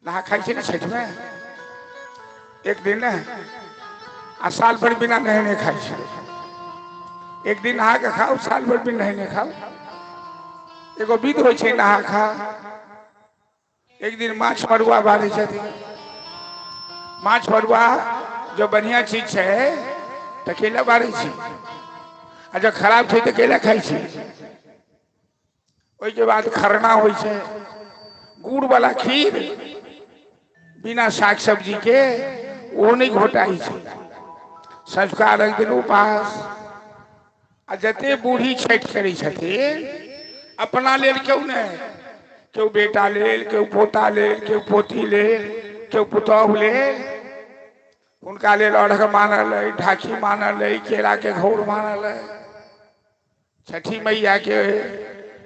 नहा खाई छै ना छठ में एक दिन न, आ साल भर बिना नहने खाई छै। एक दिन नहा के खाओ, साल भर बिना नहने खाओ। एगो विध हो छै नहा खा। एक दिन माछ मरुआ बारे छथिन। माछ मरुआ जो बढ़िया चीज है तो केला बारे छी, आ जो खराब छै तो केला खाई छी। ओई के बाद खरना हो छै, गुड़ वाला खीर बिना साग सब्जी के वो नहीं घोटाई छै। संस्कार एक दिन उपास। आ जते बूढ़ी छठ करी छथिन अपना लेल क्यों नहीं, क्यों बेटा लेल, क्यों पोता लेल, क्यों पोती लेल, क्यों पुतौह लेल, उनका लेल अर्घ मानल है, ढाकी मानल है, केरा के घौर मानल है। छठी मैया के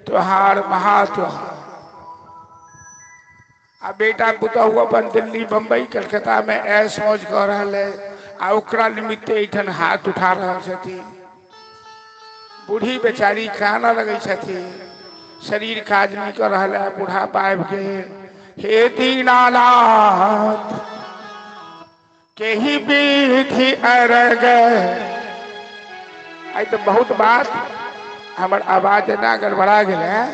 त्योहार महा त्योहार। आ बेटा पुतौह अपन दिल्ली बम्बई कलकत्ता में ऐश मौज कर रहा है, आ ओकरा निमित्ते ऐठन हाथ उठा रहा छथिन। बूढ़ी बेचारी काना लगे छथिन, शरीर काज नहीं कर रहा है, बुढ़ापा आबि गेल। हे दीनानाथ के ही विधि अरग। आई तो बहुत बात हमर आवाज ना गड़बड़ा गया,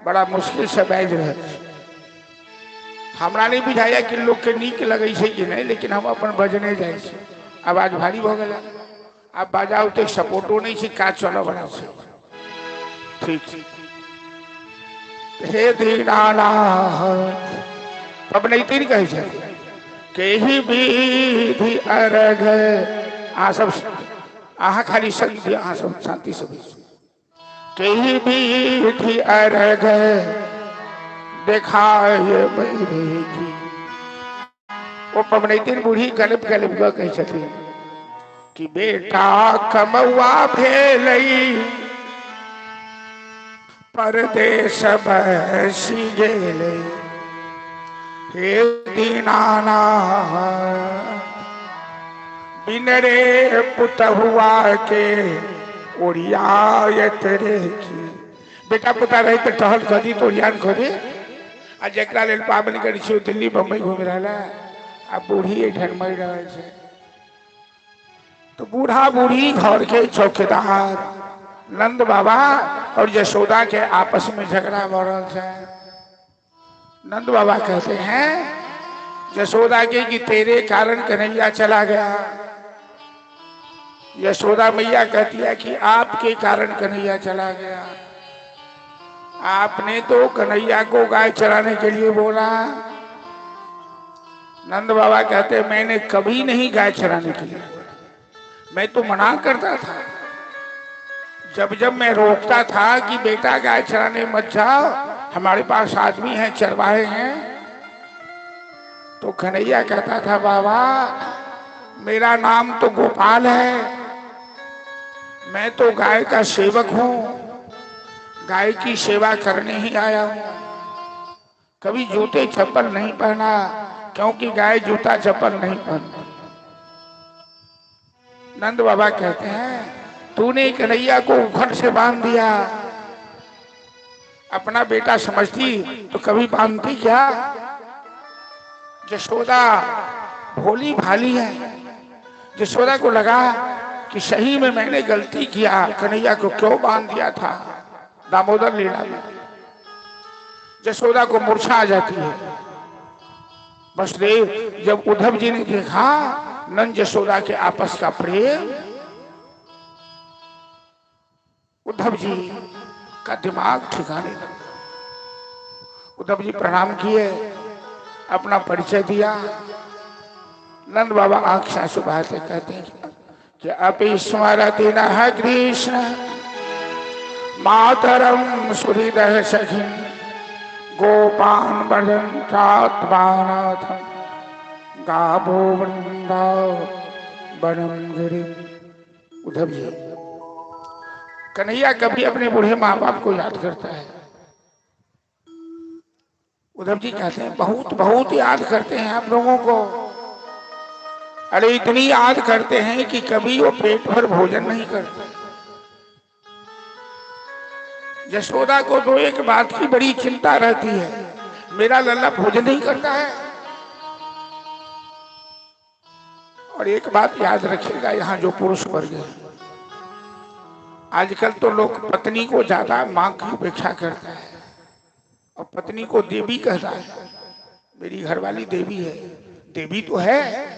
बड़ा मुश्किल से बाजि रहे। हमरा नहीं बुझाया कि लोग के नीक लगे छै कि नहीं, लेकिन हम अपन बजने जाए छी। आवाज भारी भ गेल। अब बजाऊ तो सपोर्टो नहीं छी, काज चलो बड़ा छै। ठीक हे दीनानाथ पबनैतिन कहे छै के ही विधि अरग। अहाँ सब अहाँ खाली संग दिया, अहाँ सब शांति से के ही विधि अरग देखाए बैरेगी। वो पबनैतिन बूढ़ी गलब गलब कहे छथिन कि बेटा कमौआ भेलई परदेश बसी गेलै। हे दीनानाथ बिन रे पुतहुआ के ओरियायत रे की। बेटा पुता रही तो टहल कदी तो ओरियान करी। आ जकरा लेल पाबनि करी छी दिल्ली बम्बई घूम रहा है, आ बूढ़ी एठन मर रहा है। तो बूढ़ा बूढ़ी घर के चौकीदार नंद बाबा और यशोदा के आपस में झगड़ा हो रहा है। नंद बाबा कहते हैं यशोदा के कि तेरे कारण कन्हैया चला गया। यशोदा मैया कहती है कि आपके कारण कन्हैया चला गया। आपने तो कन्हैया को गाय चराने के लिए बोला। नंद बाबा कहते मैंने कभी नहीं गाय चराने के लिए, मैं तो मना करता था। जब जब मैं रोकता था कि बेटा गाय चराने मत जाओ, हमारे पास आदमी हैं, चरवाहे हैं, तो कन्हैया कहता था बाबा मेरा नाम तो गोपाल है, मैं तो गाय का सेवक हूं, गाय की सेवा करने ही आया हूं। कभी जूते चप्पल नहीं पहना, क्योंकि गाय जूता चप्पल नहीं पहनती। नंद बाबा कहते हैं तूने कन्हैया को उखड़ से बांध दिया, अपना बेटा समझती तो कभी बांधती क्या? यशोदा भोली भाली है, यशोदा को लगा कि सही में मैंने गलती किया, कन्हैया को क्यों बांध दिया था दामोदर लीला में। यशोदा को मूर्छा आ जाती है। वसुदेव जब उद्धव जी ने देखा नंद यशोदा के आपस का प्रेम, उद्धव जी का दिमाग ठिकाने लगा। उद्धव जी प्रणाम किए, अपना परिचय दिया। नंद बाबा आंख से आंसू बहाते कहते हैं कि अपि स्मरति नः कृष्ण मातरम सुहृदः सखी गोपान भजन्त्यात्मानाथं गावो वृंदावनं गिरिं। उद्धव जी, कन्हैया कभी अपने बूढ़े माँ बाप को याद करता है? उद्धव जी कहते हैं बहुत बहुत याद करते हैं आप लोगों को। अरे इतनी याद करते हैं कि कभी वो पेट भर भोजन नहीं करते। यशोदा को तो एक बात की बड़ी चिंता रहती है, मेरा लल्ला भोजन नहीं करता है। और एक बात याद रखिएगा, यहाँ जो पुरुष वर्ग है, आजकल तो लोग पत्नी को ज्यादा मां की उपेक्षा करता है और पत्नी को देवी कहता है। मेरी घरवाली देवी है, देवी तो है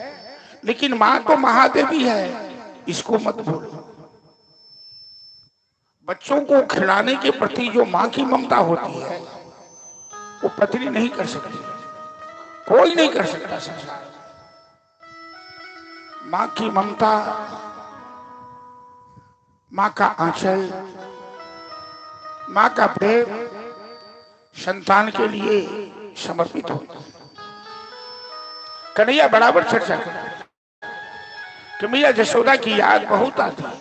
लेकिन मां तो महादेवी है, इसको मत भूलो। बच्चों को खिलाने के प्रति जो मां की ममता होती है वो पत्नी नहीं कर सकती, कोई नहीं कर सकता संसार। मां की ममता, मां का आंचल, मां का प्रेम संतान के लिए समर्पित होता है। कन्हैया बराबर चर्चा करता है कि मैया यशोदा की याद बहुत आती है।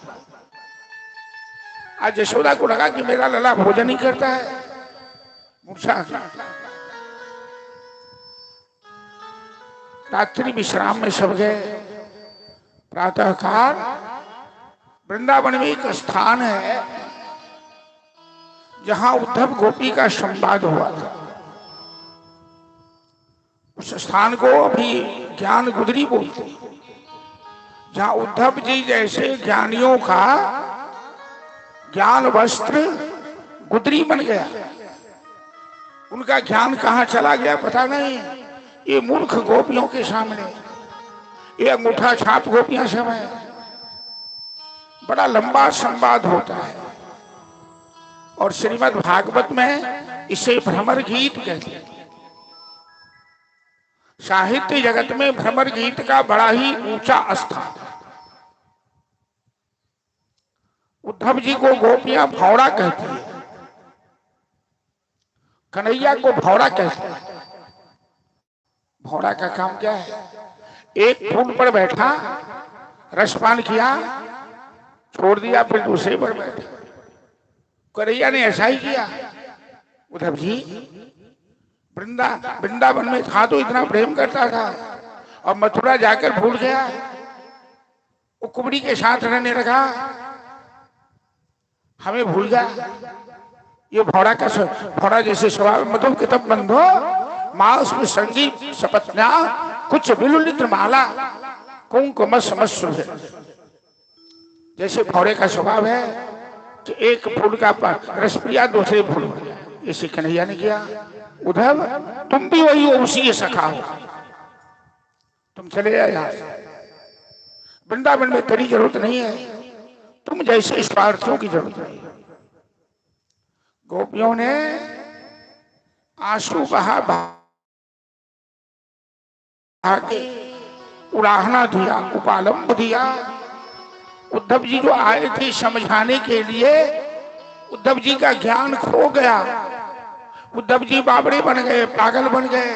आज यशोदा को लगा कि मेरा लला भोजन नहीं करता है, मूर्छा। रात्रि विश्राम में सब गए। प्रातःकाल वृंदावन में एक स्थान है जहां उद्धव गोपी का संवाद हुआ था। उस स्थान को अभी ज्ञान गुदरी बोलते हैं, जहां उद्धव जी जैसे ज्ञानियों का ज्ञान वस्त्र गुदरी बन गया। उनका ज्ञान कहां चला गया पता नहीं। ये मूर्ख गोपियों के सामने, ये अंगूठा छाप गोपियां सब है। बड़ा लंबा संवाद होता है और श्रीमद् भागवत में इसे भ्रमर गीत कहते हैं। साहित्य जगत में भ्रमर गीत का बड़ा ही ऊंचा स्थान है। उद्धव जी को गोपियां भौरा कहती है, कन्हैया को भौरा कहते हैं। भौरा का काम क्या है? एक फूल पर बैठा, रसपान किया, छोड़ दिया, फिर दूसरे पर बैठा। कन्हैया ने ऐसा ही किया। उद्धव जी वृंदावन में था तो इतना प्रेम करता था और मथुरा जाकर भूल गया, वो कुबड़ी के साथ रहने लगा, हमें भूल गया। ये भौरा का भौरा जैसे स्वभाव। मधु कितब बंधो मास में संगीत सपत्न्या कुछ बिलुलित माला कुंकुम समस्व है। जैसे भौरे का स्वभाव है कि एक फूल का रस पिया, दूसरे फूल हो गया। इसे कन्हैया ने किया। उद्धव तुम भी वही हो, उसी सखा हो, तुम चले जाए यहां से। वृंदावन में तेरी जरूरत नहीं है, तुम जैसे स्वार्थियों की जरूरत नहीं है। गोपियों ने आंसू बहा उड़ाहना दिया, उपालंब दिया। उद्धव जी जो आए थे समझाने के लिए, उद्धव जी का ज्ञान खो गया। उद्धव जी बाबरे बन गए, पागल बन गए।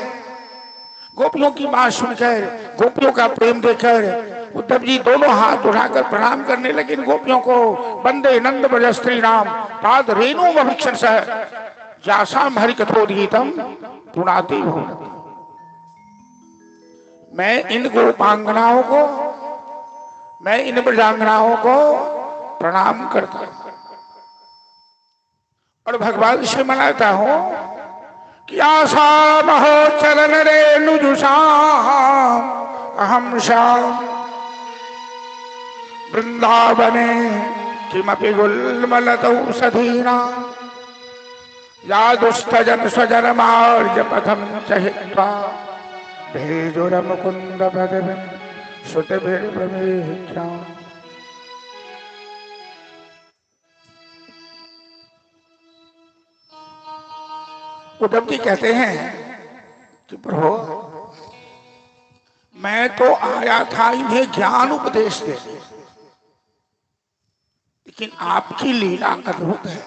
गोपियों की बात सुनकर, गोपियों का प्रेम देखकर उद्धव जी दोनों हाथ उठाकर प्रणाम करने लगे गोपियों को। वंदे नंद ब्रज स्त्री राम पाद रेणु भक्षण सह जासाम हरि कथोदीतम पुनाति हो। मैं इन गोपांगनाओं को, मैं इन ब्रजांगनाओं को प्रणाम करता हूं और भगवान से मनाता हूं कि आशा महो चरण रेणु जुषाम अहम शाम वृंदावने किमपि गुल्मलतौ सधीना या दुष्टजन स्वजन मार्ज पथम चहित्वा भेजुर मुकुंद भगवन् श्रुतिभिर्ब्रह्मेभ्यां। उद्धव जी कहते हैं कि प्रभु मैं तो आया था इन्हें ज्ञान उपदेश देने, लेकिन आपकी लीला अद्भुत है।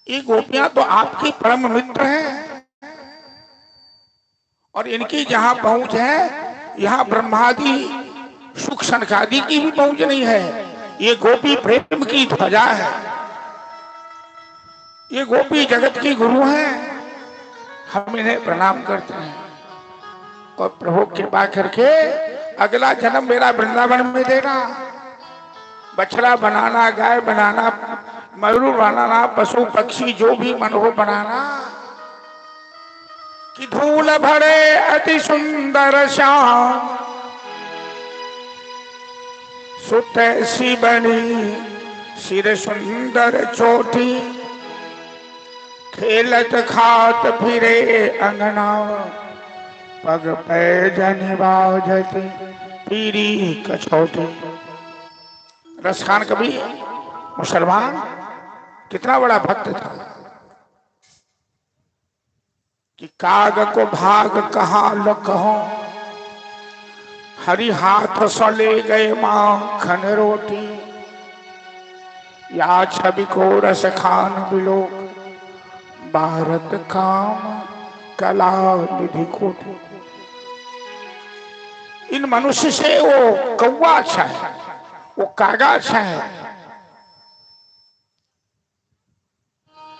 ये गोपियां तो आपकी परम मित्र हैं और इनकी जहां पहुंच है यहां ब्रह्मादि सुख सनकादि की भी पहुंच नहीं है। ये गोपी प्रेम की ध्वजा है, ये गोपी जगत की गुरु हैं। हम इन्हें प्रणाम करते हैं और प्रभु कृपा करके अगला जन्म मेरा वृंदावन में देना। बछड़ा बनाना, गाय बनाना, मयूर बनाना, पशु पक्षी जो भी मन हो बनाना, कि धूल भरे अति सुंदर श्याम सुत सी बनी सिर सुंदर चोटी खेलत खात फिरे अंगना पग पैजनि बाजति पीरी कछौटी। रसखान कवि मुसलमान कितना बड़ा भक्त था कि काग को भाग कहाँ ल कहो हरि हाथ सो ले गए माखन रोटी या छवि को रस खान बिलो भारत काम कला निधि कोटि। इन मनुष्य से वो कौवा अच्छा है, वो कागा अच्छा है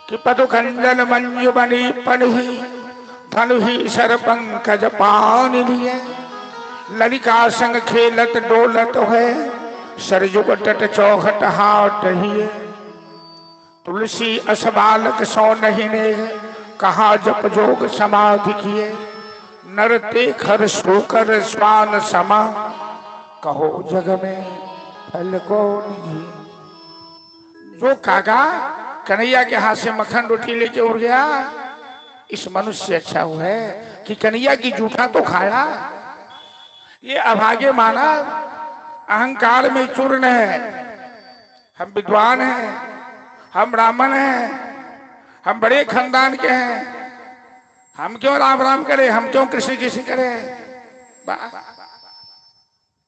कि पदुखंडन मंजु बनी पनही धनुही सर पंकज पान लिए ललिका संग खेलत डोलत है सरजुग तट चौखट हाट ही। तुलसी असबालक सौ नहीं ने कहा जप जोग समाधि किए नरते खर सोकर स्वान समा कहो जग में फल को निधि। जो कागा कन्हैया के हाथ से मक्खन रोटी लेके उड़ गया, इस मनुष्य से अच्छा हुआ है कि कन्हैया की जूठा तो खाया। ये अभागे माना अहंकार में चूर्ण है। हम विद्वान हैं, हम ब्राह्मण हैं, हम बड़े खानदान के हैं, हम क्यों राम राम करें, हम क्यों कृष्ण कृष्ण करें।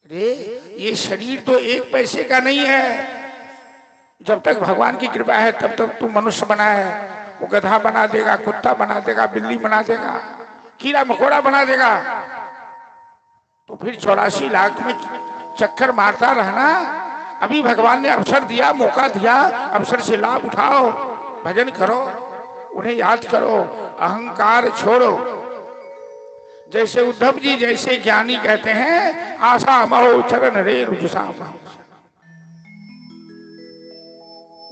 रे ये शरीर तो एक पैसे का नहीं है। जब तक भगवान की कृपा है तब तक तू मनुष्य बना है। वो गधा बना देगा, कुत्ता बना देगा, बिल्ली बना देगा, कीड़ा मकोड़ा बना देगा, तो फिर 84 लाख में चक्कर मारता रहना। अभी भगवान ने अवसर दिया, मौका दिया, अवसर से लाभ उठाओ, भजन करो, उन्हें याद करो, अहंकार छोड़ो। जैसे उद्धव जी जैसे ज्ञानी कहते हैं आशा महो चरण रे रुजुसाम।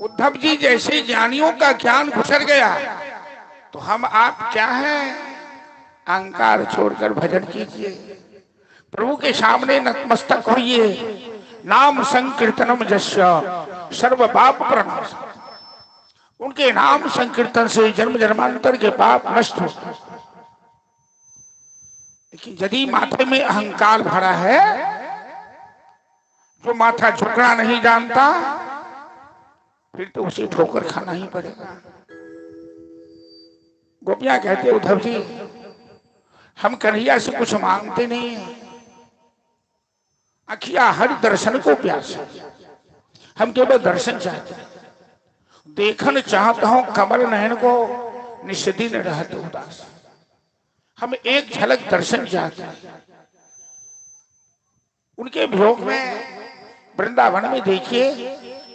उद्धव जी जैसे ज्ञानियों का ज्ञान गुजर गया तो हम आप क्या हैं। अहंकार छोड़कर भजन कीजिए, प्रभु के सामने नतमस्तक होइए। नाम संकीर्तनम जस्य सर्व पाप प्रणाश। उनके नाम संकीर्तन से जन्म जन्मांतर के पाप नष्ट होते हैं। लेकिन यदि माथे में अहंकार भरा है, जो माथा झुकना नहीं जानता, फिर तो उसे ठोकर खाना ही पड़ेगा। गोपियां कहते उद्धव जी हम कन्हैया से कुछ मांगते नहीं है, अखिया हर दर्शन को प्यास है, हम केवल दर्शन चाहते हैं। देखन चाहता हूं कमल नयन को निष्दिन रहते उदास। हम एक झलक दर्शन चाहते हैं उनके भोग में। वृंदावन में देखिए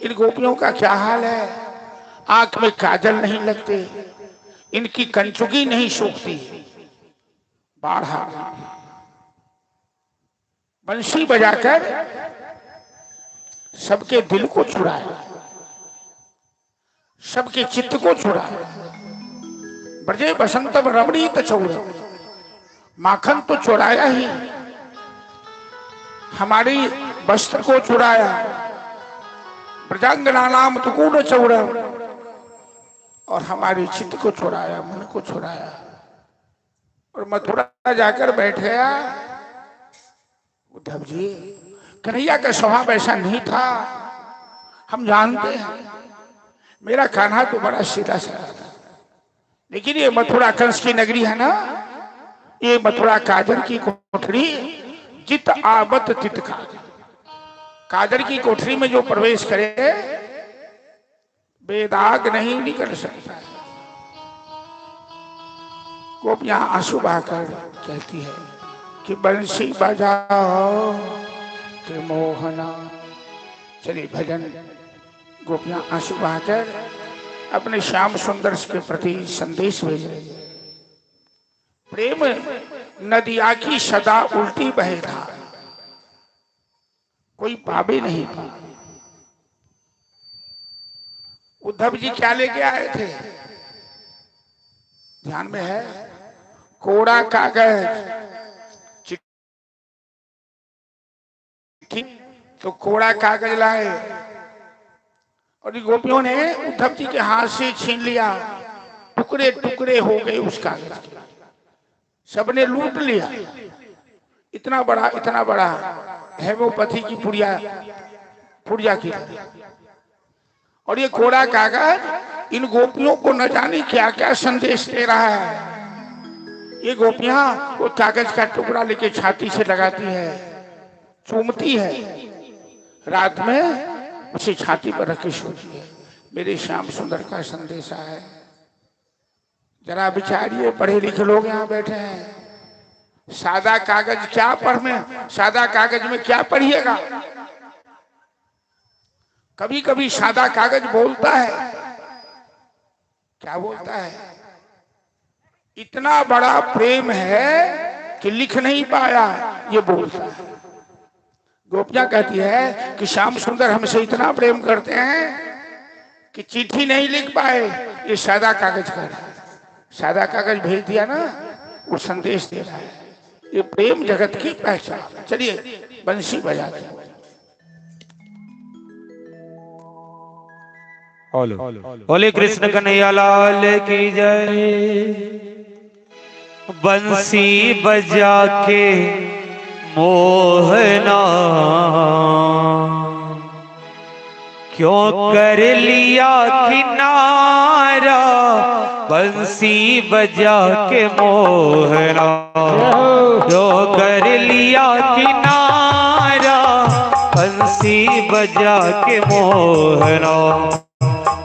इन गोपियों का क्या हाल है। आंख में काजल नहीं लगते, इनकी कंचुकी नहीं सूखती, बाढ़ा बंसी बजाकर सबके दिल को चुराया, सबके चित्त को चुराया। ब्रजे बसंतम रमणीत चौर, माखन तो चुराया ही, हमारी वस्त्र को चुराया। ब्रजांगना नाम तुकून चौर, और हमारी चित्त को चुराया, मन को चुराया। और मथुरा जाकर बैठ गया। उद्धव जी, कन्हैया का स्वभाव ऐसा नहीं था, हम जानते हैं। मेरा कान्हा तो बड़ा सीधा साधा था, लेकिन ये मथुरा कंस की नगरी है ना, ये मथुरा काजर की कोठरी, जित आबत तित काजर। काजर की कोठरी में जो प्रवेश करे बेदाग नहीं निकल सकता है। गोपियां आंसू बहाकर कहती है कि बंसी बजाओ कि मोहना। चलिए भजन। गोपियां आंसू बहाकर अपने श्याम सुंदर के प्रति संदेश भेज रही है। प्रेम नदिया की सदा उल्टी बहे था, कोई पावे नहीं पा। उद्धव जी क्या लेके आए थे ध्यान में है? कोरा कागज, चिट्ठी तो कोरा कागज लाए, और गोपियों ने उद्धव जी के हाथ से छीन लिया। टुकड़े टुकड़े हो गए उस कागज के, सबने लूट लिया। इतना बड़ा हेमोपैथी की पुड़िया की। और ये कोरा कागज इन गोपियों को न जाने क्या क्या संदेश दे रहा है। ये गोपियां वो कागज का टुकड़ा लेके छाती से लगाती है, चूमती है, रात में उसे छाती पर रख के सोती है। मेरे श्याम सुंदर का संदेश है। जरा विचारिए, पढ़े लिखे लोग यहाँ बैठे हैं, सादा कागज क्या पढ़ने, सादा कागज में क्या पढ़िएगा? कभी कभी सादा कागज बोलता है। क्या बोलता है? इतना बड़ा प्रेम है कि लिख नहीं पाया, ये बोलता है। गोपियां कहती है कि श्याम सुंदर हमसे इतना प्रेम करते हैं कि चिट्ठी नहीं लिख पाए, ये सादा कागज कर रहा है। सादा कागज भेज दिया ना, वो संदेश दे रहा है। ये प्रेम जगत की पहचान। चलिए बंसी बजाते हैं। बोले कृष्ण कन्हैया लाल की जय। बंसी बजा के मोहना क्यों कर लिया किनारा, बंसी बजा के मोहना क्यों कर लिया किनारा, बंसी बजा के मोहना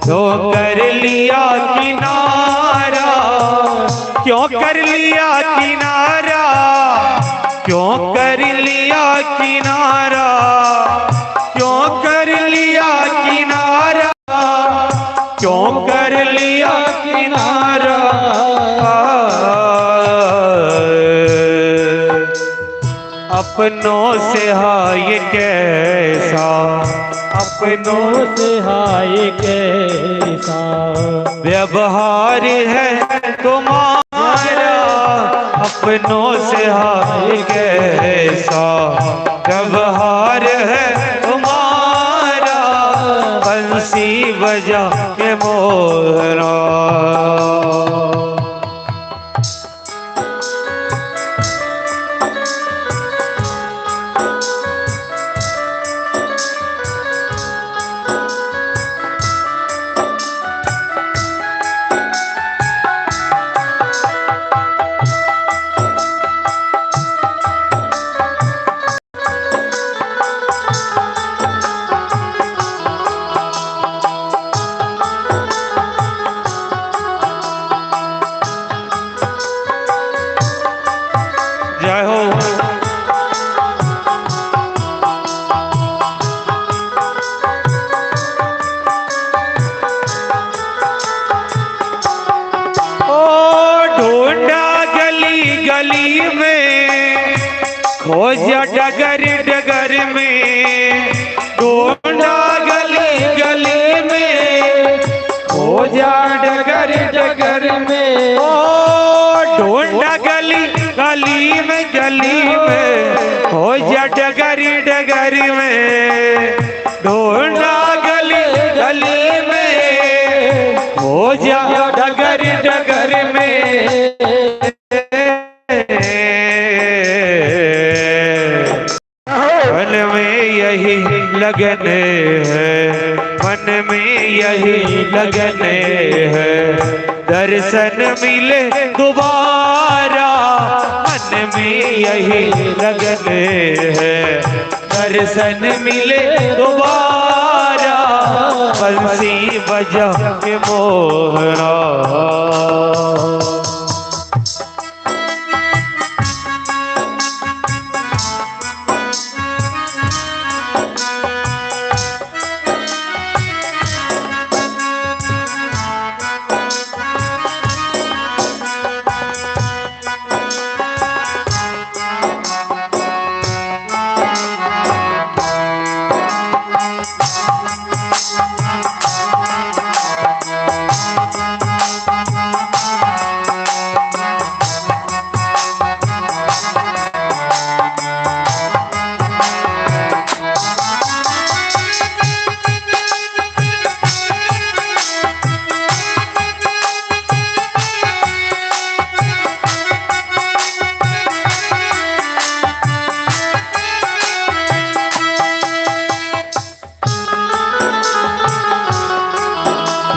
क्यों कर लिया किनारा, क्यों कर लिया किनारा, क्यों कर लिया किनारा, क्यों कर लिया किनारा, क्यों कर लिया किनारा। अपनों से हाय कैसा, अपनों से हाय कैसा व्यवहार है तुम्हारा, अपनों से हाय कैसा व्यवहार है तुम्हारा, बंसी बजा के मोहरा। जा डगर डगर में, ढूंढा गली गली में, हो जा डगर डगर में, ओ ढूंढा गली गली में गली में, हो जा डगर डगर में, ढूंढा गली गली में, हो जा डगर डगर में। मन में यही लगन है, मन में यही लगन है, दर्शन मिले दोबारा, मन में यही लगन है, दर्शन मिले दोबारा, बंसी बजा के मोहरा।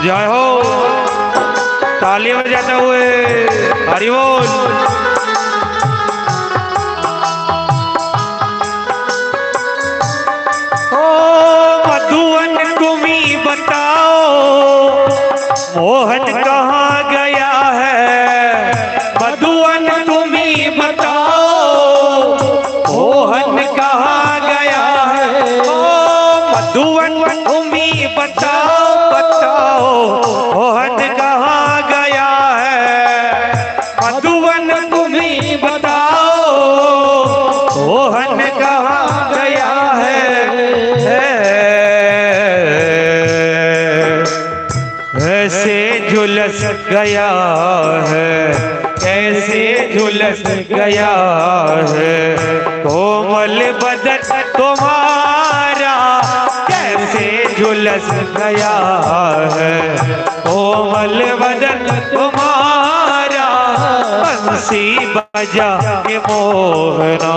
जय हो, ताली बजाते हुए हरि बोल। ओ मधुवन तुम्ही बताओ, मोहन कहाँ गया है, मधुवन तुम्ही बताओ, मोहन कहाँ गया है, ओ मधुवन तुम्ही बताओ, मोहन कहाँ गया है, मधुवन तुम्ही बताओ, मोहन कहाँ गया है। ऐसे झुलस गया है, कैसे झुलस गया है, कोमल बदन तुम्हारा, कैसे झुलस गया है, कोमल बदन तुम्हारा, बंसी बजा के मोहना।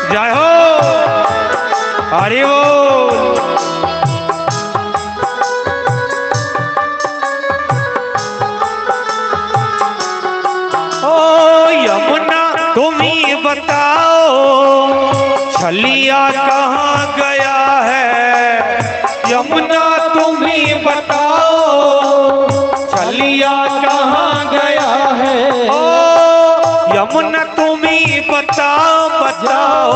जय हो, हरि बोल। ओ यमुना तुम्ही बताओ, छलिया कहाँ गया है, यमुना तुम्ही बताओ, छलिया कहाँ गया है, ओ यमुना तुम्ही बताओ, बताओ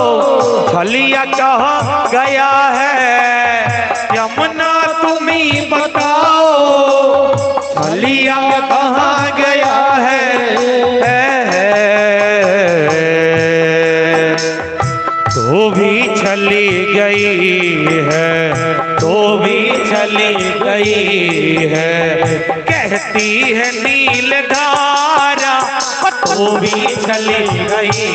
छलिया कहाँ गया है, यमुना तुम्ही बताओ, छलिया कहाँ गया है। तो भी चली गई है, तो भी चली गई है, कहती है नील धारा, तो भी चली गई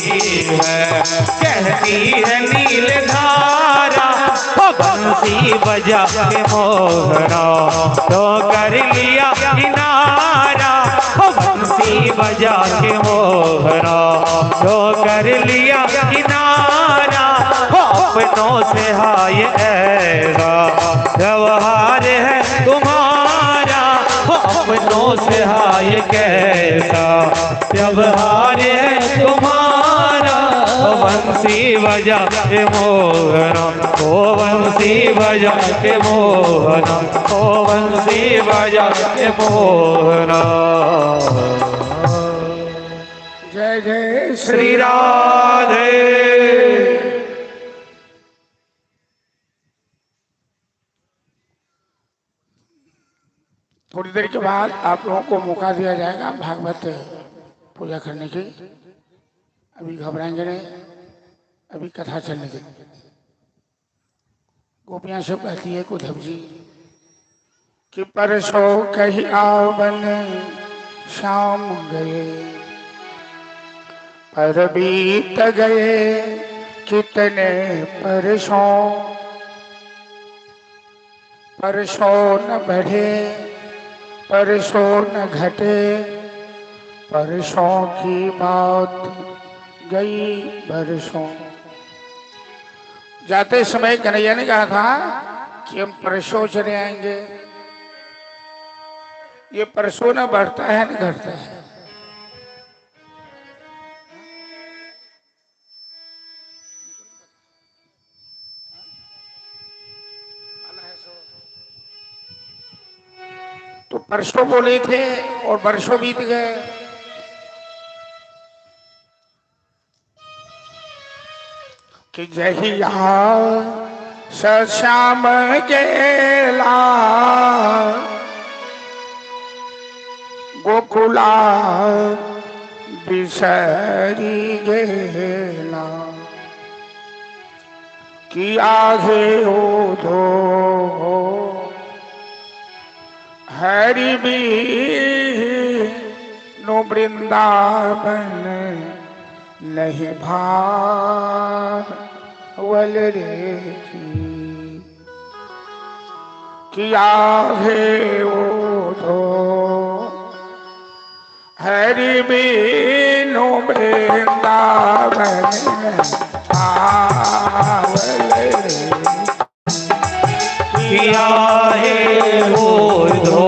है, कहती है नील धारा, बंसी बजा के मोहरा, तो कर लिया किनारा, बंसी बजा के मोहरा, तो कर लिया किनारा, अपनों से हाय ऐसा व्यवहार है तुम्हारा, अपनों से हाय कैसा व्यवहार है तुम्हारा। बंसी बजा के मोहना, ओ बंसी बजा के मोहना, ओ बंसी बजा के मोहना। जय जय श्री राधे। थोड़ी देर के बाद आप लोगों को मौका दिया जाएगा भागवत पूजा करने की। अभी घबराएंगे नहीं, अभी कथा चलने की। गोपियां सब कहती है उद्धव जी कि परसों कही आवन शाम गए, पर बीत गए कितने परसों, परसों न बढ़े परसों न घटे, परसों की मौत गई बरसों। जाते समय कन्हैया ने कहा था कि हम परसों चले आएंगे। ये परसों न बढ़ता है न घटता है। तो परसों बोले थे और वर्षों बीत गए। कि जहिया श्याम गेला गोकुला बिसरी गेला, कि आगे उधो हरि बीनु वृंदावन नहीं भावल रे किया है उधो हरि बीनु वृंदावन भावल रे किया है उधो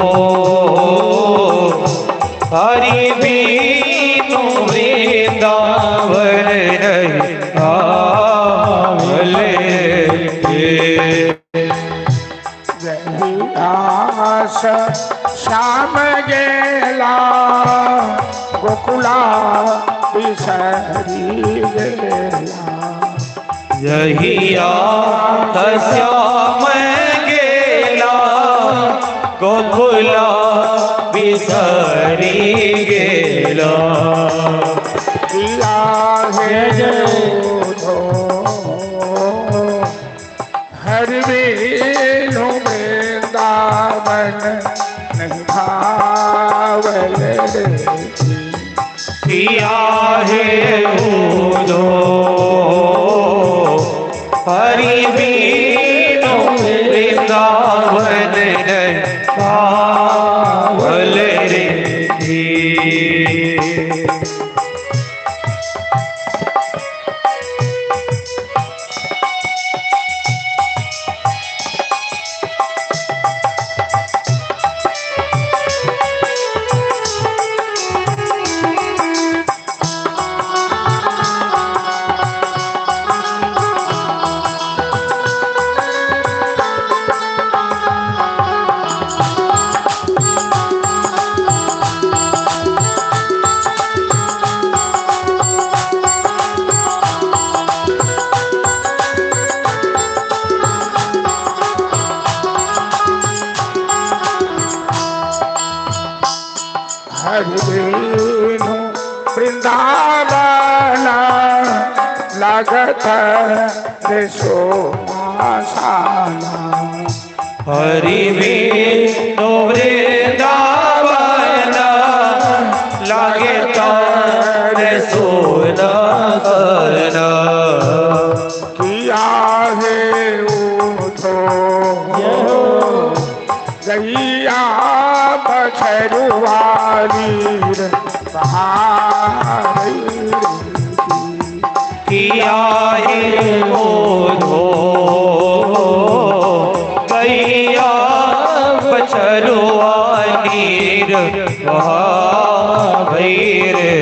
हरि बीनु वृंदावन नहीं भावल रे। जहियास श्याम गेला गोकुला बिसरी गेला, जहिया श्याम गेला गोकुला बिसरी गेला, किया है उधो हरि बीनु वृंदावन नहीं भावल रे। किया है उधो हरि बीनु वृंदावन नहीं भावल रे। हरि बीनु वृंदावन लागत रे सोमासाना, हरि बीनु वृंदावन लागे तारे सोना करना, किया है उधो गैया बछरुआरी बहारी, किया है उधो गैया बछरुआ नीर बहार रे।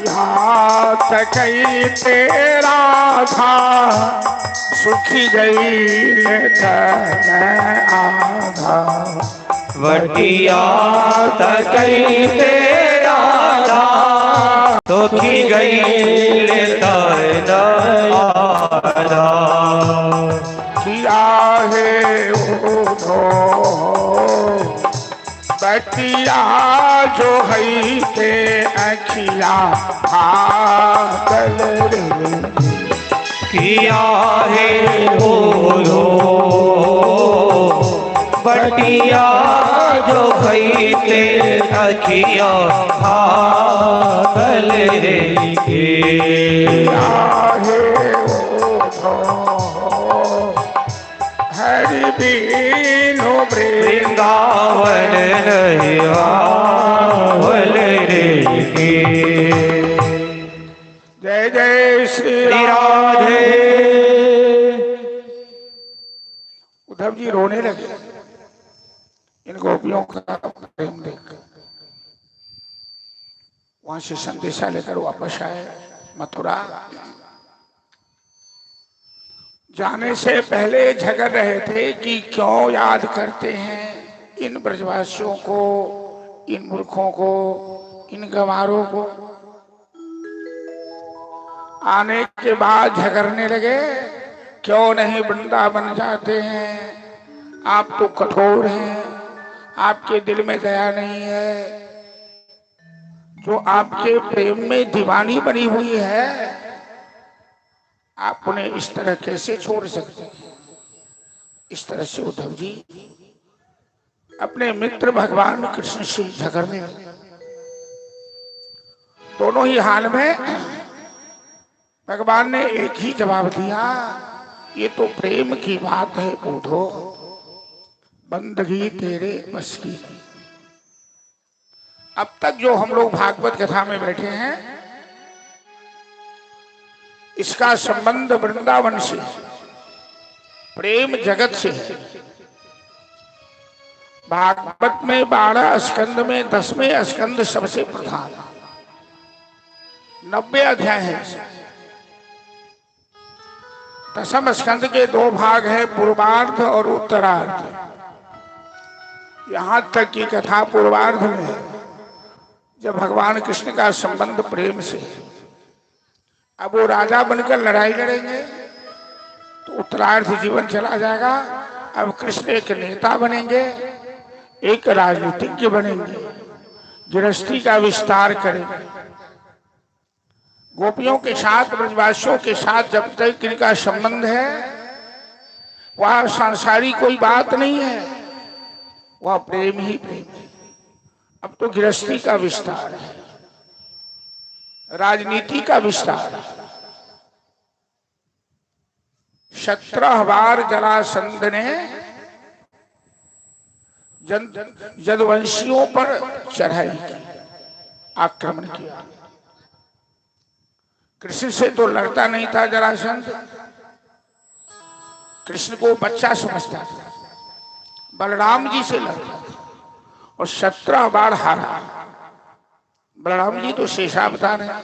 हाथ कई तेरा था सुखी गई तन आधा बटिया तकई तेरा था सुखी गई तन आधा किया है उधो बटिया जो है ते अखिया हाथल रे किया है बोलो बटिया जो खई ते अखिया हाथल रे किया है उधो हरि बीनो वृंदावन नहीं आवल रे जय जय श्री राधे। उद्धव जी रोने लगे इन गोपियों का प्रेम देख। वहां से संदेशा लेकर वापस आए मथुरा। जाने से पहले झगड़ रहे थे कि क्यों याद करते हैं इन ब्रजवासियों को, इन मूर्खों को, इन गंवारों को। आने के बाद झगड़ने लगे, क्यों नहीं वृंदावन जाते हैं, आप तो कठोर हैं, आपके दिल में दया नहीं है, जो आपके प्रेम में दीवानी बनी हुई है, आप उन्हें इस तरह कैसे छोड़ सकते हैं। इस तरह से उद्धव जी अपने मित्र भगवान कृष्ण से झगड़ने लगे। दोनों ही हाल में भगवान ने एक ही जवाब दिया, ये तो प्रेम की बात है उद्धव, बंदगी तेरे बस की। अब तक जो हम लोग भागवत कथा में बैठे हैं, इसका संबंध वृंदावन से, प्रेम जगत से है। भागवत में 12 स्कंद में 10वें स्कंद सबसे प्रधान, 90 अध्याय है। 10वें स्कंद के 2 भाग है, पूर्वार्ध और उत्तरार्ध। यहां तक की कथा पूर्वार्ध में है, जब भगवान कृष्ण का संबंध प्रेम से। अब वो राजा बनकर लड़ाई लड़ेंगे तो उत्तरार्ध जीवन चला जाएगा। अब कृष्ण एक नेता बनेंगे, एक राजनीतिज्ञ बनेंगे, गृहस्थी का विस्तार करेंगे। गोपियों के साथ, ब्रजवासियों के साथ जब तक इनका संबंध है, वह सांसारिक कोई बात नहीं है, वह प्रेम ही प्रेम है। अब तो गृहस्थी का विस्तार है, राजनीति का विस्तार है। 17 बार जरासंध ने यदुवंशियों पर चढ़ाई की, आक्रमण किया। कृष्ण से तो लड़ता नहीं था जरासंध, कृष्ण को बच्चा समझता था, बलराम जी से लड़ता था और 17 बार हारा। बलराम जी तो शेषावतार है।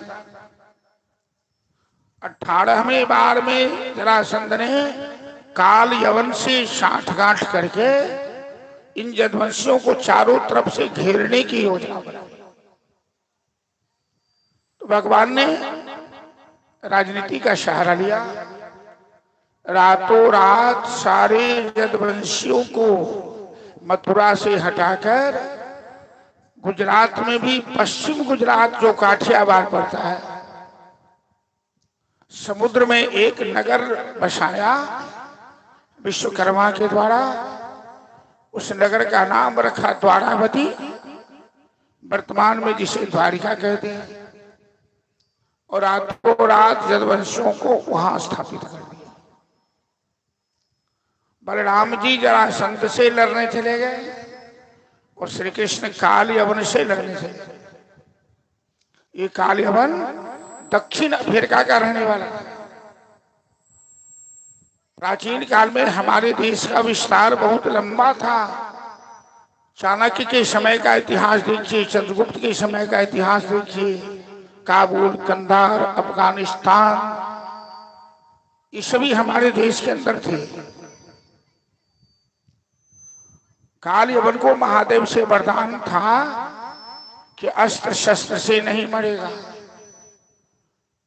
18वें बार में जरासंध ने काल यवन से साठगांठ करके इन यदुवंशियों को चारों तरफ से घेरने की योजना बनाई। तो भगवान ने राजनीति का सहारा लिया, रातों रात सारे यदुवंशियों को मथुरा से हटाकर गुजरात में भी, पश्चिम गुजरात जो काठियावाड़ पड़ता है, समुद्र में एक नगर बसाया विश्वकर्मा के द्वारा। उस नगर का नाम रखा द्वारावती, वर्तमान में जिसे द्वारिका कहते हैं। और रातों रात यदुवंशियों को वहां स्थापित कर दिया। बलराम जी जरासंध से लड़ने चले गए और श्री कृष्ण काल यवन से लड़ने चले। ये काल यवन दक्षिण अफ्रीका का रहने वाला था। प्राचीन काल में हमारे देश का विस्तार बहुत लंबा था। चाणक्य के समय का इतिहास देखिए, चंद्रगुप्त के समय का इतिहास देखिए, काबुल, कंधार, अफगानिस्तान, ये सभी हमारे देश के अंदर थे। काल यवन को महादेव से वरदान था कि अस्त्र शस्त्र से नहीं मरेगा।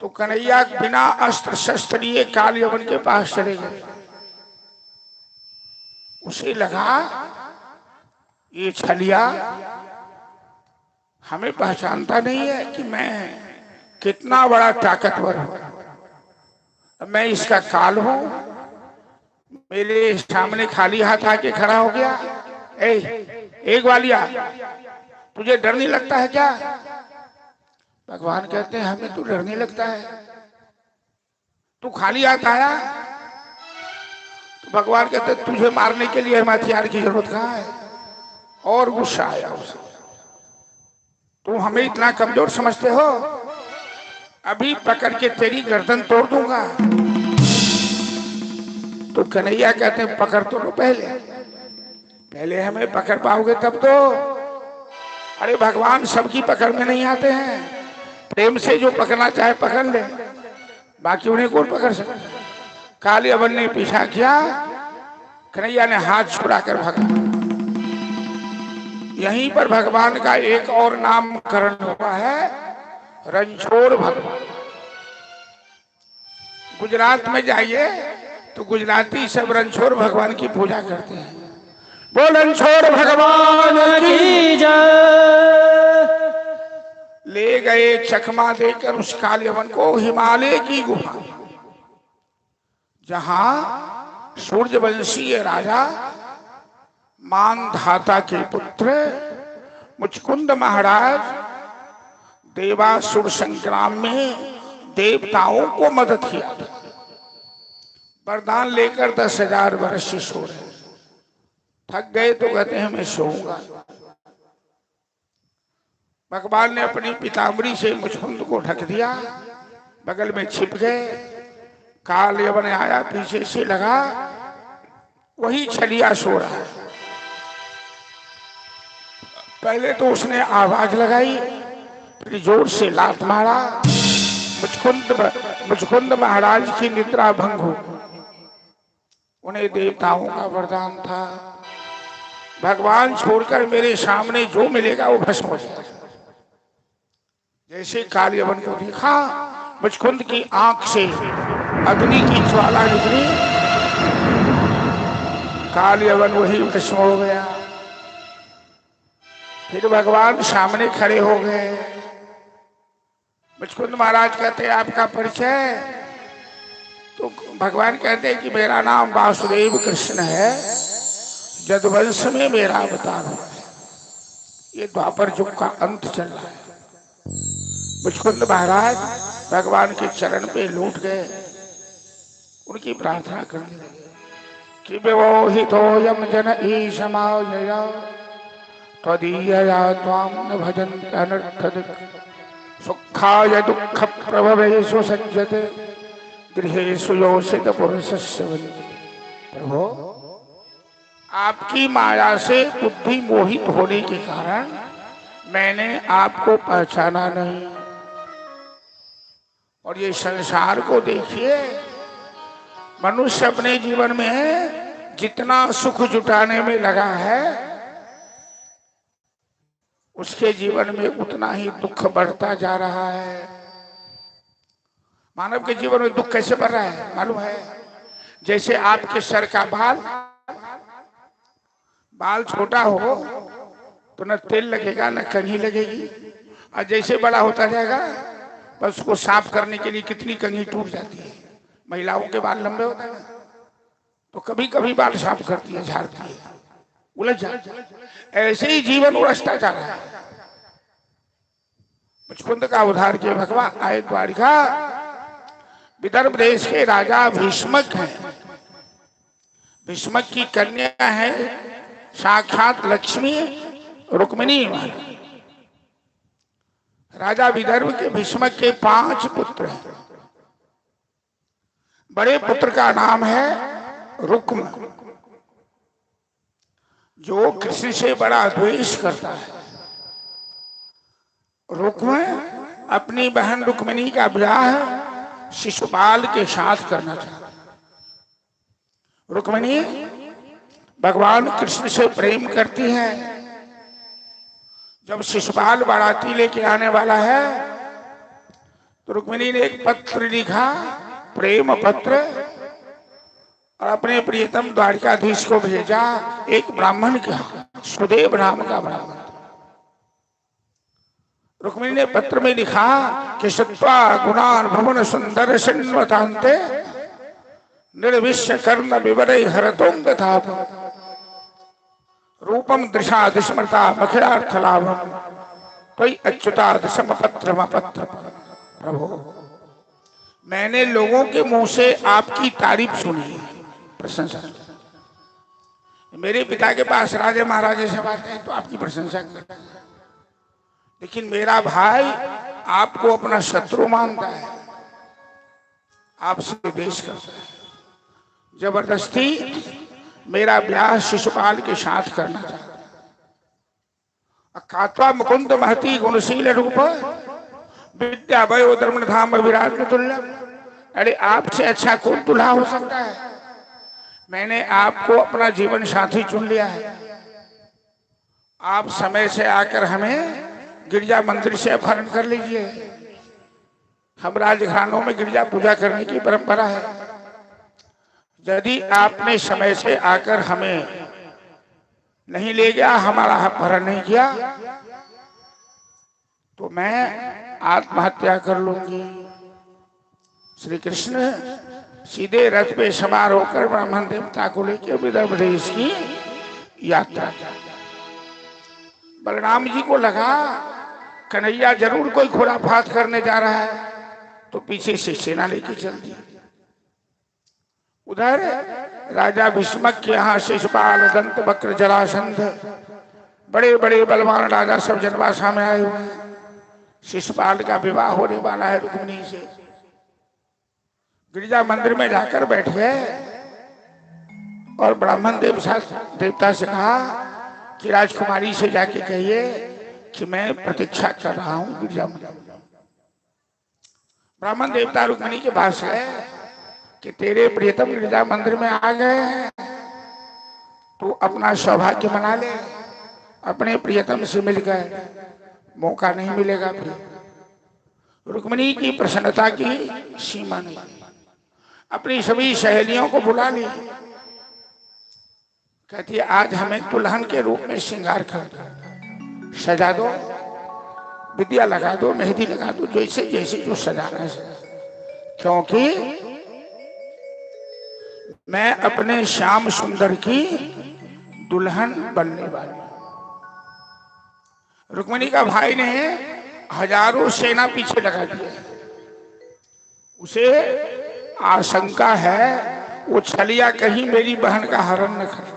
तो कन्हैया बिना अस्त्र शस्त्र लिए काल यवन के पास चले गए। उसे लगा ये छलिया हमें पहचानता नहीं है कि मैं कितना बड़ा ताकतवर हूं। मैं इसका काल हूं, मेरे सामने खाली हाथ आके खड़ा हो गया। एक वालिया, तुझे डर नहीं लगता है क्या? भगवान कहते हैं हमें तो डर नहीं लगता है, तू खाली हाथ आया। तो भगवान कहते हैं तुझे मारने के लिए हथियार की जरूरत कहाँ है? और गुस्सा आया उसे, तुम हमें इतना कमजोर समझते हो? अभी पकड़ के तेरी गर्दन तोड़ दूंगा। तो कन्हैया कहते हैं पकड़ तो लो, पहले हमें पकड़ पाओगे तब तो। अरे भगवान सबकी पकड़ में नहीं आते हैं, प्रेम से जो पकड़ना चाहे पकड़ ले, बाकी उन्हें कौन पकड़ सकता। काल यवन ने पीछा किया, कन्हैया ने हाथ छुड़ाकर भागा। यहीं पर भगवान का एक और नामकरण हुआ है, रणछोड़ भगवान। गुजरात में जाइए तो गुजराती सब रणछोड़ भगवान की पूजा करते हैं। बोल रणछोड़ भगवान की जय। ले गए चकमा देकर उस काल यवन को हिमालय की गुफा, जहां सूर्यवंशीय राजा मानधाता के पुत्र मुचकुंद महाराज देवासुर संग्राम में देवताओं को मदद किया था। वरदान लेकर 10,000 वर्ष से सो रहे। थक गए तो कहते हैं मैं सोऊंगा। भगवान ने अपनी पीताम्बरी से मुचकुंद को ढक दिया, बगल में छिप गए। काल यवन आया, पीछे से लगा, वही छलिया सो रहा है। पहले तो उसने आवाज लगाई, फिर जोर से लात मारा। मुचकुंद महाराज की निद्रा भंग हो। उन्हें देवताओं का वरदान था, भगवान छोड़कर मेरे सामने जो मिलेगा वो भस्म हो जाएगा। जैसे काल यवन को देखा, मुचकुंद की आंख से अग्नि की ज्वाला निकली, काल यवन वही भस्म हो गया। फिर भगवान सामने खड़े हो गए। मुचकुंद महाराज कहते हैं आपका परिचय? तो भगवान कहते हैं कि मेरा नाम वासुदेव कृष्ण है, जदुवंश में मेरा अवतार हुआ है। ये द्वापर युग का अंत चल रहा है। मुचकुंद महाराज भगवान के चरण पे लूट गए, उनकी प्रार्थना करने लगे कि व्यवहितोऽयं जन ईशमायया त्वदीयया त्वां न भजन्ति अनर्थदृक् सुखाय दुःख प्रभवेषु सज्जते गृहेषु योषित पुरुषस्य वन्दे। प्रभु, आपकी माया से बुद्धि मोहित होने के कारण मैंने आपको पहचाना नहीं। और ये संसार को देखिए, मनुष्य अपने जीवन में जितना सुख जुटाने में लगा है, उसके जीवन में उतना ही दुख बढ़ता जा रहा है। मानव के जीवन में दुख कैसे बढ़ रहा है मालूम है? जैसे आपके सर का बाल छोटा हो तो न तेल लगेगा न कंघी लगेगी, और जैसे बड़ा होता जाएगा बस उसको साफ करने के लिए कितनी कंघी टूट जाती है। महिलाओं के बाल लंबे होते हैं तो कभी कभी बाल साफ करती है, झाड़ती है, उलझ जाती है। ऐसे ही जीवन उलझता जा रहा है। मुचकुंद का उद्धार किए भगवान आए द्वारिका। विदर्भ देश के राजा भीष्मक हैं। भीष्मक की कन्या है साक्षात लक्ष्मी रुक्मिणी। राजा विदर्भ के भीष्मक के 5 पुत्र हैं। बड़े पुत्र का नाम है रुक्म, जो कृष्ण से बड़ा द्वेष करता है। रुक्म अपनी बहन रुक्मिणी का विवाह शिशुपाल के साथ करना चाहता। रुक्मिणी भगवान कृष्ण से प्रेम करती है। जब शिशुपाल बाराती लेके आने वाला है तो रुक्मिणी ने एक पत्र लिखा, प्रेम पत्र, और अपने प्रियतम द्वारिकाधीश को भेजा। एक ब्राह्मण का, सुदेव नाम का ब्राह्मण। रुक्मिणी ने पत्र में लिखा कि सत्वा गुणान भवन सुंदर सन्वतान्ते निर्विश्य कर्ण विवरे हरतों तथा रूपम दृशा दुष्मृता मखिलार्थ लाभम कोई अच्युता दशम पत्र प्रभु। मैंने लोगों के मुंह से आपकी तारीफ सुनी, प्रशंसा। मेरे पिता के पास राजे महाराजे से बात है तो आपकी प्रशंसा करता है, लेकिन मेरा भाई आपको अपना शत्रु मानता है, आपसे द्वेष करता है। जबरदस्ती मेरा ब्याह शिशुपाल के साथ करना चाहता है। कात्वा मुकुंद महती गुणशील रूप विद्या वयो धर्म धाम विराट तुल्य। अरे आपसे अच्छा कौन दूल्हा हो सकता है। मैंने आपको अपना जीवन साथी चुन लिया है। आप समय से आकर हमें गिरजा मंदिर से अपहरण कर लीजिए। हम राजघरानों में गिरजा पूजा करने की परंपरा है। यदि आपने समय से आकर हमें नहीं ले गया, हमारा अपहरण नहीं किया, तो मैं आत्महत्या कर लूंगी। श्री कृष्ण सीधे रथ पे सवार होकर ब्राह्मण देवता को लेकर विदर्भ देश की यात्रा। बलराम जी को लगा कन्हैया जरूर कोई खुराफात करने जा रहा है, तो पीछे से सेना लेके चल दी। उधर राजा भीष्मक के यहाँ शिशुपाल, दंत वक्र, जरासंध, बड़े बड़े बलवान राजा सब जनवासा में आए हुए हैं। शिशुपाल का विवाह होने वाला है रुक्मिणी से। गिरिजा मंदिर में जाकर बैठे और ब्राह्मण देवता से कहा कि राजकुमारी से जाके कहिए कि मैं प्रतीक्षा कर रहा हूं गिरिजा मंदिर। ब्राह्मण देवता रुक्मिणी के पास गए कि तेरे प्रियतम गिरिजा मंदिर में आ गए हैं, तू अपना सौभाग्य मना ले, अपने प्रियतम से मिलकर, मौका नहीं मिलेगा फिर। रुक्मिणी की प्रसन्नता की सीमा नहीं। अपनी सभी सहेलियों को बुला ली। कहती है आज हमें दुल्हन के रूप में श्रृंगार कर दो, सजा दो, विद्या लगा दो, मेहंदी लगा दो, जैसे जैसे जो सजाना है। क्योंकि मैं अपने श्याम सुंदर की दुल्हन बनने वाली। रुक्मिणी का भाई ने हजारों सेना पीछे लगा दिया। उसे आशंका है वो छलिया कहीं मेरी बहन का हरण न करे।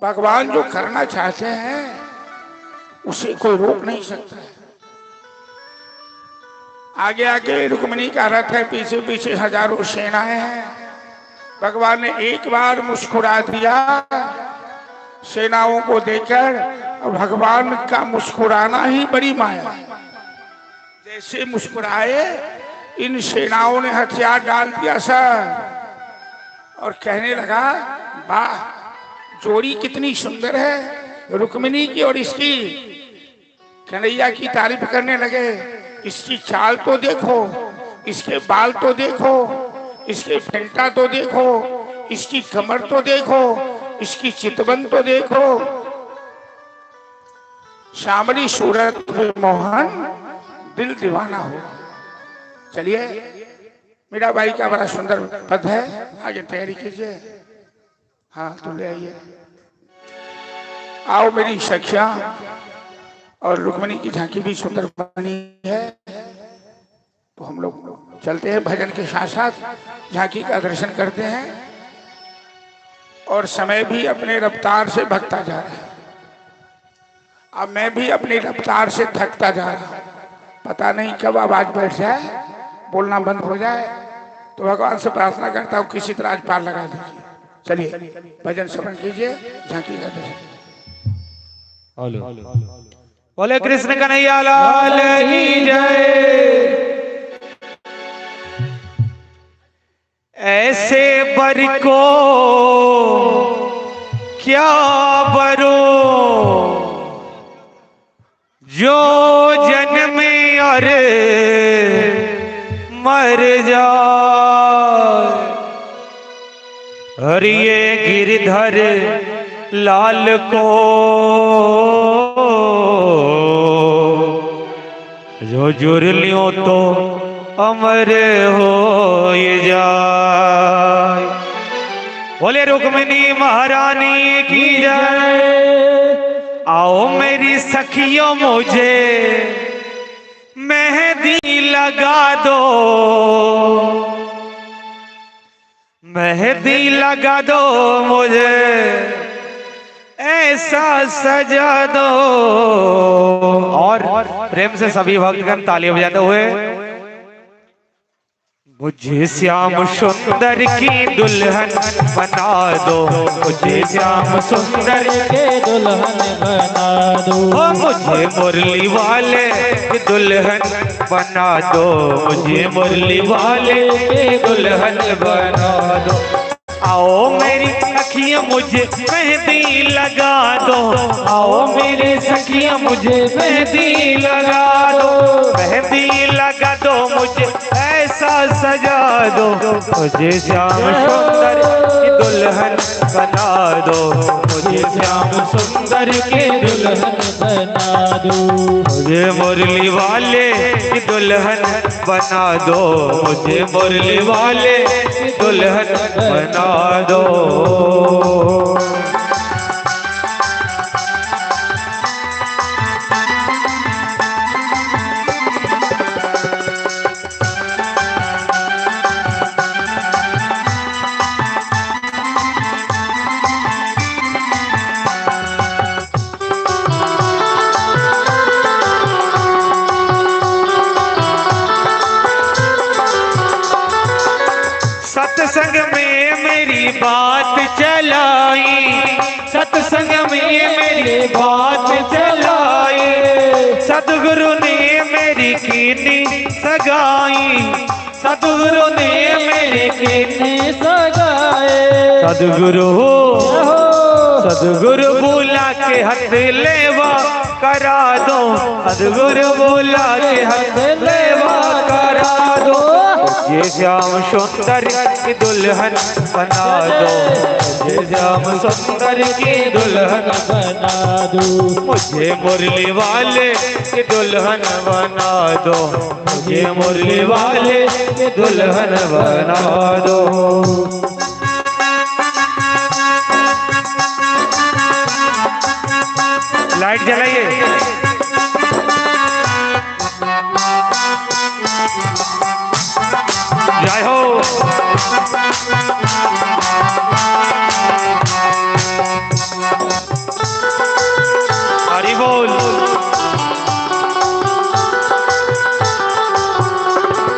भगवान जो करना चाहते हैं उसे कोई रोक नहीं सकता है। आगे आगे रुक्मिणी का रथ है, पीछे पीछे हजारों सेनाएं हैं। भगवान ने एक बार मुस्कुरा दिया सेनाओं को देखकर, और भगवान का मुस्कुराना ही बड़ी माया। जैसे मुस्कुराए इन सेनाओं ने हथियार डाल दिया सर, और कहने लगा वाह जोड़ी कितनी सुंदर है रुक्मिणी की और इसकी। कन्हैया की तारीफ करने लगे। इसकी चाल तो देखो, इसके बाल तो देखो, इसके फेंटा तो देखो, इसकी कमर तो देखो, इसकी चितवन तो देखो। श्यामली सूरत में मोहन दिल दीवाना हो। चलिए मीरा बाई का बड़ा सुंदर पद है, आगे तैयारी कीजिए। हाँ तो ले आइए। आओ मेरी सखिया। और रुक्मिणी की झांकी भी सुंदर बनी है, तो हम लोग चलते हैं भजन के साथ साथ झांकी का दर्शन करते हैं। और समय भी अपने रफ्तार से भगता जा रहा है। अब मैं भी अपनी रफ्तार से थकता जा रहा हूं। पता नहीं कब आवाज बैठ जाए, बोलना बंद हो जाए, तो भगवान से प्रार्थना करता हूँ किसी तरह आज पार लगा दीजिए। चलिए भजन श्रवण कीजिए, झांकी का दर्शन। बोले कृष्ण कन्हैया लाल की जय। ऐसे बर को क्या बरो जो जन्मे और मर जाए। हर ये गिरधर लाल को जो जुर लियो तो अमर हो जाए। बोले रुक्मिणी महारानी की जय। आओ मेरी सखियों मुझे मेहंदी लगा दो, मेहंदी लगा दो मुझे ऐसा सजा दो। और प्रेम से सभी भक्तगण ताली बजाते हुए मुझे श्याम सुंदर की दुल्हन बना दो, मुझे श्याम सुंदर के दुल्हन बना दो। मुझे मुरली वाले की दुल्हन बना दो, मुझे मुरली वाले की दुल्हन बना दो। आओ मेरी सखियां मुझे मेहंदी लगा दो, आओ मेरी सखियां मुझे मेहंदी लगा दो, मेहंदी लगा दो मुझे ऐसा सजा दो। मुझे श्याम सुंदर की दुल्हन बना दो, मुझे श्याम सुंदर की दुल्हन बना दो। मुझे मुरली वाले की दुल्हन बना दो, मुझे मुरली वाले की दुल्हन बना दो। सत्संग में मेरी बात चलाई, सत्संग में मेरी बात चलाई, सतगुरु ने मेरी कीनी सगाई, सतगुरु ने मेरी कीनी सगाए। सदगुरु सदगुरु बुला के हाथ लेवा करा दो, सदगुरु बुला के हाथ लेवा करा दो। ये श्याम सुंदर की दुल्हन बना दो, मुझे श्याम सुंदर की दुल्हन बना दो। मुझे मुरली वाले की दुल्हन बना दो, मुझे मुरली वाले की दुल्हन बना दो। लाइट जलाइए। जय हो। हरि बोल।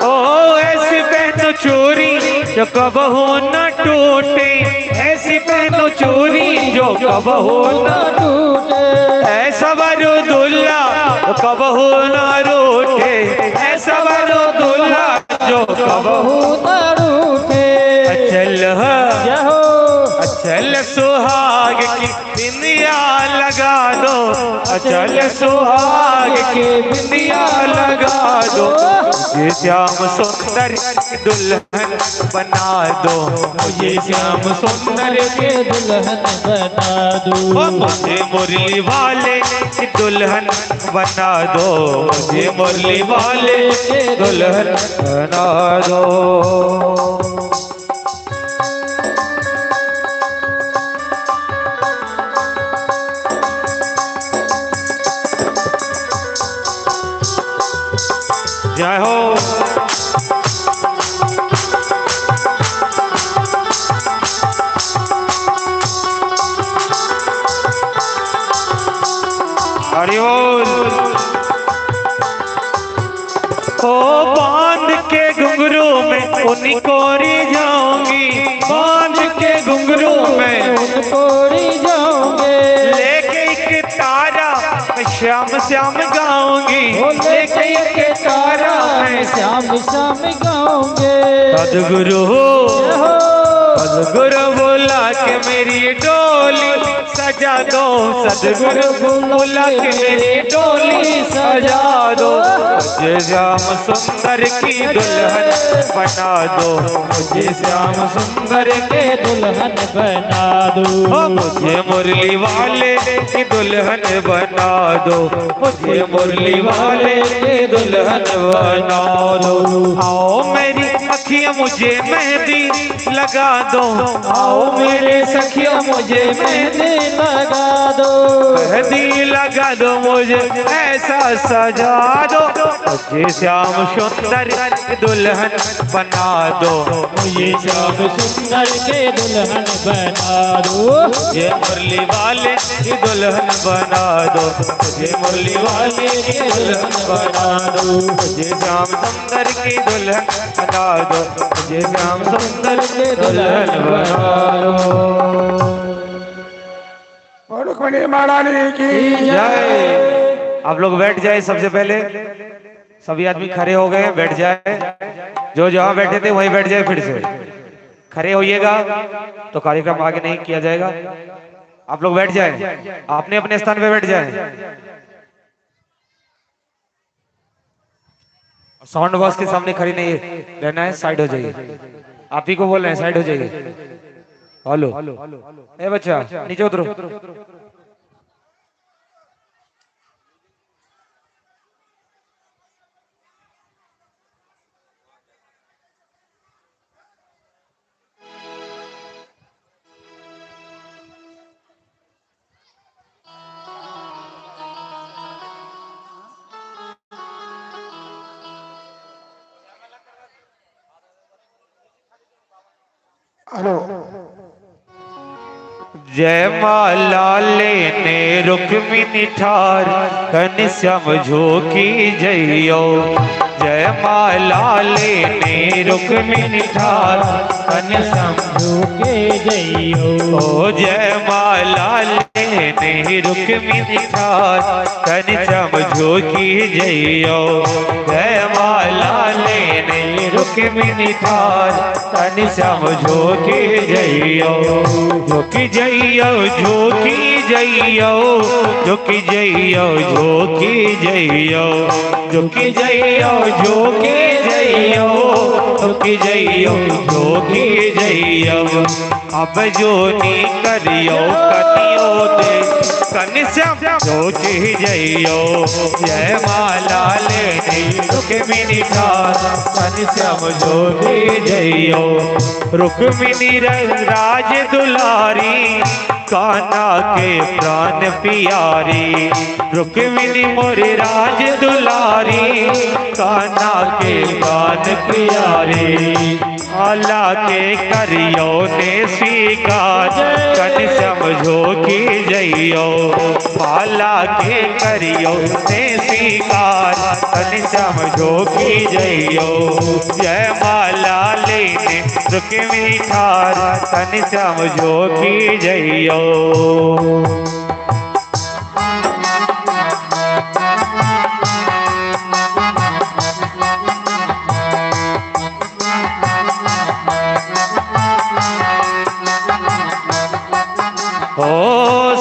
ओ ऐसी पहनो चोरी जो कबहू न टूटे, ऐसी पहनो चोरी जो कबहू न टूटे। ऐसा बरो दुल्ला जो कबहू न रूठे, ऐसा बरो दुल्ला जो कबहू न रूठे। अचल जहो अचल सुहाग की बिंदिया लगा दो, अचल सुहाग की बिंदिया लगा दो। मुझे श्याम सुंदर की दुल्हन बना दो, मुझे श्याम सुंदर के दुल्हन बना दो। मुझे मुरली वाले की दुल्हन बना दो, मुझे मुरली वाले की दुल्हन बना दो। जय हो। हरि बोल। ओ बांध के घुंघरू में उन्हीं कोरी जाऊंगी, बांध के घुंघरू में कोरी जाओगे। लेके एक तारा श्याम श्याम गाऊंगी एक एक तारा मैं श्याम श्याम गाऊंगे। सदगुरु सदगुरु बोला के मेरी डोली सजा दो, सदगुरु बोला के मेरी डोली सजा दो, मुझे श्याम सुंदर की दुल्हन बना दो, मुझे श्याम सुंदर के दुल्हन बना दो। मुझे मुरली वाले की दुल्हन बना दो, मुझे मुरली वाले की दुल्हन बना दो। आओ मेरी सखिया मुझे मेहंदी लगा दो, आओ मेरे सखिया मुझे मेहंदी लगा दो, मेहंदी लगा दो, मुझे ऐसा सजा दो, मुझे श्याम सुंदर की दुल्हन बना दो, मुझे श्याम सुंदर के दुल्हन बना दो। मुझे मुरली वाले की दुल्हन बना दो, मुझे मुरली वाले की दुल्हन बना दो, मुझे श्याम सुंदर की दुल्हन बना दो, मुझे श्याम सुंदर की दुल्हन बना दो। और रुक्मिणी महारानी की जय। आप लोग बैठ जाए, सबसे पहले सभी आदमी खड़े हो गए, बैठ जाए, जो जहां बैठे थे वहीं बैठ जाए, फिर से खड़े होइएगा तो कार्यक्रम आगे नहीं किया जाएगा। आप लोग बैठ जाए, आपने अपने स्थान पे बैठ जाए। साउंड बॉक्स के सामने खड़ी नहीं रहना है, साइड हो जाइए। आप ही को बोल रहे हैं, साइड हो जाइए। हेलो ए बच्चा नीचे उतरो। हेलो। जय माला लेने रुक्मिणी ठार कन समझो की जइयो, जय माला लेने रुक्मिणी ठार कन समझो के जइयो। ओ जय माला लेने रुक्मिणी ठार कन समझो की जइयो, जय माला लेने रुक्मिणी ठार कन समझो की जइयो, झोंकी जइयो झोंकी जइयो, झोंकी जइयो झोंकी जइयो, झोंकी जइयो झोंकी जइयो, झोंकी जइयो झोंकी जइयो। अब जो नी करियो कतियो दे कन झोंकी जइयो, जय माला लेने रुक्मिणी ठार कन झोंकी जइयो। रुक्मिणी राज दुलारी कान्हा के प्राण पियारी, रुक्मिणी मोरे राज दुलारी कान्हा के प्राण पियारी। आला के करियो ने स्वीकार कन समझो की जइयो, माला के करियो ने स्वीकार कन समझो की जइयो, जय माला लेने रुक्मिणी ठार कन समझो की जइयो। ओ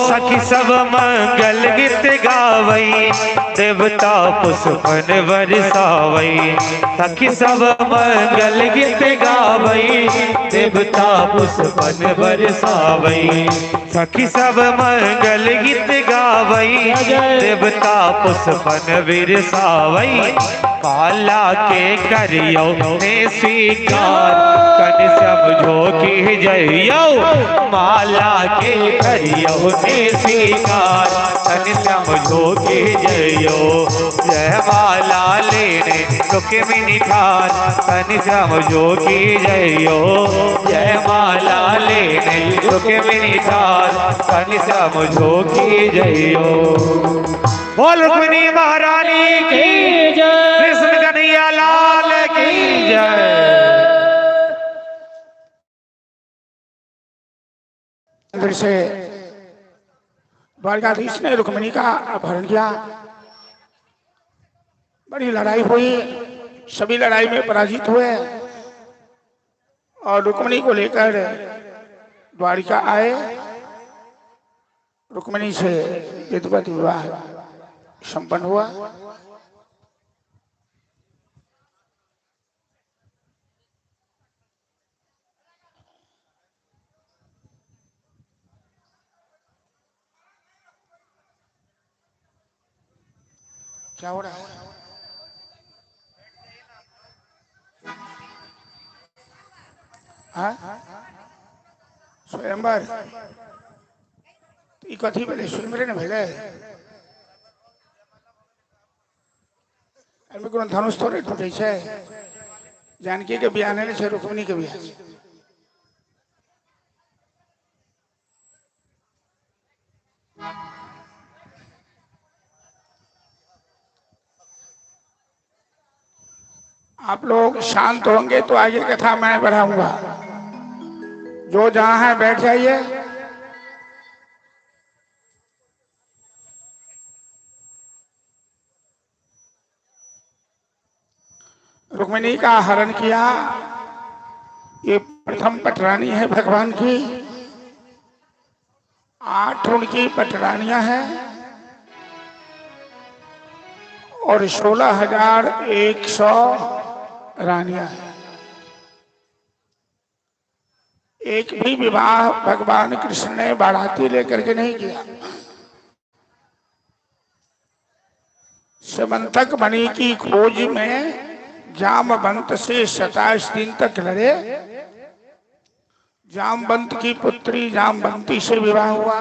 सखी सब मंगल गीत गावई, देवता पुष्पन बरसावई, सखी सब मंगल गीत गावई, देवता पुष्पन बरसावई, सखी सब मंगल गीत गावई, देवता पुष्पन बरसावई। माला के करियो ने स्वीकार कन समझो की जइयो, माला के करियो ने स्वीकार कन समझो की जइयो, जय माला लेने रुक्मिणी ठार कन समझो की जइयो, जय माला लेने रुक्मिणी ठार कन समझो की जइयो। बोल रुक्मिणी महारानी की जय, कृष्ण कन्हैया लाल की जय। इधर से द्वारकाधीश ने रुक्मिणी का अपहरण किया। बड़ी लड़ाई हुई, सभी लड़ाई में पराजित हुए और रुक्मिणी को लेकर द्वारिका आए। रुक्मिणी से विधिवत विवाह संपन्न हुआ। क्या हो रहा है? हाँ? स्वयंवर ई कथी भेले? स्वयंवरे ने भेले? एमे कोनो धनुष थोड़े टूटे छै। जानकी के बियाह ने छै, रुक्मिणी के बियाह छै। आप लोग शांत होंगे तो आगे कथा मैं बढ़ाऊंगा। जो जहां है बैठ जाइए। रुक्मिणी का हरण किया। ये प्रथम पटरानी है भगवान की। 8 उनकी पटरानियां हैं और 16,100 रानियां हैं। एक भी विवाह भगवान कृष्ण ने बाराती लेकर के नहीं किया। समंतक मणि की खोज में जामवंत से 27 दिन तक लड़े। जामवंत की पुत्री जामवंती से विवाह हुआ।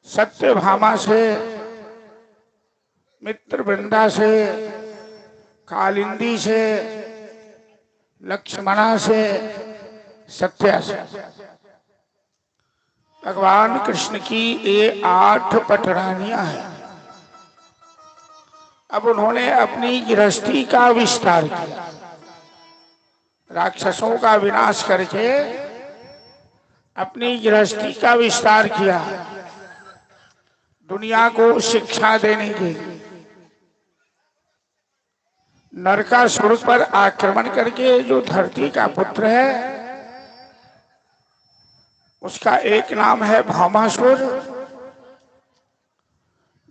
सत्यभामा से, मित्रवृंदा से, कालिंदी से, लक्ष्मणा से, सत्या से। भगवान कृष्ण की ये 8 पटरानियां हैं। अब उन्होंने अपनी गृहस्थी का विस्तार किया। राक्षसों का विनाश करके अपनी गृहस्थी का विस्तार किया। दुनिया को शिक्षा देने के लिए नरकासुर पर आक्रमण करके जो धरती का पुत्र है, उसका एक नाम है भामासुर।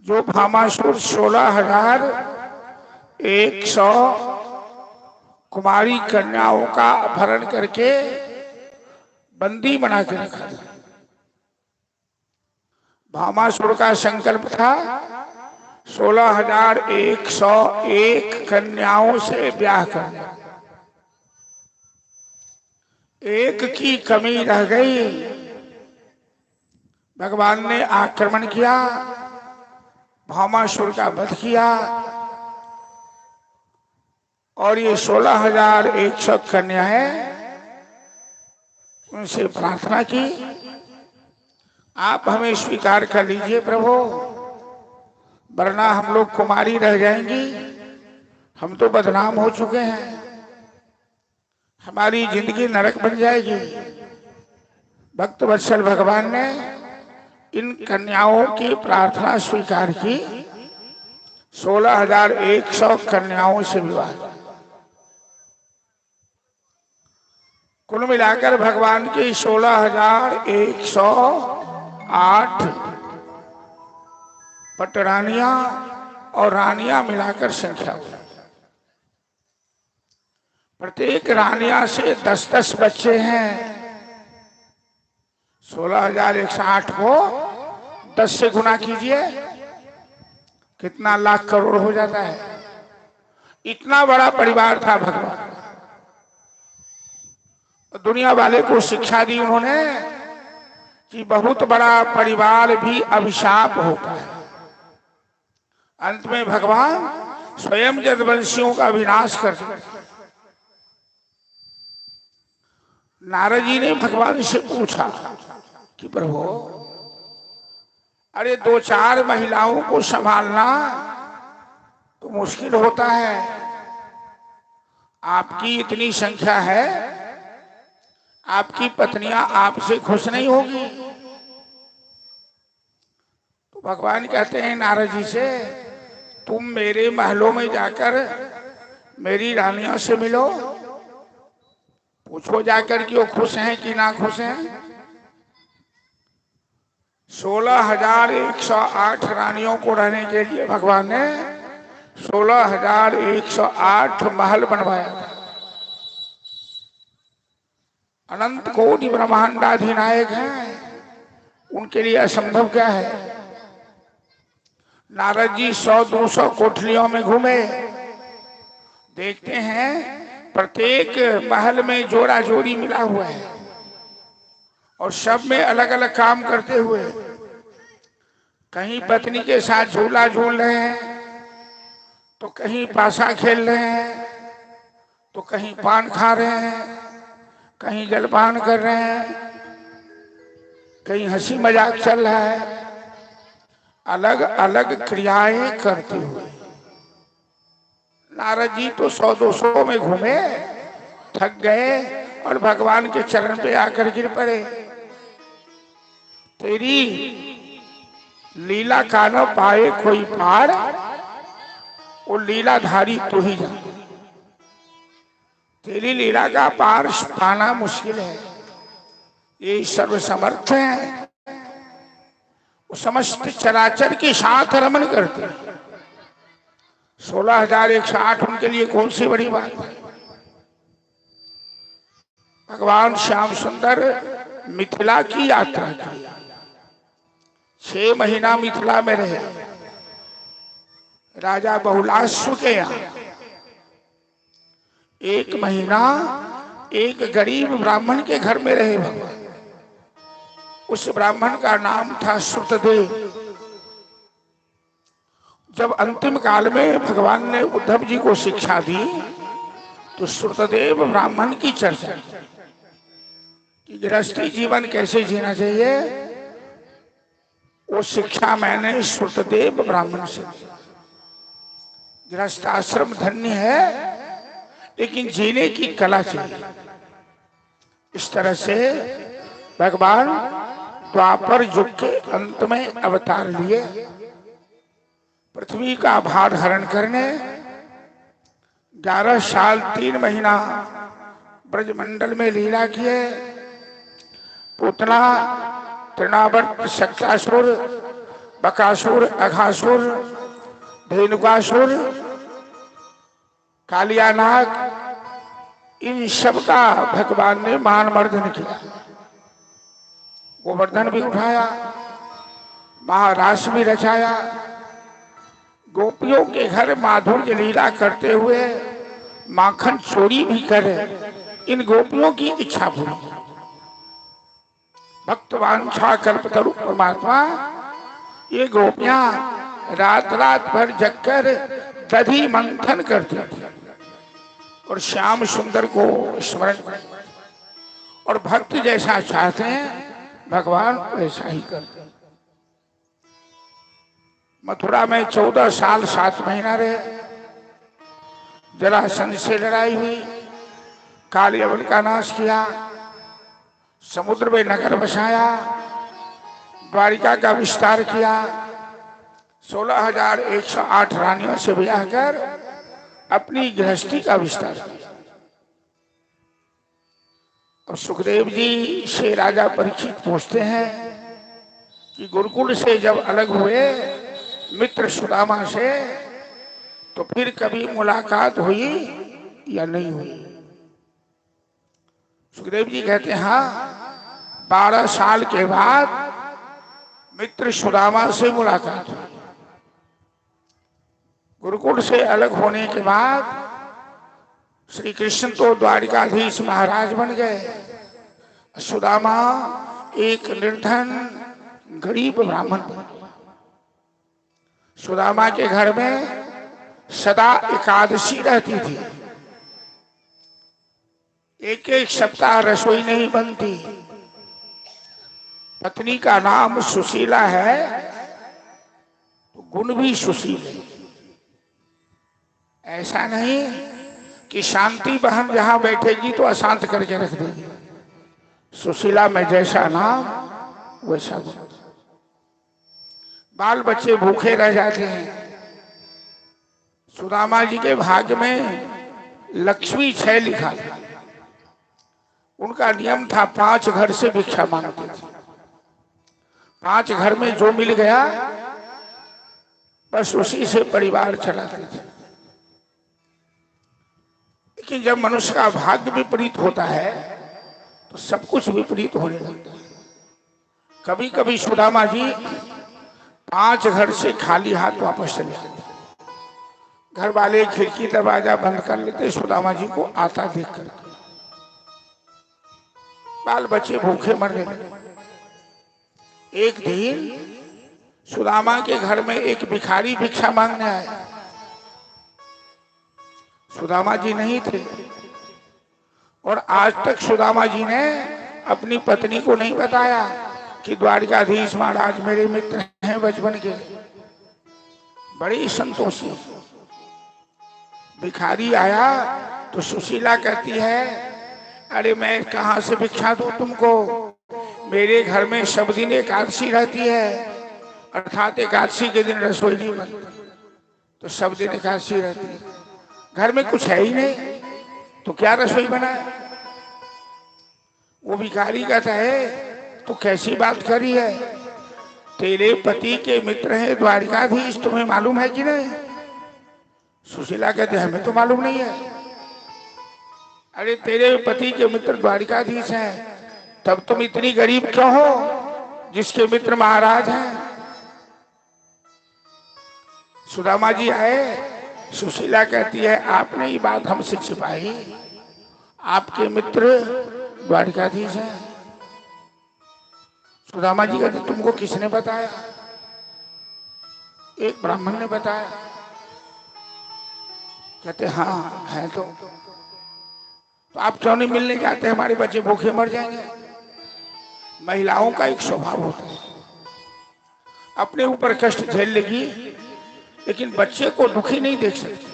जो भामासुर 16,100 कुमारी कन्याओं का अपहरण करके बंदी बना के रखा था। भामासुर का संकल्प था 16,101 कन्याओं से ब्याह करना। एक की कमी रह गई। भगवान ने आक्रमण किया, भामासुर का वध किया और ये 16,100 कन्याएं उनसे प्रार्थना की, आप हमें स्वीकार कर लीजिए प्रभु, वरना हम लोग कुमारी रह जाएंगी। हम तो बदनाम हो चुके हैं, हमारी जिंदगी नरक बन जाएगी। भक्त वत्सल भगवान ने इन कन्याओं की प्रार्थना स्वीकार की। 16,100 कन्याओं से विवाह। कुल मिलाकर भगवान की 16,108 पटरानियां और रानियां मिलाकर संख्या हुई। प्रत्येक रानियां से 10-10 बच्चे हैं। 16,108 को 10 से गुना कीजिए, कितना लाख करोड़ हो जाता है। इतना बड़ा परिवार था भगवान। दुनिया वाले को शिक्षा दी उन्होंने कि बहुत बड़ा परिवार भी अभिशाप होता है। अंत में भगवान स्वयं यदुवंशियों का विनाश कर दिया। नारद जी ने भगवान से पूछा कि प्रभु, अरे 2-4 महिलाओं को संभालना तो मुश्किल होता है, आपकी इतनी संख्या है, आपकी पत्नियां आपसे खुश नहीं होगी। तो भगवान कहते हैं नारद जी से, तुम मेरे महलों में जाकर मेरी रानियों से मिलो, पूछो जाकर कि वो खुश हैं कि ना खुश हैं। 16,108 रानियों को रहने के लिए भगवान ने 16,108 महल बनवाया था। अनंत कोटि ब्रह्मांडाधिनायक हैं, उनके लिए असंभव क्या है। नारद जी 100-200 कोठरियों में घूमे, देखते हैं प्रत्येक महल में जोड़ा जोड़ी मिला हुआ है और सब में अलग अलग काम करते हुए, कहीं पत्नी के साथ झूला झूल रहे हैं, तो कहीं पासा खेल रहे हैं, तो कहीं पान खा रहे हैं, कहीं जलपान कर रहे हैं, कहीं हंसी मजाक चल रहा है, अलग अलग क्रियाएं करते हुए। नारद जी तो 100-200 में घूमे, थक गए और भगवान के चरण पे आकर गिर पड़े। तेरी लीला का न पाए कोई पार, वो लीलाधारी तू ही जान। तेरी लीला का पार पाना मुश्किल है, ये सर्वसमर्थ है, वो समस्त चराचर के साथ रमन करते हैं। 16,108 उनके लिए कौन सी बड़ी बात है। भगवान श्याम सुंदर मिथिला की यात्रा की, 6 महीना मिथिला में रहे, राजा बहुलाश्व के यहाँ 1 महीना एक गरीब ब्राह्मण के घर में रहे भगवान। उस ब्राह्मण का नाम था श्रुतदेव। जब अंतिम काल में भगवान ने उद्धव जी को शिक्षा दी, तो श्रुतदेव ब्राह्मण की चर्चा कि गृहस्थी जीवन कैसे जीना चाहिए, वो शिक्षा मैंने श्रुतदेव ब्राह्मण से। गृहस्थ आश्रम धन्य है, लेकिन जीने की कला चाहिए। इस तरह से भगवान द्वापर युग के अंत में अवतार लिए, पृथ्वी का भार हरण करने 11 साल 3 महीना ब्रजमंडल में लीला किए। पूतना, तृणावर्त, शक्तासुर, बकासुर, अघासुर, धेनुकासुर, कालियानाग, इन सब का भगवान ने मान मर्दन किया। गोवर्धन भी उठाया, महारास भी रचाया, गोपियों के घर माधुर्य लीला करते हुए माखन चोरी भी करे, इन गोपियों की इच्छा पूरी। भक्तवांछा कल्पतरु परमात्मा, ये गोपियां रात रात भर जगकर दधि मंथन करती थी और श्याम सुंदर को स्मरण करते, और भक्त जैसा चाहते हैं भगवान वैसा ही करते। मथुरा में 14 साल 7 महीना रहे, जरासंध से लड़ाई हुई, कालियवन का नाश किया, समुद्र में नगर बसाया, द्वारिका का विस्तार किया, 16,108 रानियों से ब्याह कर अपनी गृहस्थी का विस्तार किया। और सुखदेव जी से राजा परीक्षित पूछते हैं कि गुरुकुल से जब अलग हुए मित्र सुदामा से, तो फिर कभी मुलाकात हुई या नहीं हुई। सुखदेव जी कहते हैं हाँ, 12 साल के बाद मित्र सुदामा से मुलाकात हुई। गुरुकुल से अलग होने के बाद श्री कृष्ण तो द्वारिकाधीश महाराज बन गए, सुदामा एक निर्धन गरीब ब्राह्मण बन। सुदामा के घर में सदा एकादशी रहती थी, एक एक सप्ताह रसोई नहीं बनती। पत्नी का नाम सुशीला है, तो गुण भी सुशील है। ऐसा नहीं कि शांति बहन जहां बैठेगी तो अशांत करके रख देगी। सुशीला में जैसा नाम वैसा गुण। बाल बच्चे भूखे रह जाते हैं। सुदामा जी के भाग्य में लक्ष्मी क्षय लिखा था। उनका नियम था 5 घर से भिक्षा मांगते थे। 5 घर में जो मिल गया बस उसी से परिवार चलाते थे। लेकिन जब मनुष्य का भाग्य विपरीत होता है तो सब कुछ विपरीत होने लगता है। कभी कभी सुदामा जी 5 घर से खाली हाथ वापस चले आते। घर वाले खिड़की दरवाजा बंद कर लेते सुदामा जी को आता देख कर। बाल बच्चे भूखे मर गए। एक दिन सुदामा के घर में एक भिखारी भिक्षा मांगने आया। सुदामा जी नहीं थे और आज तक सुदामा जी ने अपनी पत्नी को नहीं बताया कि द्वारिकाधीश महाराज मेरे मित्र हैं बचपन के, बड़ी संतोषी। भिखारी आया तो सुशीला कहती है, अरे मैं कहाँ से भिक्षा दूं तुमको, मेरे घर में सब दिन एकादशी रहती है, अर्थात एकादशी के दिन रसोई नहीं बनती, तो सब दिन एकादशी रहती है, घर में कुछ है ही नहीं तो क्या रसोई बनाए। वो भिखारी कहता है, तो कैसी बात करी है, तेरे पति के मित्र हैं द्वारिकाधीश, तुम्हें मालूम है कि नहीं। सुशीला कहते हैं, हमें तो मालूम नहीं है। अरे तेरे पति के मित्र द्वारिकाधीश हैं, तब तुम इतनी गरीब क्यों हो जिसके मित्र महाराज हैं। सुदामा जी आए, सुशीला कहती है, आपने ये बात हमसे छिपाई, आपके मित्र द्वारिकाधीश हैं। सुदामा जी कहते, तुमको किसने बताया। एक ब्राह्मण ने बताया। कहते हाँ है तो आप क्यों नहीं मिलने जाते, हमारे बच्चे भूखे मर जाएंगे। महिलाओं का एक स्वभाव होता है, अपने ऊपर कष्ट झेल लेगी लेकिन बच्चे को दुखी नहीं देख सकती।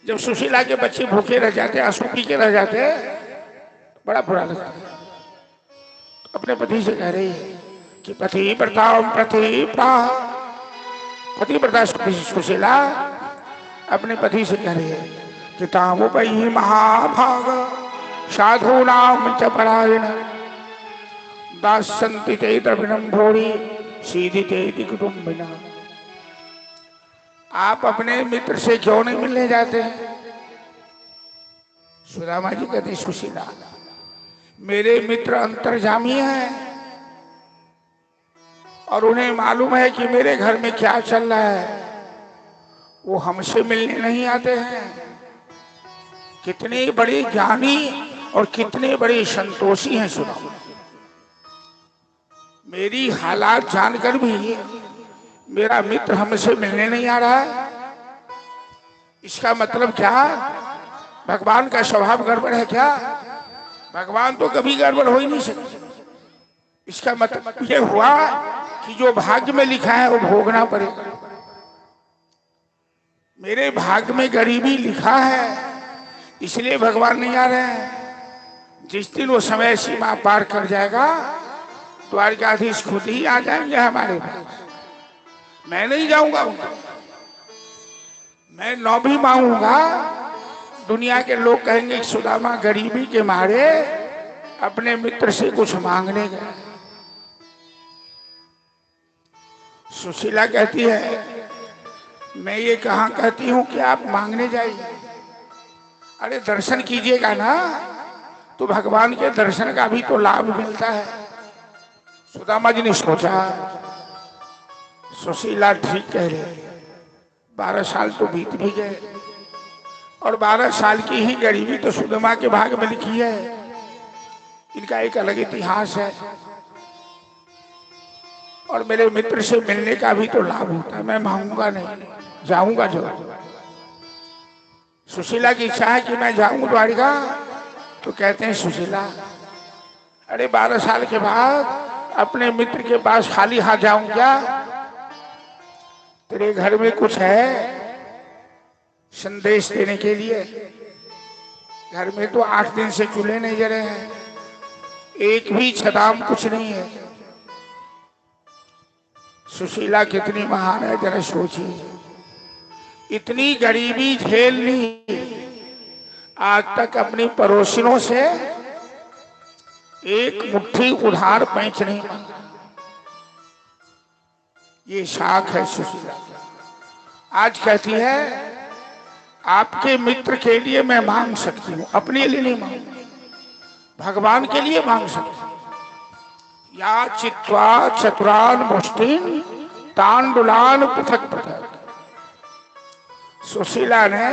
जब सुशीला के बच्चे भूखे रह जाते, आंसू पी के रह जाते, बड़ा बुरा लगता है। अपने पति से कह रही है कि पतिव्रता सुशीला अपने पति से कह रही है कि तामुपैहि महाभाग साधु नाम च परायण दास्यन्ति ते द्रविणं भोरी सीदिते कुटुम्बिना। आप अपने मित्र से क्यों नहीं मिलने जाते हैं। सुदामा जी कहते, सुशीला मेरे मित्र अंतर्जामी हैं और उन्हें मालूम है कि मेरे घर में क्या चल रहा है, वो हमसे मिलने नहीं आते हैं। कितने बड़े ज्ञानी और कितने बड़े संतोषी हैं सुदामा। मेरी हालात जानकर भी मेरा मित्र हमसे मिलने नहीं आ रहा है, इसका मतलब क्या, भगवान का स्वभाव गड़बड़ है क्या। भगवान तो कभी गड़बड़ हो ही नहीं सकती। इसका मतलब ये हुआ कि जो भाग्य में लिखा है वो भोगना पड़ेगा। मेरे भाग्य में गरीबी लिखा है, इसलिए भगवान नहीं आ रहे हैं। जिस दिन वो समय सीमा पार कर जाएगा द्वारिकाधीश खुद ही आ जाएंगे हमारे पास। मैं नहीं जाऊंगा उनका, मैं नौ भी मांगूंगा, दुनिया के लोग कहेंगे सुदामा गरीबी के मारे अपने मित्र से कुछ मांगने गए। सुशीला कहती है, मैं ये कहाँ कहती हूँ कि आप मांगने जाइए। अरे दर्शन कीजिएगा ना, तो भगवान के दर्शन का भी तो लाभ मिलता है। सुदामा जी ने सोचा, सुशीला ठीक कह रहे, 12 साल तो बीत भी गए और 12 साल की ही गरीबी तो सुदामा के भाग्य में लिखी है। इनका एक अलग इतिहास है और मेरे मित्र से मिलने का भी तो लाभ होता है। मैं मांगूंगा नहीं, जाऊंगा जो। सुशीला की इच्छा है कि मैं जाऊं द्वारिका, तो कहते हैं सुशीला, अरे 12 साल के बाद अपने मित्र के पास खाली हाथ जाऊं क्या। तेरे घर में कुछ है संदेश देने के लिए। घर में तो 8 दिन से चूल्हे नहीं जले हैं, एक भी छदाम कुछ नहीं है। सुशीला कितनी महान है, जरा सोचिए। इतनी गरीबी झेल ली, आज तक अपनी पड़ोसियों से एक मुट्ठी उधार पैंच नहीं मांगा। ये शाख है सुशीला। आज कहती है आपके मित्र के लिए मैं मांग सकती हूं, अपने लिए नहीं मांग, भगवान के लिए मांग सकती हूं। या चित्वा चतुरान मुष्टिन तांडुलान पृथक पृथक। सुशीला ने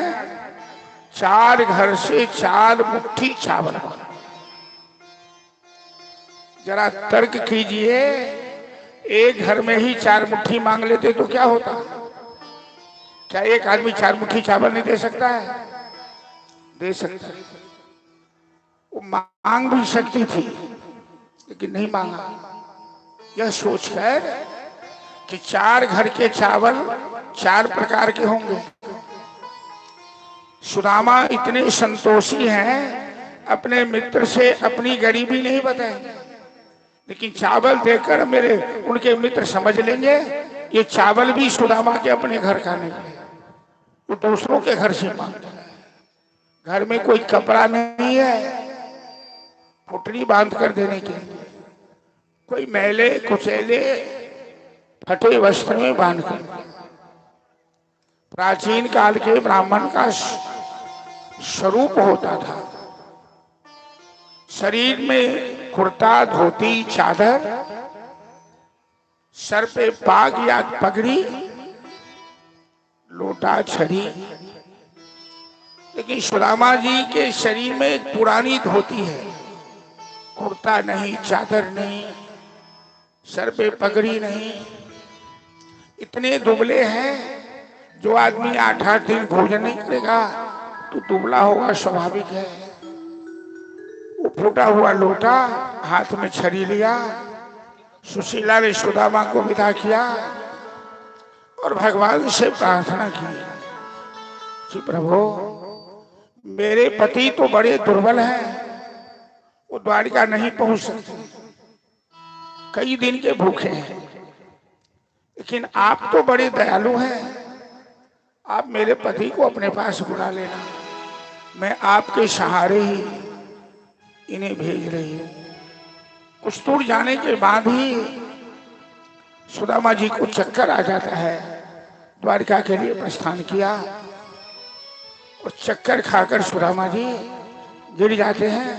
4 घर से 4 मुट्ठी चावल मांगा। जरा तर्क कीजिए, एक घर में ही 4 मुट्ठी मांग लेते तो क्या होता? क्या एक आदमी 4 मुट्ठी चावल नहीं दे सकता है? दे सकता है। वो मांग भी सकती थी लेकिन नहीं मांगा। यह सोचकर कि 4 घर के चावल 4 प्रकार के होंगे। सुदामा इतने संतोषी हैं, अपने मित्र से अपनी गरीबी नहीं बताएंगे, लेकिन चावल देकर उनके मित्र समझ लेंगे ये चावल भी सुदामा के अपने घर का नहीं है, वो दूसरों के घर से मांगता है। घर में कोई कपड़ा नहीं है पुटरी बांध कर देने के लिए, कोई मैले कुचैले फटे वस्त्र में बांध कर। प्राचीन काल के ब्राह्मण का स्वरूप होता था, शरीर में कुर्ता धोती चादर, सर पे पाग या पगड़ी, लोटा छड़ी। लेकिन सुदामा जी के शरीर में एक पुरानी धोती है, कुर्ता नहीं, चादर नहीं, सर पे पगड़ी नहीं। इतने दुबले हैं, जो आदमी 8-8 दिन भोजन नहीं करेगा तो दुबला होगा, स्वाभाविक है। वो फूटा हुआ लोटा, हाथ में छड़ी लिया। सुशीला ने सुदामा को विदा किया और भगवान से प्रार्थना की कि प्रभु मेरे पति तो बड़े दुर्बल हैं, वो द्वारिका नहीं पहुंच सकते, कई दिन के भूखे हैं, लेकिन आप तो बड़े दयालु हैं, आप मेरे पति को अपने पास बुला लेना, मैं आपके सहारे ही इन्हें भेज रही हूं। कुछ दूर जाने के बाद ही सुदामा जी को चक्कर आ जाता है। द्वारिका के लिए प्रस्थान किया और चक्कर खाकर सुदामा जी गिर जाते हैं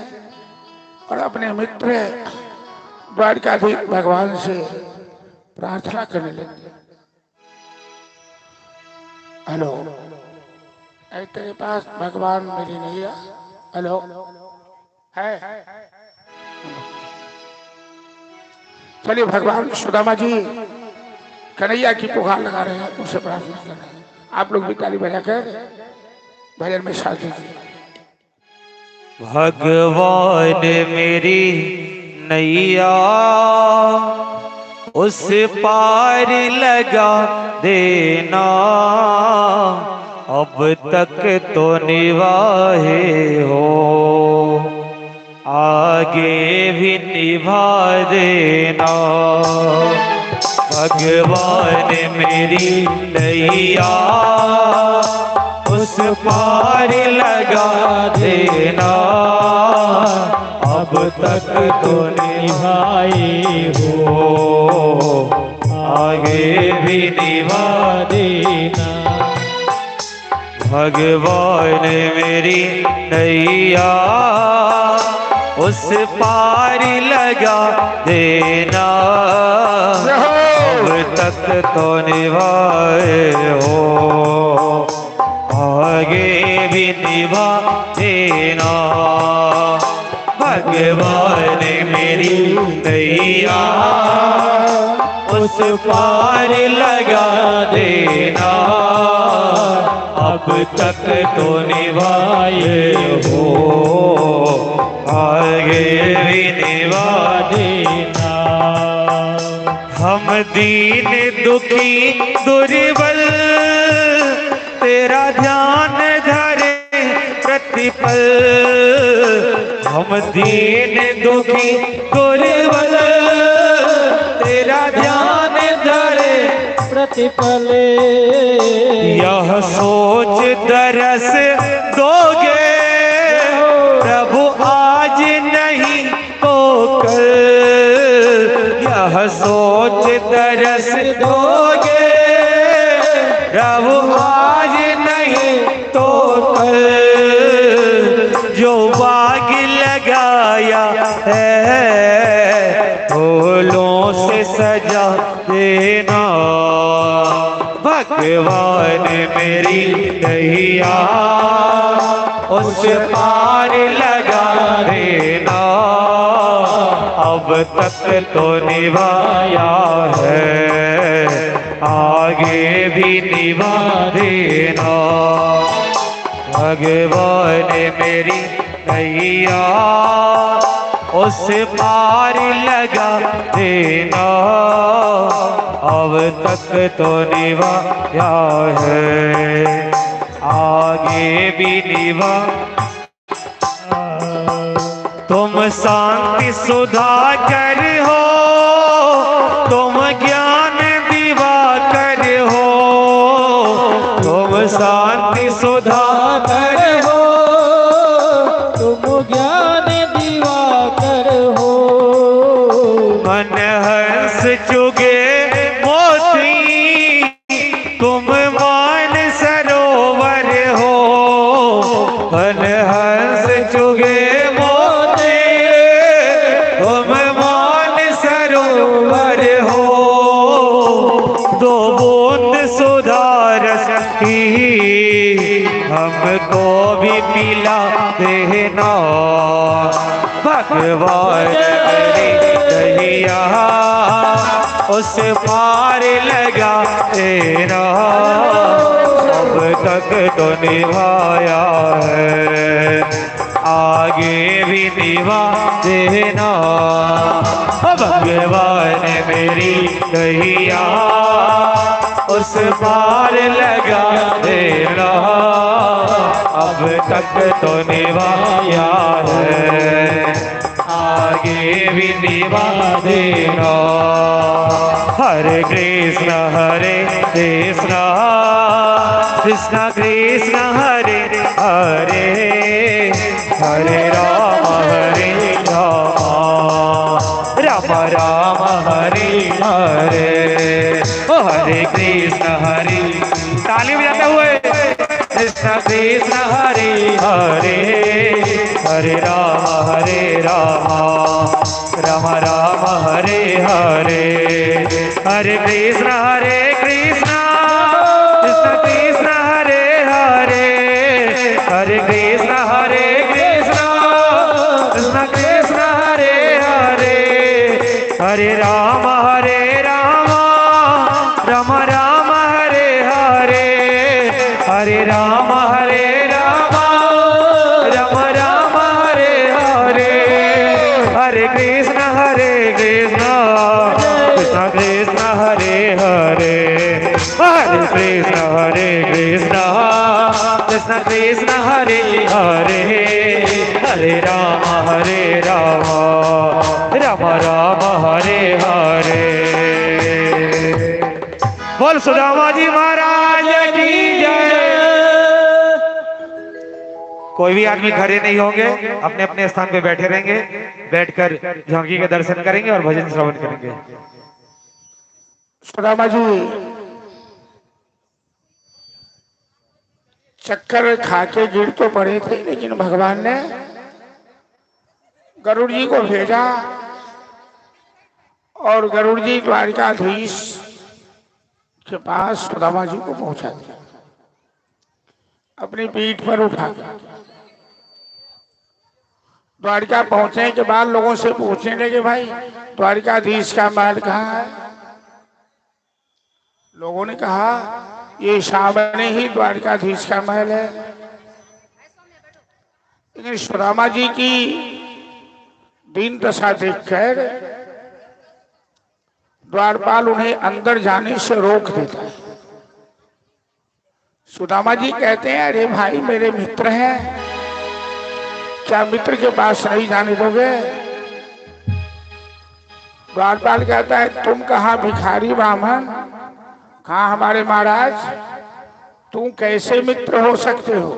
और अपने मित्र द्वारिकाधीश भगवान से प्रार्थना करने लगे। हेलो, तेरे पास भगवान मेरी नैया, हेलो है। चलिए भगवान सुदामा जी कन्हैया की पुकार लगा रहे हैं, उनसे प्रार्थना कर रहे हैं। आप लोग भी ताली बजाकर भजन में साथ दीजिए। भगवान मेरी नैया उस पार लगा देना, अब तक तो निभाए हो, आगे भी निभा देना। भगवान मेरी नैया उस पार लगा देना, अब तक तो निभाए हो, आगे भी निभा देना। भगवान मेरी नैया उस पार लगा देना, अब तक तो निभाए हो, आगे भी निभा देना। भगवान मेरी नैया उस पार लगा देना, अब तक तो निभाए हो, आगे भी निभा देना। हम दीन दुखी दुर्बल तेरा ध्यान धरे प्रतिपल, हम दीन दुखी दुर्बल तेरा ध्यान धरे प्रतिपले। यह सोच दरस दोगे प्रभु आज नहीं तो कल। यह सोच दरस दोगे प्रभु आज नहीं तो कल। जो बाग लगाया है फूलों से सजा देना। भगवान मेरी नैया उस पार लगा देना। अब तक तो निभाया है आगे भी निभा देना। भगवान मेरी नैया उस पार लगा देना। अब तक तो निभाया है आगे भी निभा। तुम शांति सुधाकर हो तुम ज्ञान दिवाकर हो। तुम शांति सुधाकर हो तुम ज्ञान दिवाकर हो। मन हंस चुगे मोती तुम मान सरोवर हो। मन हंस चुगे मोती तुम मान सरोवर हो। दो बूंद सुधारस की हमको भी पिला देना। भगवान मेरी नैया उस पार लगा देना। अब तक तो निभाया है आगे भी निभा देना। भगवान मेरी नैया उस पार लगा देना। अब तक तो निभाया है आगे भी निभा देना। हरे कृष्ण कृष्ण कृष्ण हरे हरे। हरे राम राम राम हरे हरे। ओ हरे कृष्ण हरे ताली बजाते हुए कृष्ण कृष्ण हरे हरे। हरे राम राम राम हरे हरे। हरे कृष्ण कृष्ण कृष्ण हरे हरे। हरे कृष्ण कृष्ण कृष्ण हरे हरे। हरे राम राम राम हरे हरे। हरे राम राम हरे हरे। हरे कृष्ण कृष्ण कृष्ण हरे हरे। हरे कृष्ण कृष्ण कृष्ण हरे हरे। हरे राम राम हरे हरे। बोल सुदामा जी महाराज की जय। कोई भी आदमी खड़े नहीं होंगे अपने अपने स्थान पे बैठे रहेंगे। बैठकर झांकी के दर्शन करेंगे और भजन श्रवण करेंगे। सुदामा जी चक्कर खाके गिर तो पड़े थे लेकिन भगवान ने गरुड़ जी को भेजा और गरुड़ जी द्वारिकाधीश के पास सुदामा जी को पहुंचा दिया अपनी पीठ पर उठा। द्वारिका पहुंचने के बाद लोगों से पूछने लगे भाई द्वारिकाधीश का महल कहाँ है। लोगों ने कहा ये सामने ही द्वारिकाधीश का महल है। लेकिन सुदामा जी की दीन दशा देखकर द्वारपाल उन्हें अंदर जाने से रोक देता है। सुदामा जी कहते हैं अरे भाई मेरे मित्र हैं, क्या मित्र के पास नहीं जाने दोगे। द्वारपाल कहता है तुम कहाँ भिखारी ब्राह्मण कहा हमारे महाराज तुम कैसे मित्र हो सकते हो?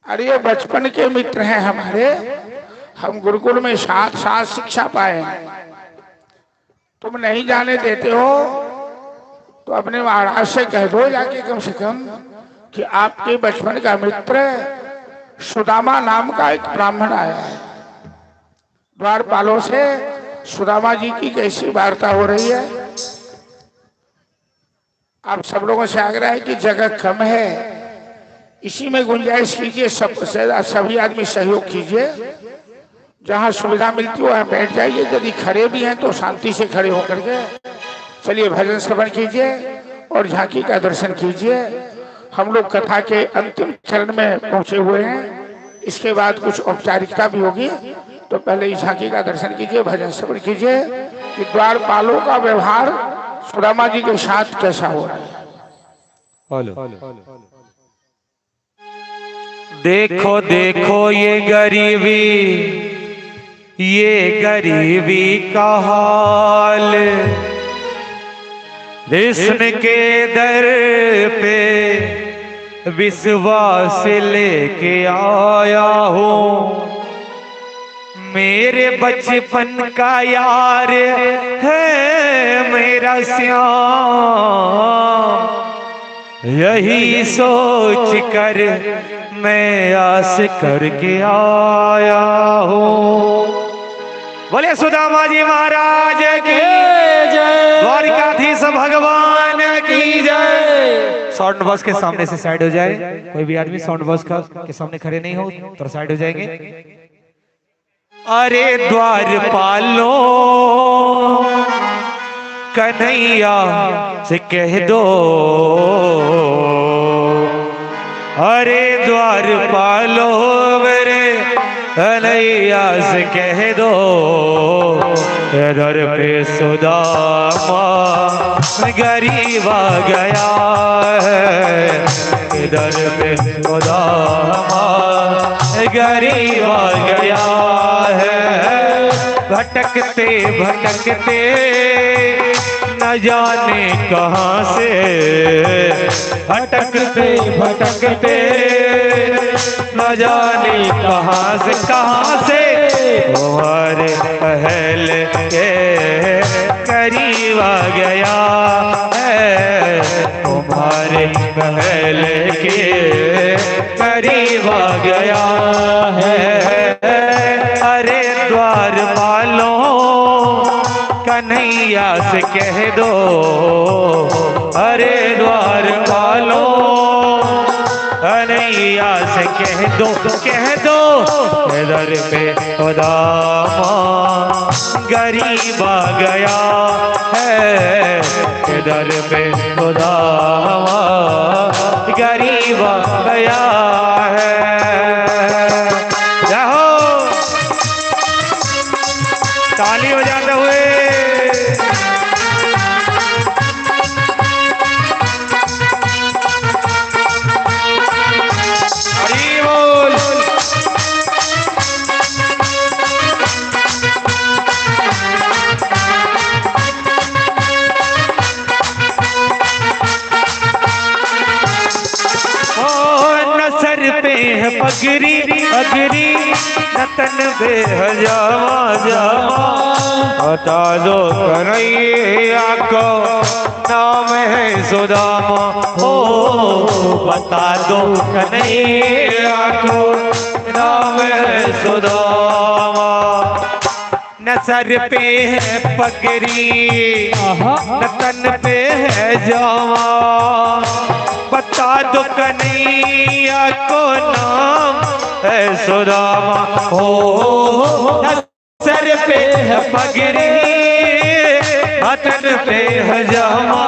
अरे ये बचपन के मित्र हैं हमारे, हम गुरुकुल में साथ साथ शिक्षा पाए हैं। तुम नहीं जाने देते हो तो अपने महाराज से कह दो जाके कम से कम कि आपके बचपन का मित्र सुदामा नाम का एक ब्राह्मण आया है। द्वारपालों से सुदामा जी की कैसी वार्ता हो रही है। आप सब लोगों से आग्रह है कि जगह कम है, इसी में गुंजाइश कीजिए, सभी आदमी सहयोग कीजिए। जहां सुविधा मिलती हो वहां बैठ जाइए, यदि खड़े भी हैं तो शांति से खड़े होकर के चलिए भजन श्रवण कीजिए और झांकी का दर्शन कीजिए। हम लोग कथा के अंतिम चरण में पहुंचे हुए हैं, इसके बाद कुछ औपचारिकता भी होगी, तो पहले इस झांकी का दर्शन कीजिए, भजन श्रवण कीजिए कि द्वारपालों का व्यवहार सुदामा जी के साथ कैसा हो रहा है। देखो देखो ये गरीबी का हाल, कृष्ण के दर पे विश्वास लेके आया हूँ। मेरे बचपन का यार है मेरा श्याम, यही सोच कर मैं आस करके आया हूँ। बोले सुदामा जी महाराज की जय, द्वारिकाधीश भगवान की जय। साउंड बॉक्स के सामने से साइड हो जाए, कोई भी आदमी साउंड बॉक्स के सामने खड़े नहीं हो तो साइड हो जाएंगे। अरे द्वारपालों कन्हैया से कह दो, अरे द्वारपालों मेरे कन्हैया से कह दो, इधर पे सुदामा गरीब आ गया है, इधर पे सुदामा गरीब आ गया है। भटकते भटकते न जाने कहाँ से, भटकते भटकते न जाने कहाँ से तुम्हारे पहल के करीब आ गया है, तुम्हारे पहल के करीब आ गया है। अरे द्वारपालों कन्हैया से कह दो, अरे द्वारपालों कन्हैया से कह दो इधर पे सुदामा गरीब आ गया है, इधर पे सुदामा गरीब आ गया है। ताली बजाते हुए हरि बोल। न सर पे है पगड़ी अगरी, न तन पे है जावा जावा, बता दो कन्हैया को नाम है सुदामा, ओ बता दो कन्हैया को नाम है सुदामा। न सर पे है पगड़ी न तन पे है जावा, बता दो कन्हैया को नाम है सुदामा, हो सर पे है पगड़ी तन पे है जामा,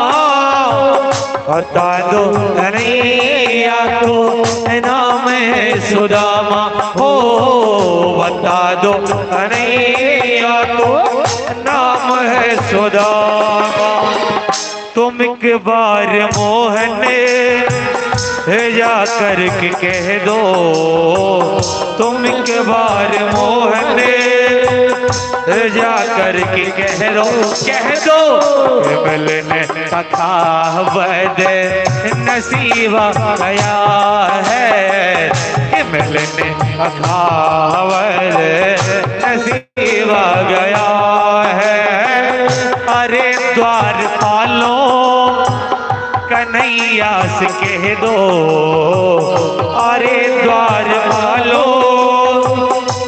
बता दो कन्हैया को नाम है सुदामा, हो बता दो कन्हैया को नाम है सुदामा। तुम एक बार मोहन जा करके कह दो, तुम एक बार मोहन जा कर के कह दो मिलने का वद नसीबा गया है, मिलने का वद नसीबा गया है। अरे द्वार पालो कन्हैया से कह दो, अरे द्वार पालो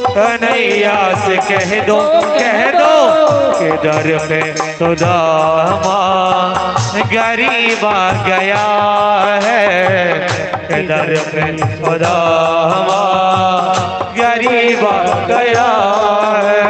कन्हैया से कह दो कि दर पे सुदामा गरीबा गया है, कि दर पे सुदामा गरीबा गया है।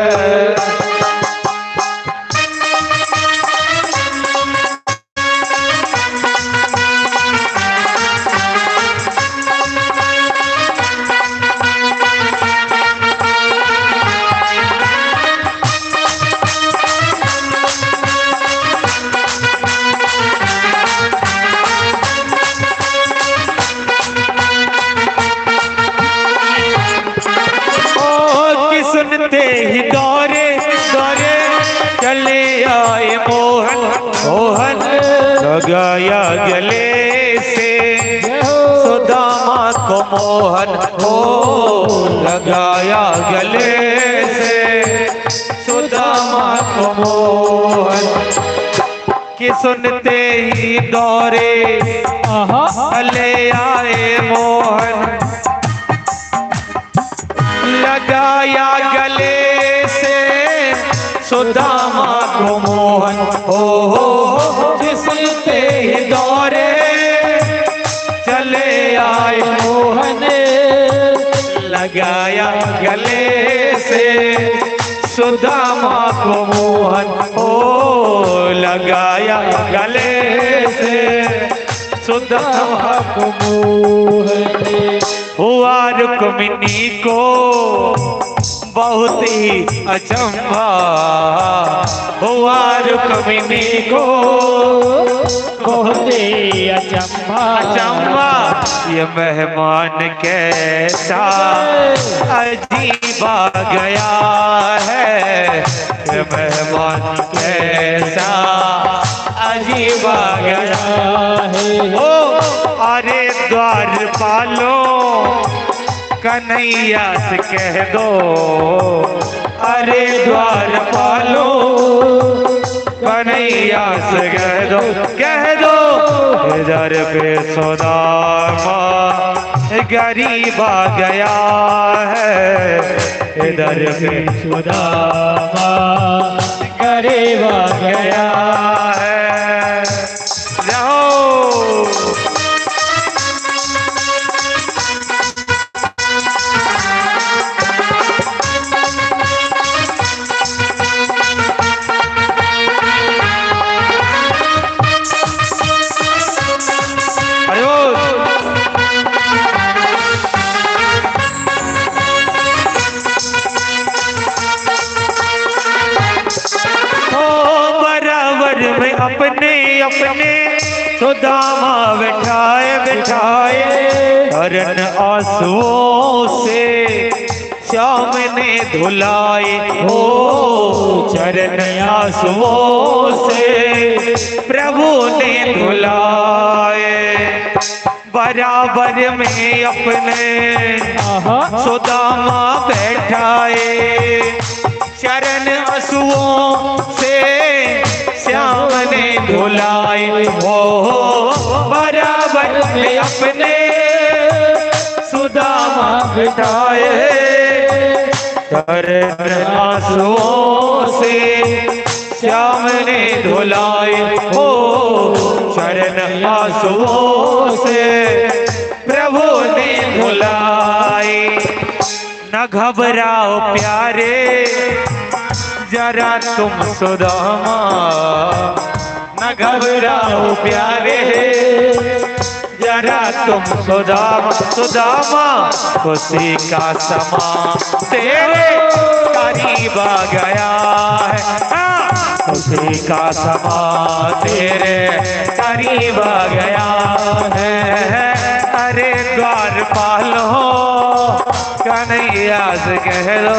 सुनते ही दौरे दौरे चले आए मोहन लगाया गले से सुदामा को मोहन हो, लगाया गले से सुदामा को मोहन। कि सुनते ही दौरे चले आए मोहन, लगाया गले से सुदामा को मोहन हो। जिसते ही दौरे चले आए मोहन, लगाया गले से सुदामा को मोहन हो, लगाया गले से सुदामा को मोहन। हुआ रुक्मिणी को बहुत ही अचंभा, हुआ रुक्मिणी को बहुत ही अचंभा, ये मेहमान कैसा अजीबा गया है, ये मेहमान कैसा अजीबा गया है। ओ अरे द्वार पालो कन्हैया से कह दो, अरे द्वार पालो कन्हैया से कह दो इधर पे सुदामा गरीबा गया है, इधर पे सुदामा गरीबा गया है। जाओ अपने अपने सुदामा बिठाए हरन आंसुओं से श्याम ने धुलाए हो, चरण आंसुओं से प्रभु ने धुलाए। बराबर में अपने सुदामा बैठाए, चरण आंसुओं से श्याम ने धुलाए हो, बराबर में अपने सुदामा बिठाए, चरण आंसुओं से श्याम ने धुलाए हो, चरण आंसुओं से प्रभु ने धुलाए। न घबराओ प्यारे जरा तुम सुदामा, न घबराओ प्यारे जरा तुम सुदामा, सुदामा खुशी का समा तेरे करीब आ गया है, खुशी का समा तेरे करीब आ गया है। अरे द्वार पालो कन्हैया से कह दो,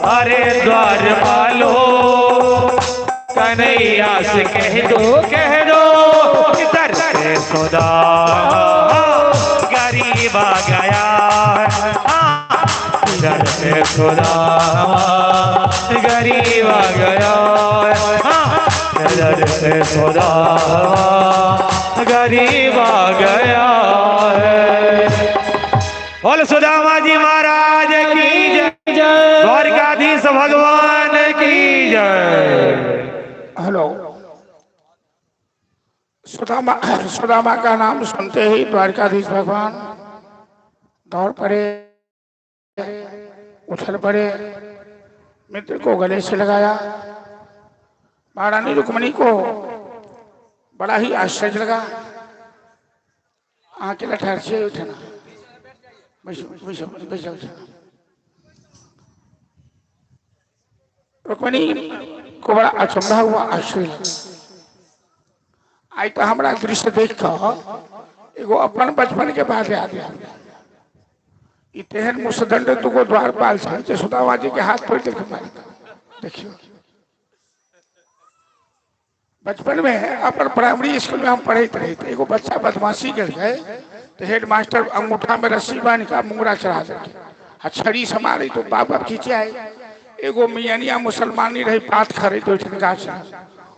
अरे द्वार पालो कन्हैया से कह दो इधर से सुधा गरीब आ गया, इधर से सुधा गरीब आ गया, इधर से सुधा गरीब आ गया है। बोल सुदामा जी महाराज की जय, द्वारकाधीश भगवान की जय। हेलो। सुदामा का नाम सुनते ही द्वारकाधीश भगवान दौड़ पड़े, उछल पड़े, मित्र को गले से लगाया। महारानी रुक्मिणी को बड़ा ही आश्चर्य लगा। आके ठहर से उठना, रुक्मिणी को बड़ा अचंभा हुआ, आश्चर्य। आई तो हमारा दृश्य देख कर एगो अपन बचपन के बात याद आ गया। तेहन मुसदंड तुको द्वारपाल से सुदामा जी के हाथ पर देख मारे। देखियो बचपन में अपन प्राइमरी स्कूल में हम पढ़े रहे थे, एगो बच्चा बदमाशी कर गए तो हेड मास्टर अंगूठा में रस्सी बांध का मुंगरा चढ़ा दे, छड़ी से मारे तो बाबा खींचे आए। एगो मियानिया मुसलमानी रही, पात खरे तो गाछ,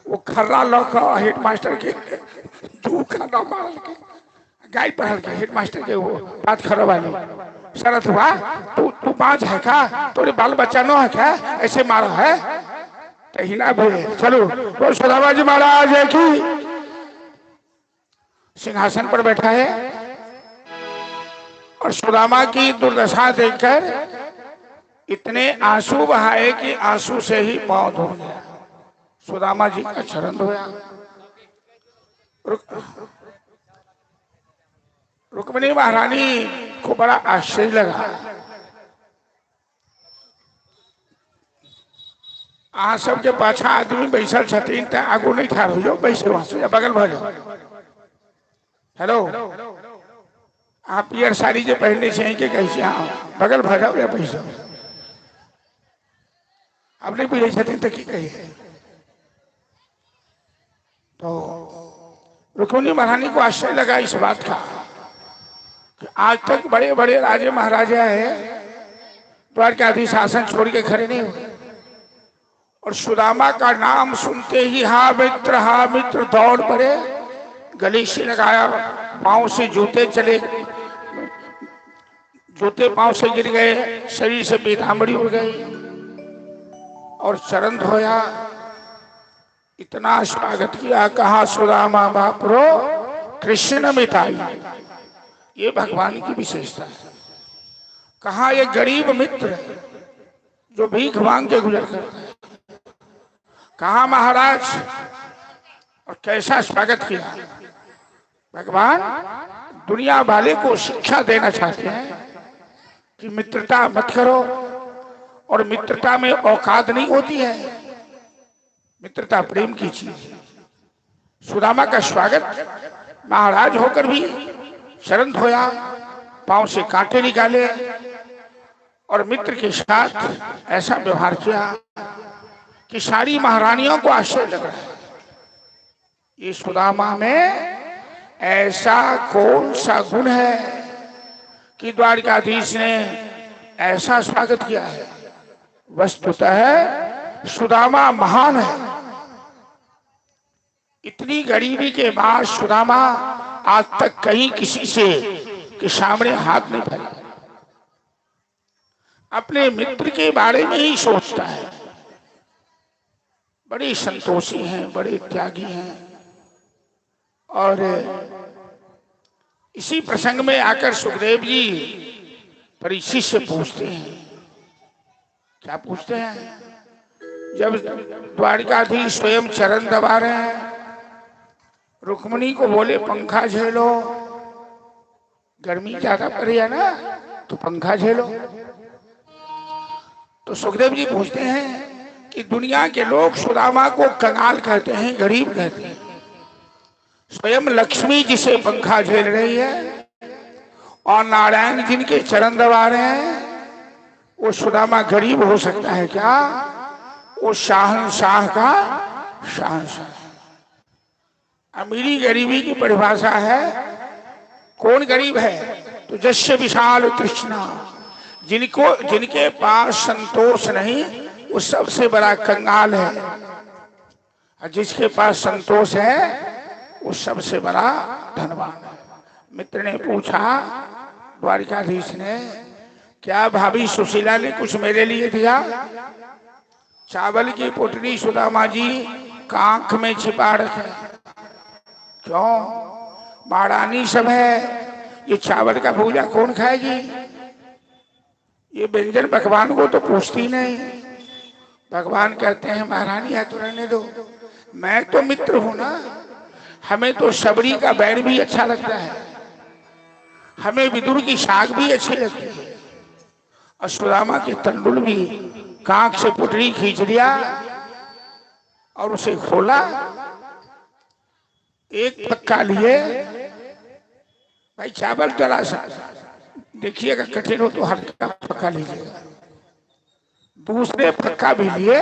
वो खर्रा लौक हेड मास्टर के दू खाना मार के गाय पहल के हेड मास्टर के वो बात खराब वाली शरत हुआ, तू बाज है क्या, तोरे बाल बच्चा नो है क्या, ऐसे मारा है तो हिना बोले। चलो वो सुदामा जी महाराज है कि सिंहासन पर बैठा है और सुदामा की दुर्दशा देखकर इतने आंसू बहाए कि आंसू से ही मौत हो गया। सुदामा जी का चरण धोया। रुक्मिणी महारानी को बड़ा आश्चर्य लगा। आ सबके पाछा आदमी बैसल छतीन त आगू नहीं ठाड़ हो, बैसे वहां से बगल भर जाओ। हेलो, आप पियर साड़ी जो पहनने से के कैसे, हाँ बगल भर जाओ या बैसो। अब नहीं पीछे छतीन तक की कही है। तो रुक्मिणी महारानी को आश्चर्य लगा इस बात का कि आज तक बड़े बड़े राजे महाराजा है द्वारकाधीश शासन छोड़ के खड़े नहीं हुए, और सुदामा का नाम सुनते ही हा मित्र दौड़ पड़े, गले से लगाया, पांव से जूते चले, जूते पांव से गिर गए, शरीर से पीतांबरी उड़ गई और चरण धोया। इतना स्वागत किया, कहा सुदामा बापरो कृष्ण मिताई। ये भगवान की विशेषता है। कहा ये गरीब मित्र जो भीख मांग के गुजर करता है। कहा महाराज, और कैसा स्वागत किया। भगवान दुनिया वाले को शिक्षा देना चाहते हैं कि मित्रता मत करो, और मित्रता में औकात नहीं होती है, मित्रता प्रेम की चीज। सुदामा का स्वागत महाराज होकर भी शरण धोया, पांव से कांटे निकाले और मित्र के साथ ऐसा व्यवहार किया कि सारी महारानियों को आश्चर्य लग रहा है। ये सुदामा में ऐसा कौन सा गुण है कि द्वारकाधीश ने ऐसा स्वागत किया है। वस्तुतः सुदामा महान है। इतनी गरीबी के बाद सुदामा आज तक कहीं किसी से के सामने हाथ नहीं फैला, अपने मित्र के बारे में ही सोचता है। बड़े संतोषी हैं, बड़े त्यागी हैं। और इसी प्रसंग में आकर सुखदेव जी परीक्षित से पूछते हैं, क्या पूछते हैं? जब द्वारकाधीश स्वयं चरण दबा रहे हैं, रुक्मिणी को बोले पंखा झेलो, गर्मी ज्यादा पड़ रही है ना तो पंखा झेलो। तो सुखदेव जी पूछते हैं कि दुनिया के लोग सुदामा को कंगाल कहते हैं, गरीब कहते हैं। स्वयं लक्ष्मी जिसे पंखा झेल रही है और नारायण जिनके चरण दबा रहे हैं, वो सुदामा गरीब हो सकता है क्या? वो शाहनशाह का शाहनशाह। अमीरी गरीबी की परिभाषा है, कौन गरीब है? तो जस्य विशाल तृष्णा, जिनके पास संतोष नहीं वो सबसे बड़ा कंगाल है, और जिसके पास संतोष है वो सबसे बड़ा धनवान है। मित्र ने पूछा द्वारिकाधीश ने, क्या भाभी सुशीला ने कुछ मेरे लिए दिया? चावल की पोटली सुदामा जी कांख में छिपा रखे। क्यों? महारानी सब है, ये चावल का भूजा कौन खाएगी? ये व्यंजन भगवान को तो पूछती नहीं। भगवान कहते हैं महारानी है तो रहने दो, मैं तो मित्र हूं ना, हमें तो सबरी का बैर भी अच्छा लगता है, हमें विदुर की शाख भी अच्छी लगती है। और सुदामा के तंडुल भी कांख से पुटरी खींच दिया और उसे खोला, एक पक्का लिए, भाई चावल जरा सा देखिएगा कठिन हो तो हल्का पक्का लीजिएगा, दूसरे पक्का भी लिए,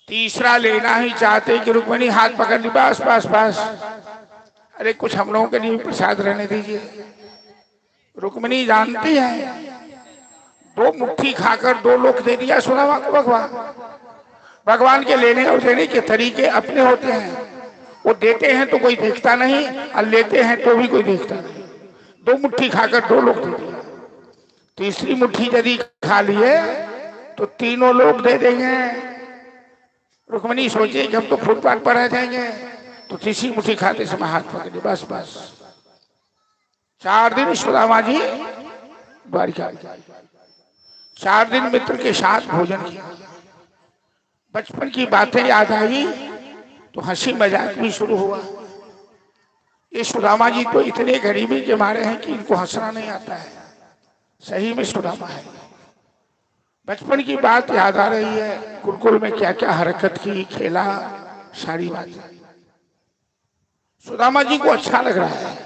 तीसरा लेना ही चाहते कि रुक्मिणी हाथ पकड़ ली, बस बस बस, अरे कुछ हम लोगों के लिए प्रसाद रहने दीजिए। रुक्मिणी जानती है, दो मुट्ठी खाकर दो लोग दे दिया सुदामा को भगवान। भगवान के लेने और देने के तरीके अपने होते हैं, वो देते हैं तो कोई देखता नहीं और लेते हैं तो भी कोई देखता नहीं। दो मुट्ठी खाकर दो लोग दे दिए, तीसरी मुट्ठी यदि खा लिए तो तीनों लोग दे देंगे। रुक्मिणी सोचे कि हम तो फुटपाथ पर रह जाएंगे, तो तीसरी मुट्ठी खाते समय हाथ पकड़े, बस बस। 4 दिन सुदामा जी द्वारिका, 4 दिन मित्र के साथ भोजन किया। बचपन की बातें याद आई तो हंसी मजाक भी शुरू हुआ। ये सुदामा जी तो इतने गरीबी के मारे हैं कि इनको हंसना नहीं आता है, सही में सुदामा है। बचपन की बात याद आ रही है, गुरुकुल में क्या क्या हरकत की, खेला, सारी बातें। सुदामा जी को अच्छा लग रहा है,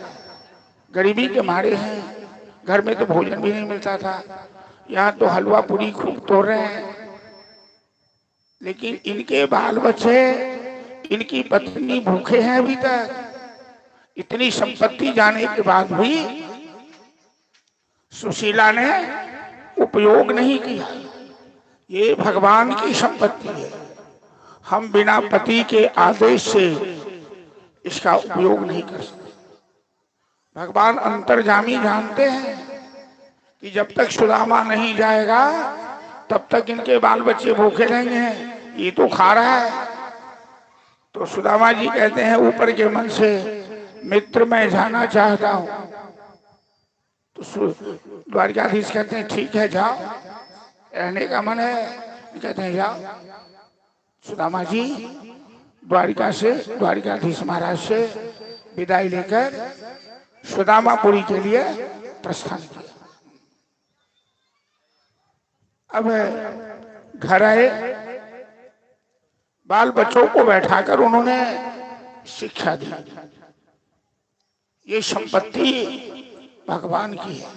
गरीबी के मारे हैं, घर में तो भोजन भी नहीं मिलता था, यहाँ तो हलवा पूरी खूब तोड़ रहे हैं। लेकिन इनके बाल बच्चे, इनकी पत्नी भूखे हैं अभी तक। इतनी संपत्ति जाने के बाद भी सुशीला ने उपयोग नहीं किया। ये भगवान की संपत्ति है, हम बिना पति के आदेश से इसका उपयोग नहीं कर सकते। भगवान अंतर्जामी जानते हैं कि जब तक सुदामा नहीं जाएगा तब तक इनके बाल बच्चे भूखे रहेंगे, ये तो खा रहा है। तो सुदामा जी कहते हैं ऊपर के मन से, मित्र मैं जाना चाहता हूं। तो द्वारिकाधीश कहते हैं ठीक है जाओ, रहने का मन है, कहते हैं जाओ। सुदामा जी द्वारिकाधीश महाराज से विदाई लेकर सुदामापुरी के लिए प्रस्थान किया। अब घर आए, बाल बच्चों को बैठाकर उन्होंने शिक्षा दी। ये संपत्ति भगवान की है,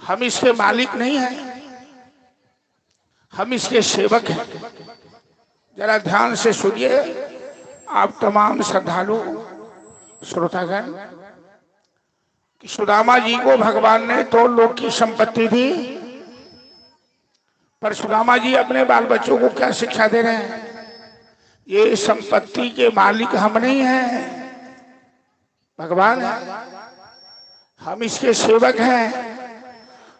हम इसके मालिक नहीं हैं, हम इसके सेवक हैं। जरा ध्यान से सुनिए आप तमाम श्रद्धालु श्रोतागण, कि सुदामा जी को भगवान ने तो लोक की संपत्ति दी, पर सुदामा जी अपने बाल बच्चों को क्या शिक्षा दे रहे हैं? ये संपत्ति के मालिक हम नहीं हैं, भगवान है, हम इसके सेवक हैं,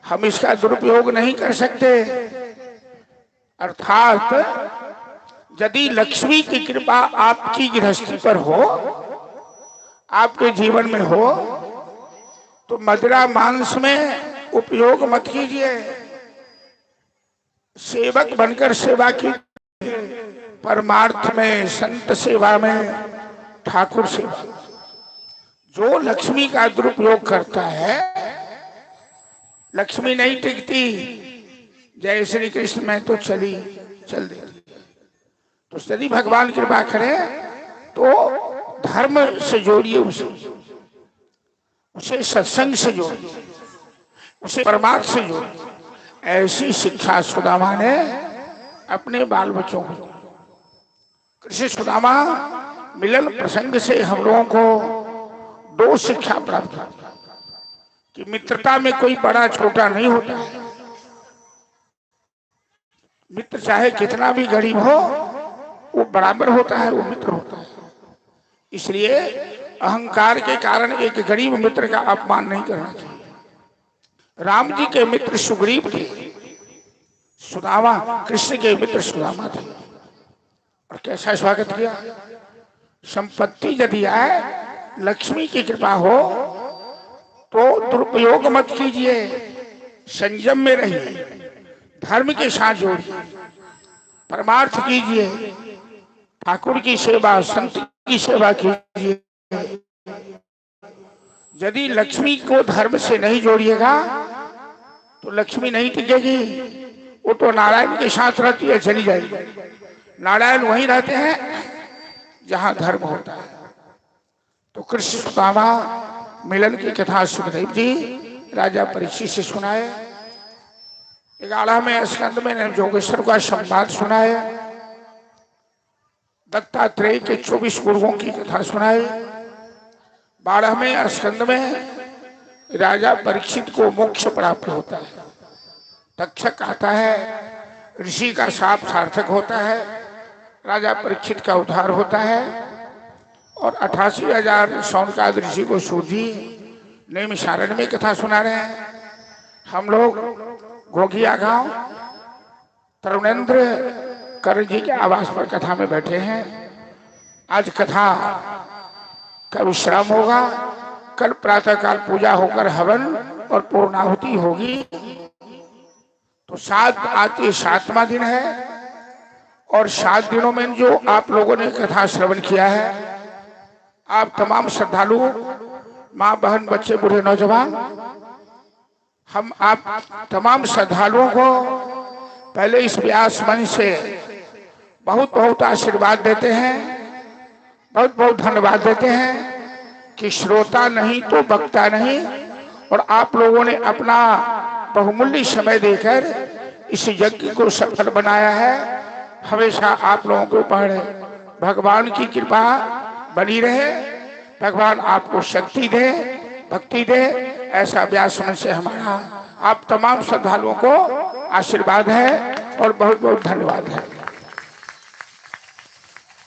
हम इसका दुरुपयोग नहीं कर सकते। अर्थात यदि लक्ष्मी की कृपा आपकी गृहस्थी पर हो, आपके जीवन में हो, तो मदिरा मांस में उपयोग मत कीजिए, सेवक बनकर सेवा की, परमार्थ में, संत सेवा में, ठाकुर सेवा। जो लक्ष्मी का दुरुपयोग करता है, लक्ष्मी नहीं टिकती। जय श्री कृष्ण में तो चल देती। तो यदि भगवान कृपा करे तो धर्म से जोड़िए उसे, उसे सत्संग से जोड़िए, उसे परमार्थ से जोड़िए। ऐसी शिक्षा सुदामा ने अपने बाल बच्चों को। कृष्ण सुदामा मिलन प्रसंग से हम लोगों को दो शिक्षा प्राप्त होती कि मित्रता में कोई बड़ा छोटा नहीं होता है। मित्र चाहे कितना भी गरीब हो, वो बराबर होता है, वो मित्र होता है। इसलिए अहंकार के कारण एक गरीब मित्र का अपमान नहीं करना चाहिए। राम जी के मित्र सुग्रीव थे, सुदामा कृष्ण के मित्र सुदामा थे। और कैसा स्वागत किया। संपत्ति यदि आए, लक्ष्मी की कृपा हो तो दुरुपयोग मत कीजिए, संयम में रहिए, धर्म के साथ जोड़िए, परमार्थ कीजिए, ठाकुर की सेवा, संत की सेवा कीजिए। यदि लक्ष्मी को धर्म से नहीं जोड़िएगा तो लक्ष्मी नहीं टिकेगी। वो तो नारायण के साथ रहती है, चली जाएगी। नारायण वहीं रहते हैं जहां धर्म होता है। तो कृष्ण सुदामा मिलन की कथा सुखदेव जी राजा परीक्षित से सुनाए। 11वें स्कंद में जोगेश्वर का संवाद सुनाए। दत्तात्रेय के 24 गुरुओं की कथा सुनाई। 12वें स्कंद में राजा परीक्षित को मोक्ष प्राप्त होता है। तक्षक आता है, ऋषि का शाप सार्थक होता है, राजा परीक्षित का उद्धार होता है। और 88,000 शौनकाद ऋषि को सूझी नैमिषारण्य में कथा सुना रहे हैं। हम लोग घोघिया गांव तरुणेंद्र कर जी के आवास पर कथा में बैठे हैं। आज कथा का विश्राम होगा। कल प्रातःकाल पूजा होकर हवन और पूर्णाहुति होगी। तो आज ये 7वां दिन है और 7 दिनों में जो आप लोगों ने कथा श्रवण किया है, आप तमाम श्रद्धालु, माँ बहन, बच्चे, बूढ़े, नौजवान, हम आप तमाम श्रद्धालुओं को पहले इस व्यास मंच से बहुत बहुत आशीर्वाद देते हैं, बहुत बहुत धन्यवाद देते हैं कि श्रोता नहीं तो वक्ता नहीं। और आप लोगों ने अपना बहुमूल्य समय देकर इस यज्ञ को सफल बनाया है। हमेशा आप लोगों के ऊपर भगवान की कृपा बनी रहे, भगवान आपको शक्ति दे, भक्ति दे। ऐसा व्यास मंच से हमारा आप तमाम श्रद्धालुओं को आशीर्वाद है और बहुत बहुत धन्यवाद है।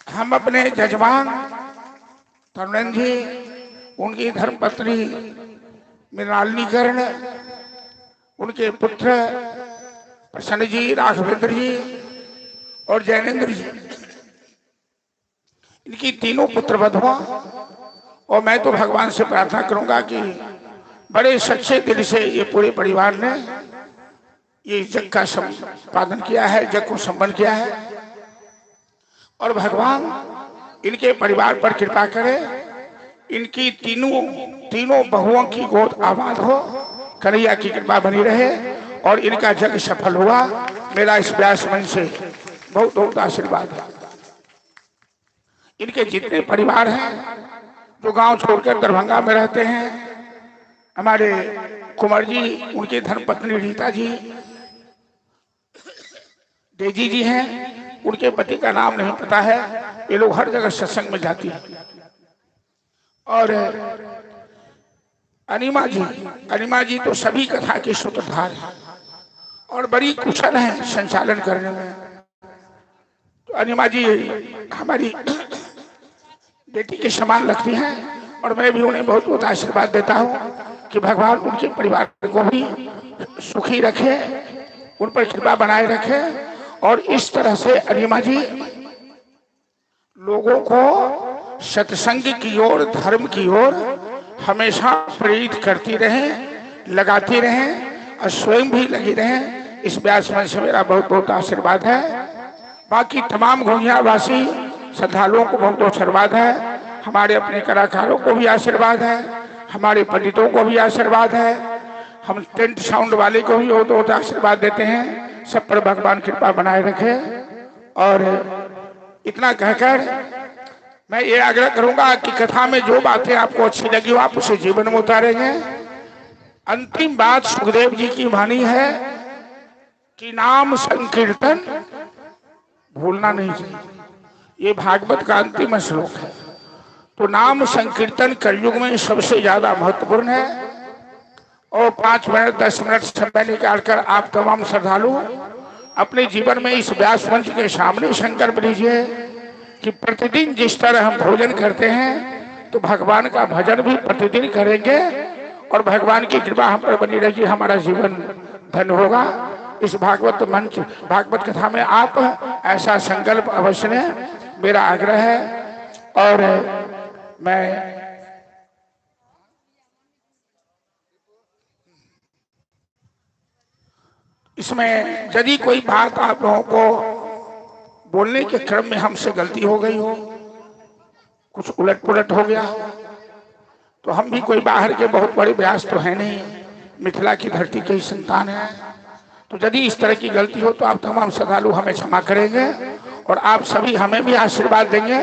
हम अपने जजमान तरुणेंद्र जी, उनकी धर्मपत्नी मृणालिनी कर्ण, उनके पुत्र प्रसन्न जी, राघवेंद्र जी और जैनेन्द्र जी, इनकी तीनों पुत्र वधुआ। और मैं तो भगवान से प्रार्थना करूंगा कि बड़े सच्चे दिल से ये पूरे परिवार ने ये यज्ञ का संपादन किया है, यज्ञ को संपन्न किया है। और भगवान इनके परिवार पर कृपा करे, इनकी तीनों बहुओं की गोद आबाद हो, कन्हैया की कृपा बनी रहे और इनका यज्ञ सफल हुआ। मेरा इस व्यास मंच से बहुत बहुत आशीर्वाद है। इनके जितने परिवार हैं जो गांव छोड़कर दरभंगा में रहते हैं, हमारे कुंवर जी, उनकी धर्मपत्नी रीता जी, डेजी जी हैं, उनके पति का नाम नहीं पता है। ये लोग हर जगह सत्संग में जाती हैं। और अनिमा जी तो सभी कथा के सूत्रधार हैं और बड़ी कुशल हैं संचालन करने में। तो अनिमा जी हमारी बेटी के समान लगती हैं और मैं भी उन्हें बहुत बहुत आशीर्वाद देता हूँ कि भगवान उनके परिवार को भी सुखी रखे, उन पर कृपा बनाए रखे। और इस तरह से अनिमा जी लोगों को सत्संग की ओर, धर्म की ओर हमेशा प्रेरित करती रहें, लगाती रहें और स्वयं भी लगी रहें। इस व्यास मंच से मेरा बहुत बहुत आशीर्वाद है। बाकी तमाम घोघियावासी श्रद्धालुओं को बहुत बहुत आशीर्वाद है। हमारे अपने कलाकारों को भी आशीर्वाद है, हमारे पंडितों को भी आशीर्वाद है, हम टेंट साउंड वाले को भी बहुत बहुत आशीर्वाद देते हैं। सब पर भगवान कृपा बनाए रखे। और इतना कहकर मैं ये आग्रह करूंगा कि कथा में जो बातें आपको अच्छी लगी हो आप उसे जीवन में उतारेंगे। अंतिम बात सुखदेव जी की वाणी है कि नाम संकीर्तन भूलना नहीं चाहिए। ये भागवत का अंतिम श्लोक है। तो नाम संकीर्तन कलयुग में सबसे ज्यादा महत्वपूर्ण है। और 5 मिनट 10 मिनट समय निकालकर आप तमाम श्रद्धालु अपने जीवन में इस व्यास मंच के सामने संकल्प लीजिए कि प्रतिदिन जिस तरह हम भोजन करते हैं तो भगवान का भजन भी प्रतिदिन करेंगे और भगवान की कृपा हम पर बनी रहेगी, हमारा जीवन धन्य होगा। इस भागवत मंच भागवत कथा में आप ऐसा संकल्प अवश्य लें, मेरा आग्रह है। और मैं इसमें यदि कोई बात आप लोगों को बोलने के क्रम में हमसे गलती हो गई हो, कुछ उलट पुलट हो गया हो, तो हम भी कोई बाहर के बहुत बड़े व्यास तो है नहीं, मिथिला की धरती के ही संतान है। तो यदि इस तरह की गलती हो तो आप तमाम श्रद्धालु हमें क्षमा करेंगे और आप सभी हमें भी आशीर्वाद देंगे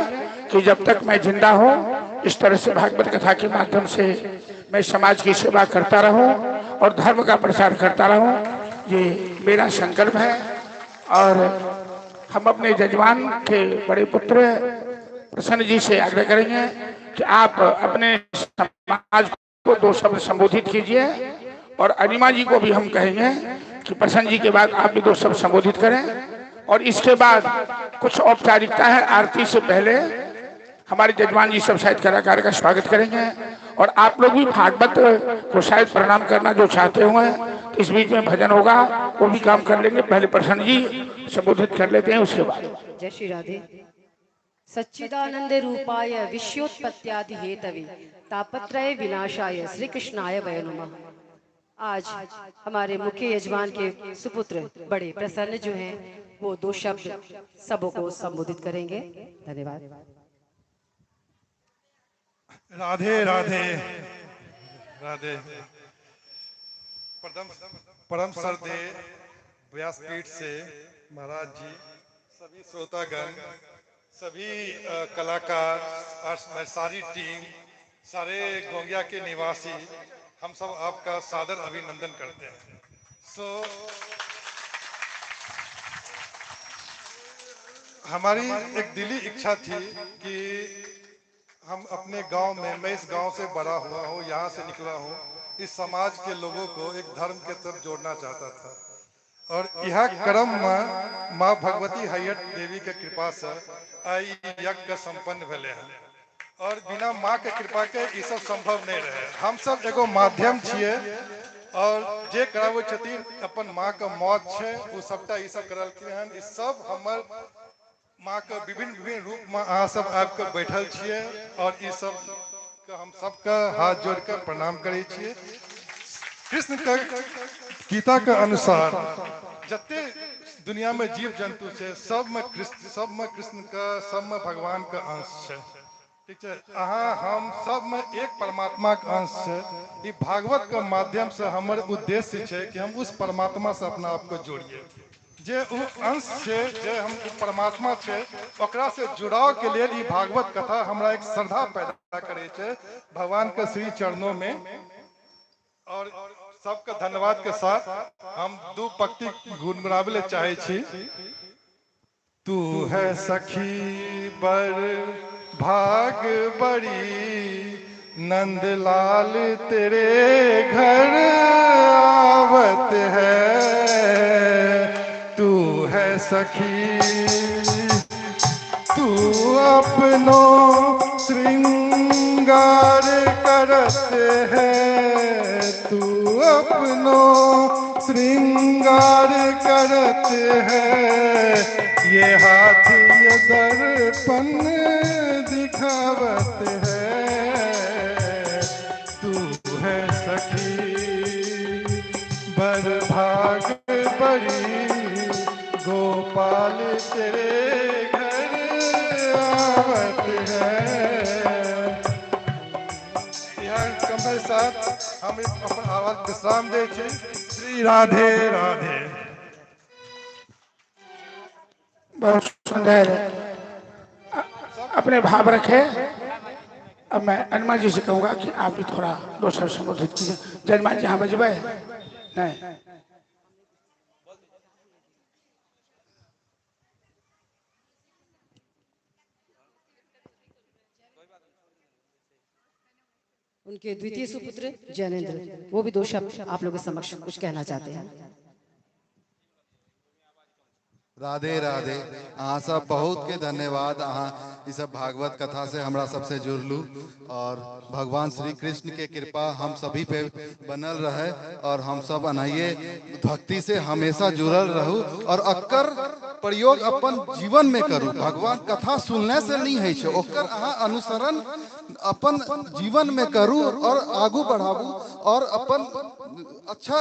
कि जब तक मैं जिंदा हूँ इस तरह से भागवत कथा के माध्यम से मैं समाज की सेवा करता रहूं और धर्म का प्रचार करता रहूं, ये मेरा संकल्प है। और हम अपने जजमान के बड़े पुत्र प्रसन्न जी से आग्रह करेंगे कि आप अपने समाज को 2 शब्द संबोधित कीजिए और अनिमा जी को भी हम कहेंगे कि प्रसन्न जी के बाद आप भी 2 शब्द संबोधित करें। और इसके बाद कुछ औपचारिकता है, आरती से पहले हमारे जजमान जी सब शायद कलाकार का स्वागत करेंगे और आप लोग भी भागवत को शायद प्रणाम करना जो चाहते हुए तो इस बीच में भजन होगा वो भी काम कर लेंगे। पहले प्रसन्न जी संबोधित कर लेते हैं, उसके बाद। जय श्री राधे। सच्चिदानंद रूपाय विश्वोत्पत्त्यादि हेतवे तापत्रय विनाशाय श्री कृष्णाय वै नमः। आज हमारे मुख्य यजमान के सुपुत्र बड़े प्रसन्न जो हैं वो 2 शब्द सबको संबोधित करेंगे। धन्यवाद। राधे राधे राधे। परम श्रद्धे व्यासपीठ से महाराज जी, सभी श्रोतागण, सभी कलाकार और सारी टीम, सारे गोंगिया के निवासी, हम सब आपका सादर अभिनंदन करते हैं। हमारी एक दिली इच्छा थी कि हम अपने गांव में, मैं इस गांव से बड़ा हुआ हूँ, यहाँ से निकला हूँ, इस समाज के लोगों को एक धर्म के तरफ जोड़ना चाहता था। और यह कर्म माँ भगवती हयट देवी के कृपा से आई यज्ञ संपन्न भेले हैं और बिना माँ के कृपा के ये सब संभव नहीं रहे। हम सब एगो माध्यम छिए और जे करावे छथिन अपन माँ के मौत छे वो सबटा ई सब करलखिन हन। ई सब हमर माँ के विभिन्न रूप में अहाँ सब आबि के बैठल छिए और ई सब के हम सबके हाथ जोड़ कर प्रणाम करे छिए। कृष्ण के गीता के अनुसार जते दुनिया में जीव जंतु है सब में कृष्ण का, सब में भगवान का अंश है। ठीक है, अहाँ हम सब में एक परमात्मा का अंश है। ये भागवत के माध्यम से हमारे उद्देश्य है कि हम उस परमात्मा से अपना आप को जोड़िए। जे उ अंश है, जे हम परमात्मा है, ओकरा से जुड़ाव के लिए ये भागवत कथा हमरा एक श्रद्धा पैदा करे छे भगवान के श्री चरणों में। और सबके धन्यवाद के साथ हम 2 पंक्ति गुनगुनावे चाहे छी। तू है सखी बर भाग बड़ी, नंदलाल तेरे घर आवत है। तू है सखी, तू अपनों श्रृंगार करत है। तू अपनों श्रृंगार करत है, ये हाथी दर्पण दिखावत है। तू है सखी बर भाग बड़ी, गोपाल तेरे घर आवत है। कमर साथ हम अपन आवाज विश्राम दे छी। श्री राधे राधे। बहुत सुंदर। अपने भाव रखे। अब मैं हनुमान जी से कहूंगा कि आप भी थोड़ा दो शब्द संबोधित कीजिए। जजमान जी यहाँ बजबे नहीं। उनके द्वितीय सुपुत्र जैनेन्द्र, वो भी दो शब्द आप लोगों के समक्ष कुछ कहना चाहते हैं। राधे राधे। अहाँ सब बहुत के धन्यवाद। अहाँ इस सब भागवत कथा से हमरा सबसे जुड़लू और भगवान श्री कृष्ण के कृपा हम सभी पे बनल रहे और हम सब अनहिए भक्ति से हमेशा जुड़ल रहू और अक्कर प्रयोग अपन जीवन में करू। भगवान कथा सुनने से नहीं है छे, ओकर अहाँ अनुसरण अपन जीवन में करू और आगू बढ़ाबू और अपन अच्छा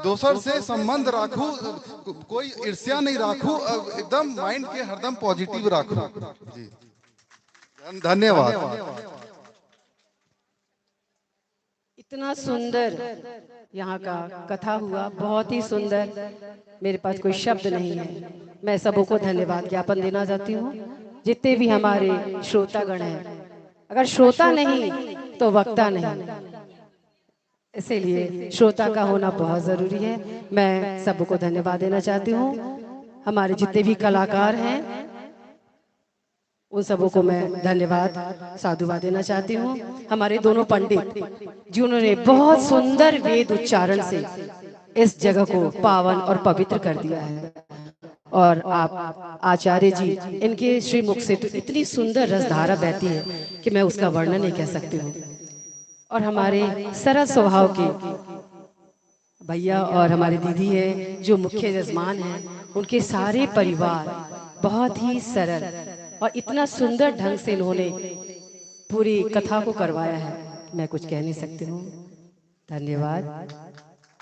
दोसर से संबंध राखू, कोई ईर्ष्या नहीं राखू, एकदम माइंड के हरदम पॉजिटिव राखू। जी धन्यवाद। इतना सुंदर यहाँ का कथा हुआ, बहुत ही सुंदर। मेरे पास कोई शब्द नहीं है। मैं सबों को धन्यवाद ज्ञापन देना चाहती हूँ, जितने भी हमारे श्रोतागण हैं। अगर श्रोता नहीं तो वक्ता नहीं, इसीलिए श्रोता का होना बहुत जरूरी है। मैं सबको धन्यवाद देना चाहती हूँ। हमारे जितने भी कलाकार हैं उन सबों को मैं धन्यवाद साधुवाद देना चाहती हूँ। हमारे दोनों पंडित जिन्होंने बहुत सुंदर वेद उच्चारण से इस जगह को पावन और पवित्र कर दिया है। और आप आचार्य जी, इनके श्रीमुख से तो इतनी सुंदर रसधारा बहती है कि मैं उसका वर्णन नहीं कह सकती हूँ। और हमारे सरल स्वभाव के भैया और हमारी दीदी है जो मुख्य यजमान हैं, उनके सारे परिवार बहुत ही सरल और इतना सुंदर ढंग से इन्होंने पूरी कथा को करवाया है, मैं कुछ कह नहीं सकती हूँ। धन्यवाद।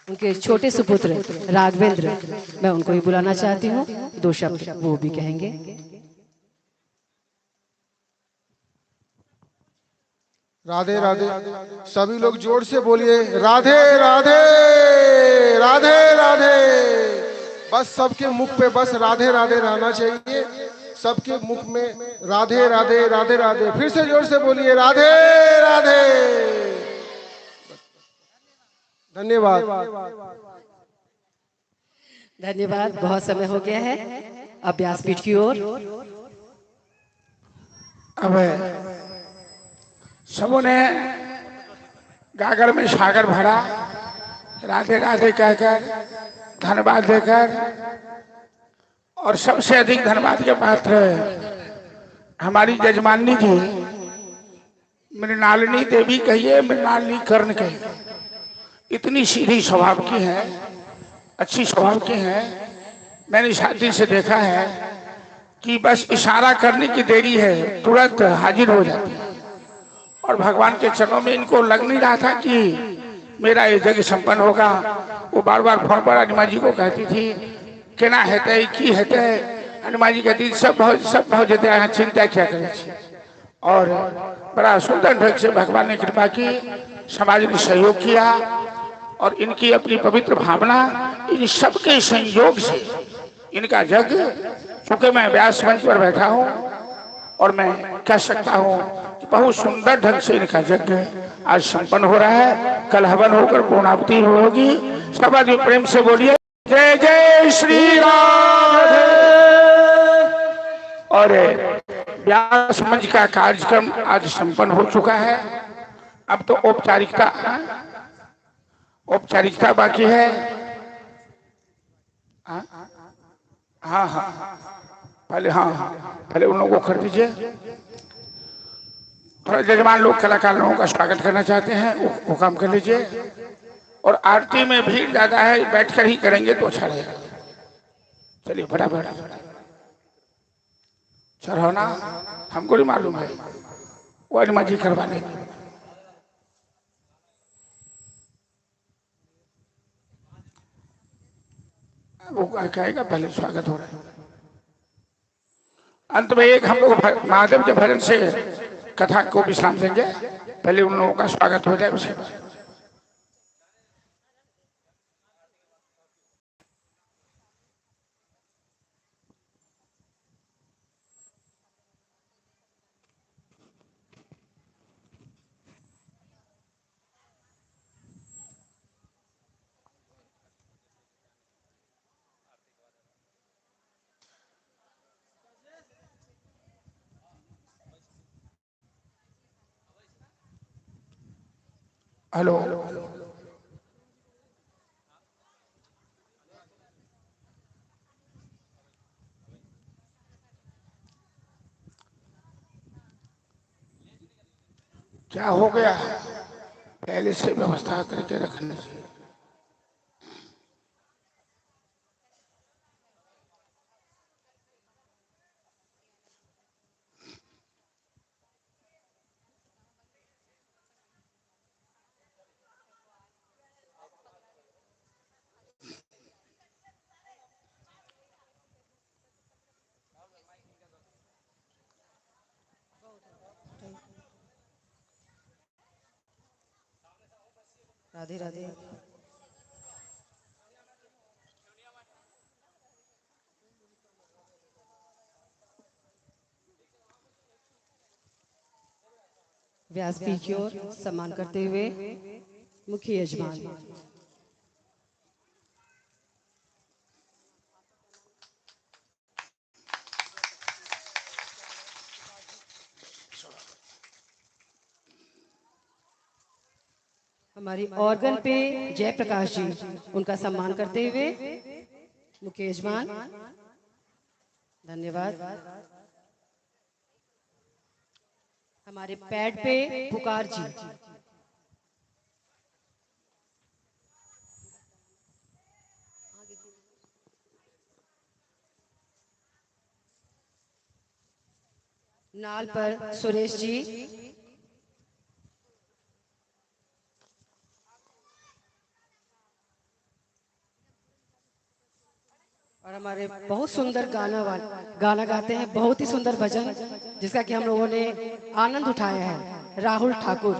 उनके छोटे सुपुत्र राघवेंद्र, मैं उनको भी बुलाना चाहती हूँ, दो शब्द वो भी कहेंगे। राधे राधे। सभी लोग जोर से बोलिए राधे राधे राधे राधे। बस सबके मुख पे बस राधे राधे रहना चाहिए, सबके मुख में राधे राधे राधे राधे। फिर से जोर से बोलिए राधे राधे। धन्यवाद। धन्यवाद। बहुत समय हो गया है, अब व्यासपीठ की ओर। अब सबों ने गागर में सागर भरा, राधे राधे कहकर धन्यवाद देकर, और सबसे अधिक धन्यवाद के पात्र हमारी जजमानी जी मृणालिनी देवी कहिए, मृणालिनी कर्ण कहिए, इतनी सीधी स्वभाव की है, अच्छी स्वभाव की है। मैंने शादी से देखा है कि बस इशारा करने की देरी है, तुरंत हाजिर हो जाती है। और भगवान के चरणों में इनको लग नहीं रहा था कि मेरा ये यज्ञ संपन्न होगा। वो बार बार फोन पर हनुमान जी को कहती थी केना हेतै की हेतै। हनुमान जी कहती सब हो जाते हैं, चिंता क्या करे। और बड़ा सुंदर ढंग से भगवान ने कृपा की, समाज ने सहयोग किया और इनकी अपनी पवित्र भावना, इन सबके संयोग से इनका यज्ञ, चूंकि मैं व्यास मंच पर बैठा हूँ और मैं कह सकता हूँ कि बहुत सुंदर ढंग से इनका यज्ञ आज संपन्न हो रहा है। कल हवन होकर पूर्णाहुति होगी। सब आदमी प्रेम से बोलिए जय जय श्री राम। और व्यास मंच का कार्यक्रम आज संपन्न हो चुका है। अब तो औपचारिकता बाकी है। हाँ पहले उन लोगों को कर दीजिए। थोड़ा जजमान लोग कलाकार लोगों का स्वागत करना चाहते हैं, वो काम कर लीजिए। और आरती में भीड़ ज्यादा है, बैठकर ही करेंगे तो अच्छा रहेगा। चलिए फटाफट चढ़ाना हमको नहीं मालूम है, वो हनुमान जी करवा लेंगे। वो कहेगा पहले स्वागत हो रहा है। अंत में एक हम लोग महादेव के भजन से कथा को विश्राम देंगे। पहले उन लोगों का स्वागत हो जाए, उसके बाद हेलो, क्या हो गया? पहले से व्यवस्था करके रखने से। राधे राधे। व्यासपीठ की ओर सम्मान करते हुए मुख्य यजमान। हमारी ऑर्गन पे जयप्रकाश जी, उनका सम्मान करते हुए मुख्य यजमान। धन्यवाद। हमारे पैड पे पुकार जी, नाल पर सुरेश जी, और हमारे बहुत सुंदर गाना गाते हैं, बहुत ही सुंदर भजन जिसका कि हम लोगों ने आनंद उठाया है, राहुल ठाकुर,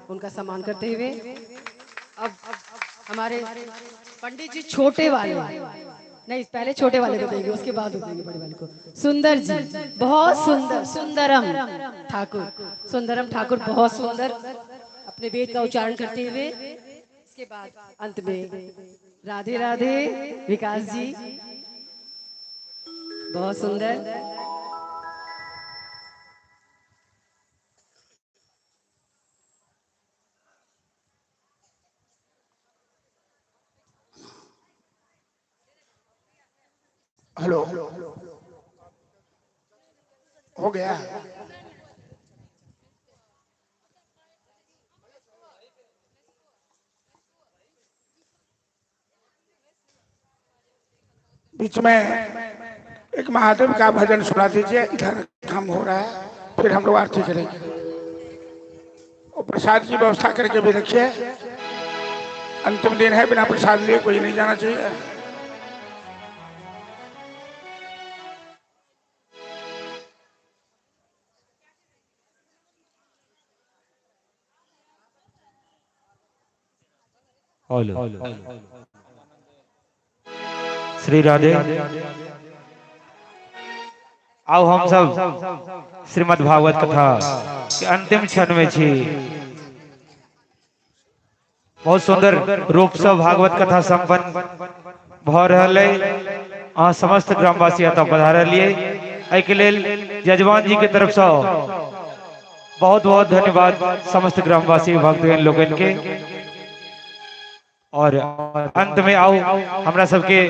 उनका सम्मान करते हुए। अब हमारे पंडित जी छोटे वाले, नहीं पहले छोटे वाले को देंगे, उसके बाद देंगे बड़े वाले को। सुंदर जी, बहुत सुंदर, सुंदरम ठाकुर बहुत सुंदर अपने वेद का उच्चारण करते हुए। इसके बाद अंत में राधे राधे विकास जी, बहुत सुंदर। हेलो, हो गया? बीच में एक महादेव का भजन सुना दीजिए, इधर काम हो रहा है, फिर हम लोग आरती करेंगे। और प्रसाद की व्यवस्था करके भी रखिए, अंतिम दिन है, बिना प्रसाद लिए कोई नहीं जाना चाहिए। श्री राधे। आओ हम सब श्रीमद् भागवत कथा के अंतिम क्षण में छी। बहुत सुंदर रूप से भागवत कथा संपन्न भ रहल है। समस्त ग्रामवासी एतऽ पधारलिए, एहि के लेल यजमान जी के तरफ से बहुत बहुत धन्यवाद समस्त ग्रामवासी भक्तजन लोगन के। और अंत में आओ हमरा सबके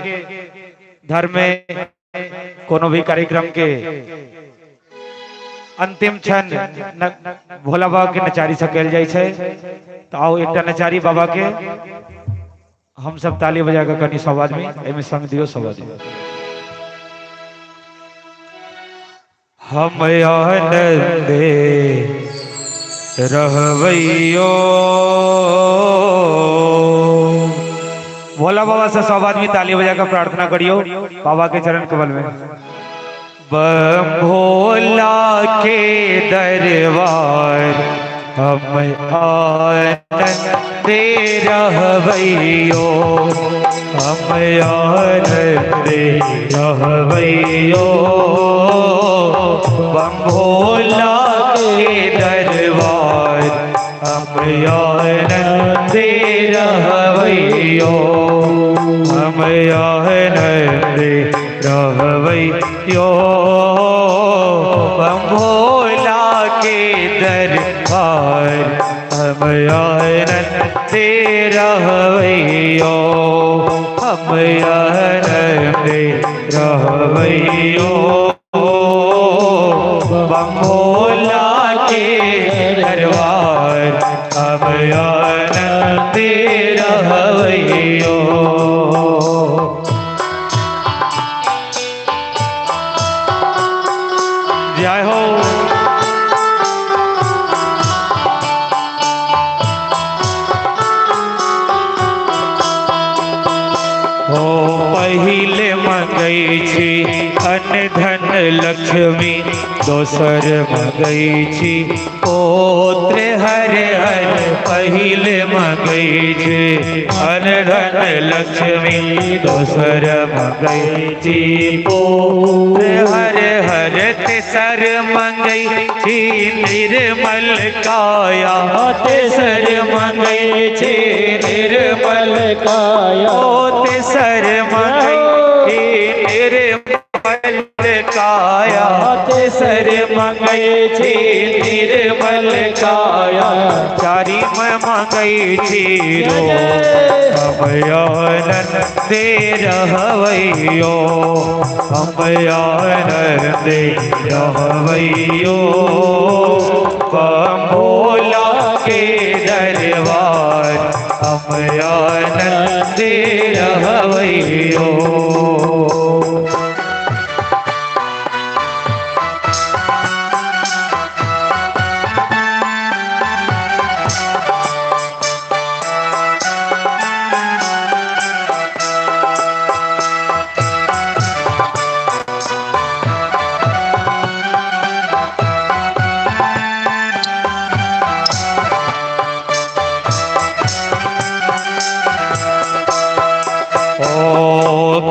धर्म में कोनो भी कार्यक्रम के अंतिम क्षण भोला बाबा के नचारी से कल जाय छे। तो आओ एक नचारी बाबा के हम सब ताली बजा के कनी सब आदमी एमे संग दियो। सब आदमी हम आनंदे रहवैयो। भोला बाबा से सब आदमी ताली बजा कर प्रार्थना करियो बाबा के चरण कमल में। बम भोला के दरबार हम आनंदे रहवैयो। हम आनंदे रहवैयो। बम भोला के दरबार हम आनंदे रहवैयो। हम आनंदे रहवैयो। बम भोला के दरबार हम हम आनंदे रहवैयो, हम आनंदे रहवैयो, बंगोला के दरबार हम आनंदे रहवैयो। जय हो। पहिले मंगई छी अन्न धन लक्ष्मी, दोसर मंगई छी पुत्र हर हर। पहिले मंगई छी अन्न धन लक्ष्मी, दोसर मंगई छी पुत्र हर हर। तेसर मंगई छी निर्मल काया, तेसर मंगई छी निर्मल काया। तेसर मंगई निर्मल काया, तेसर मंगई छी निर्मल काया। चारी में मंगई छी हम आनंदे रहवैयो, हम आनंदे रहवैयो, बंगोला के दरबार हम आनंदे रहवैयो।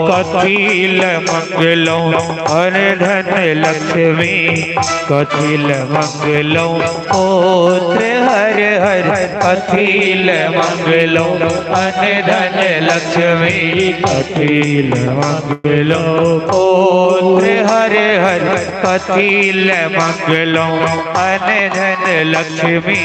कथिल मंगलों अन्न धन लक्ष्मी, कथिल मंगलों पुत्र हर हर। कथिल मंगलों अन्न धन लक्ष्मी, कथिल मंगलों पुत्र हर हर। कथिल मंगलों अन्न धन लक्ष्मी,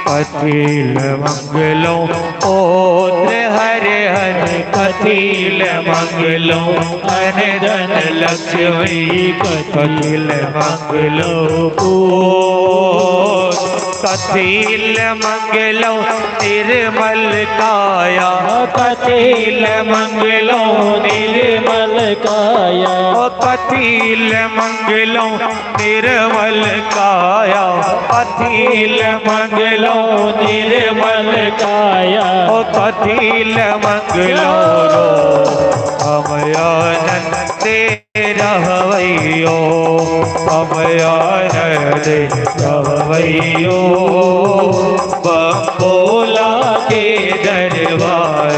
कथिल मंगलों पुत्र हर हर। कथिल मंगलों अन्न धन लक्ष्मी, कथिल मंगलों पुत्र। कथिल मंगलों निर्मल काया, कथिल मंगलों निर्मल काया। कथिल मंगलों निर्मल काया, कथिल मंगलों निर्मल काया। कथिल मंगलों हम आनंदे रहवैयो, हम आनंदे रहवैयो, बंगोला के दरबार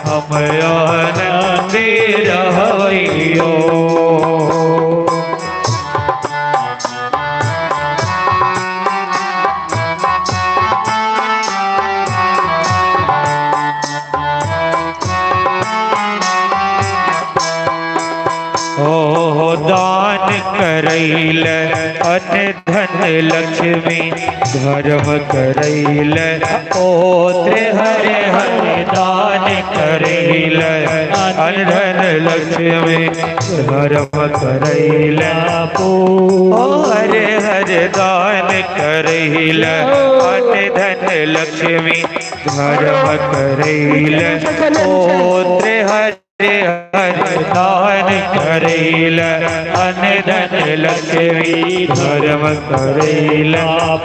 हम आनंदे रहवैयो। दान करैल अन्न धन लक्ष्मी, धर्म करैल पुत्र हर हर। दान करैल अन्न धन लक्ष्मी, धर्म करैल हर हर। दान करैल अन्न धन लक्ष्मी, धर्म करैल पुत्र हर हर। दान करैल अन्न धन लक्ष्मी, धर्म करैल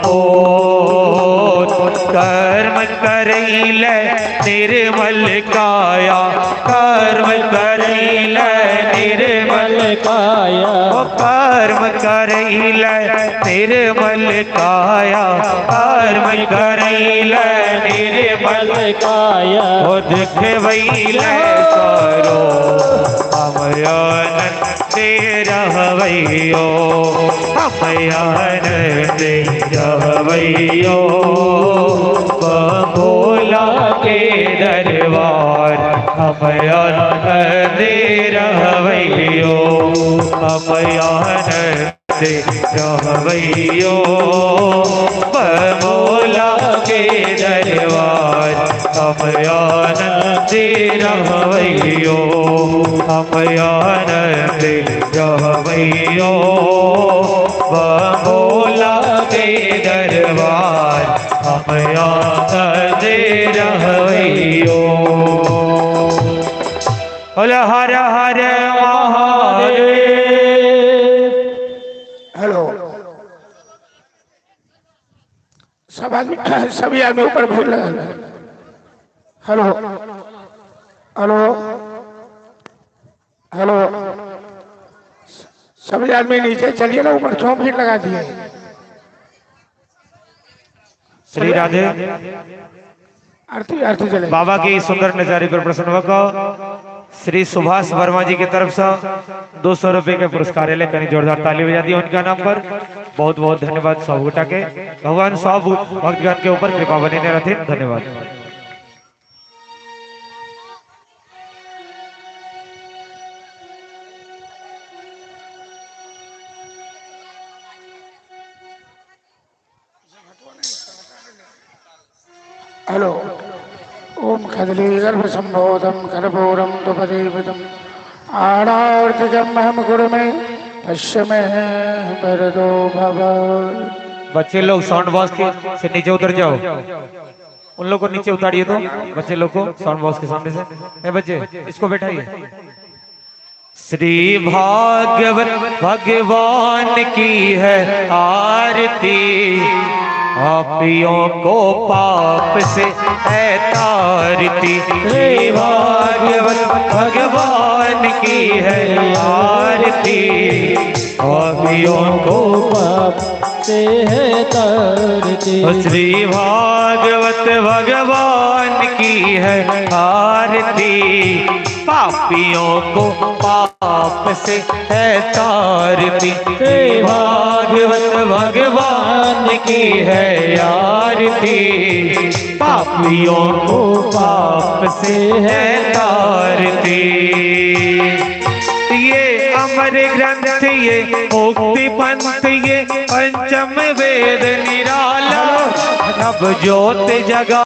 पुत्र। कर्म करैल निर्मल काया, कर्म करैल निर्मल काया। कर्म करैल निर्मल काया, कर्म करैल निर्मल काया। देखवैल करो हम आनंदे रहवैयो, हम आनंदे रहवैयो, बंगोला के दरबार हम आनंदे रहवैयो, हम आनंदे रहवैयो, बंगोला के दरबार। हम आनंदी रहवैयो, हम आनंदी रहवैयो, भोला के दरबार हम आनंदी रहवैयो। बोल हर हर महादेव। हेलो, सब आदमी, सभी आदमी ऊपर भूल रहे हैं। हेलो हेलो हेलो, सभी आदमी नीचे चलिए ना, ऊपर क्यों भीड़ लगा दिए? श्री राधे। आरती आरती चले। बाबा की सुंदर नजारे पर प्रसन्न होकर श्री सुभाष वर्मा जी की तरफ से 200 रुपए के पुरस्कार ले, कहीं जोरदार ताली बजा दी उनका नाम पर। बहुत बहुत धन्यवाद सब गोटा के। भगवान सब भक्तगण के ऊपर कृपा बनी रहती। धन्यवाद। हेलो, ओम खदली गर्भ संबोधम कर्पूरम दुपदेवतम आणार्तिकम महम गुरु में पश्य में परदो भव। बच्चे लोग साउंड बॉक्स के से नीचे उतर जाओ, उन लोग को नीचे उतारिए। तो बच्चे लोग को साउंड बॉक्स के सामने से, ए बच्चे इसको बैठाइए। श्री भागवत भगवान की है आरती, पापियों को पाप से है तारती। श्री भागवत भगवान की है आरती, पापियों को पाप से है तारती। श्री भागवत भगवान की है आरती, पापियों को पाप से है तारती। श्री भागवत भगवान की है आरती, पापियों को पाप से है तारती। ये अमर ग्रंथ, ये मुक्ति पंथ, ये पंचम वेद निराला, नव ज्योत जगा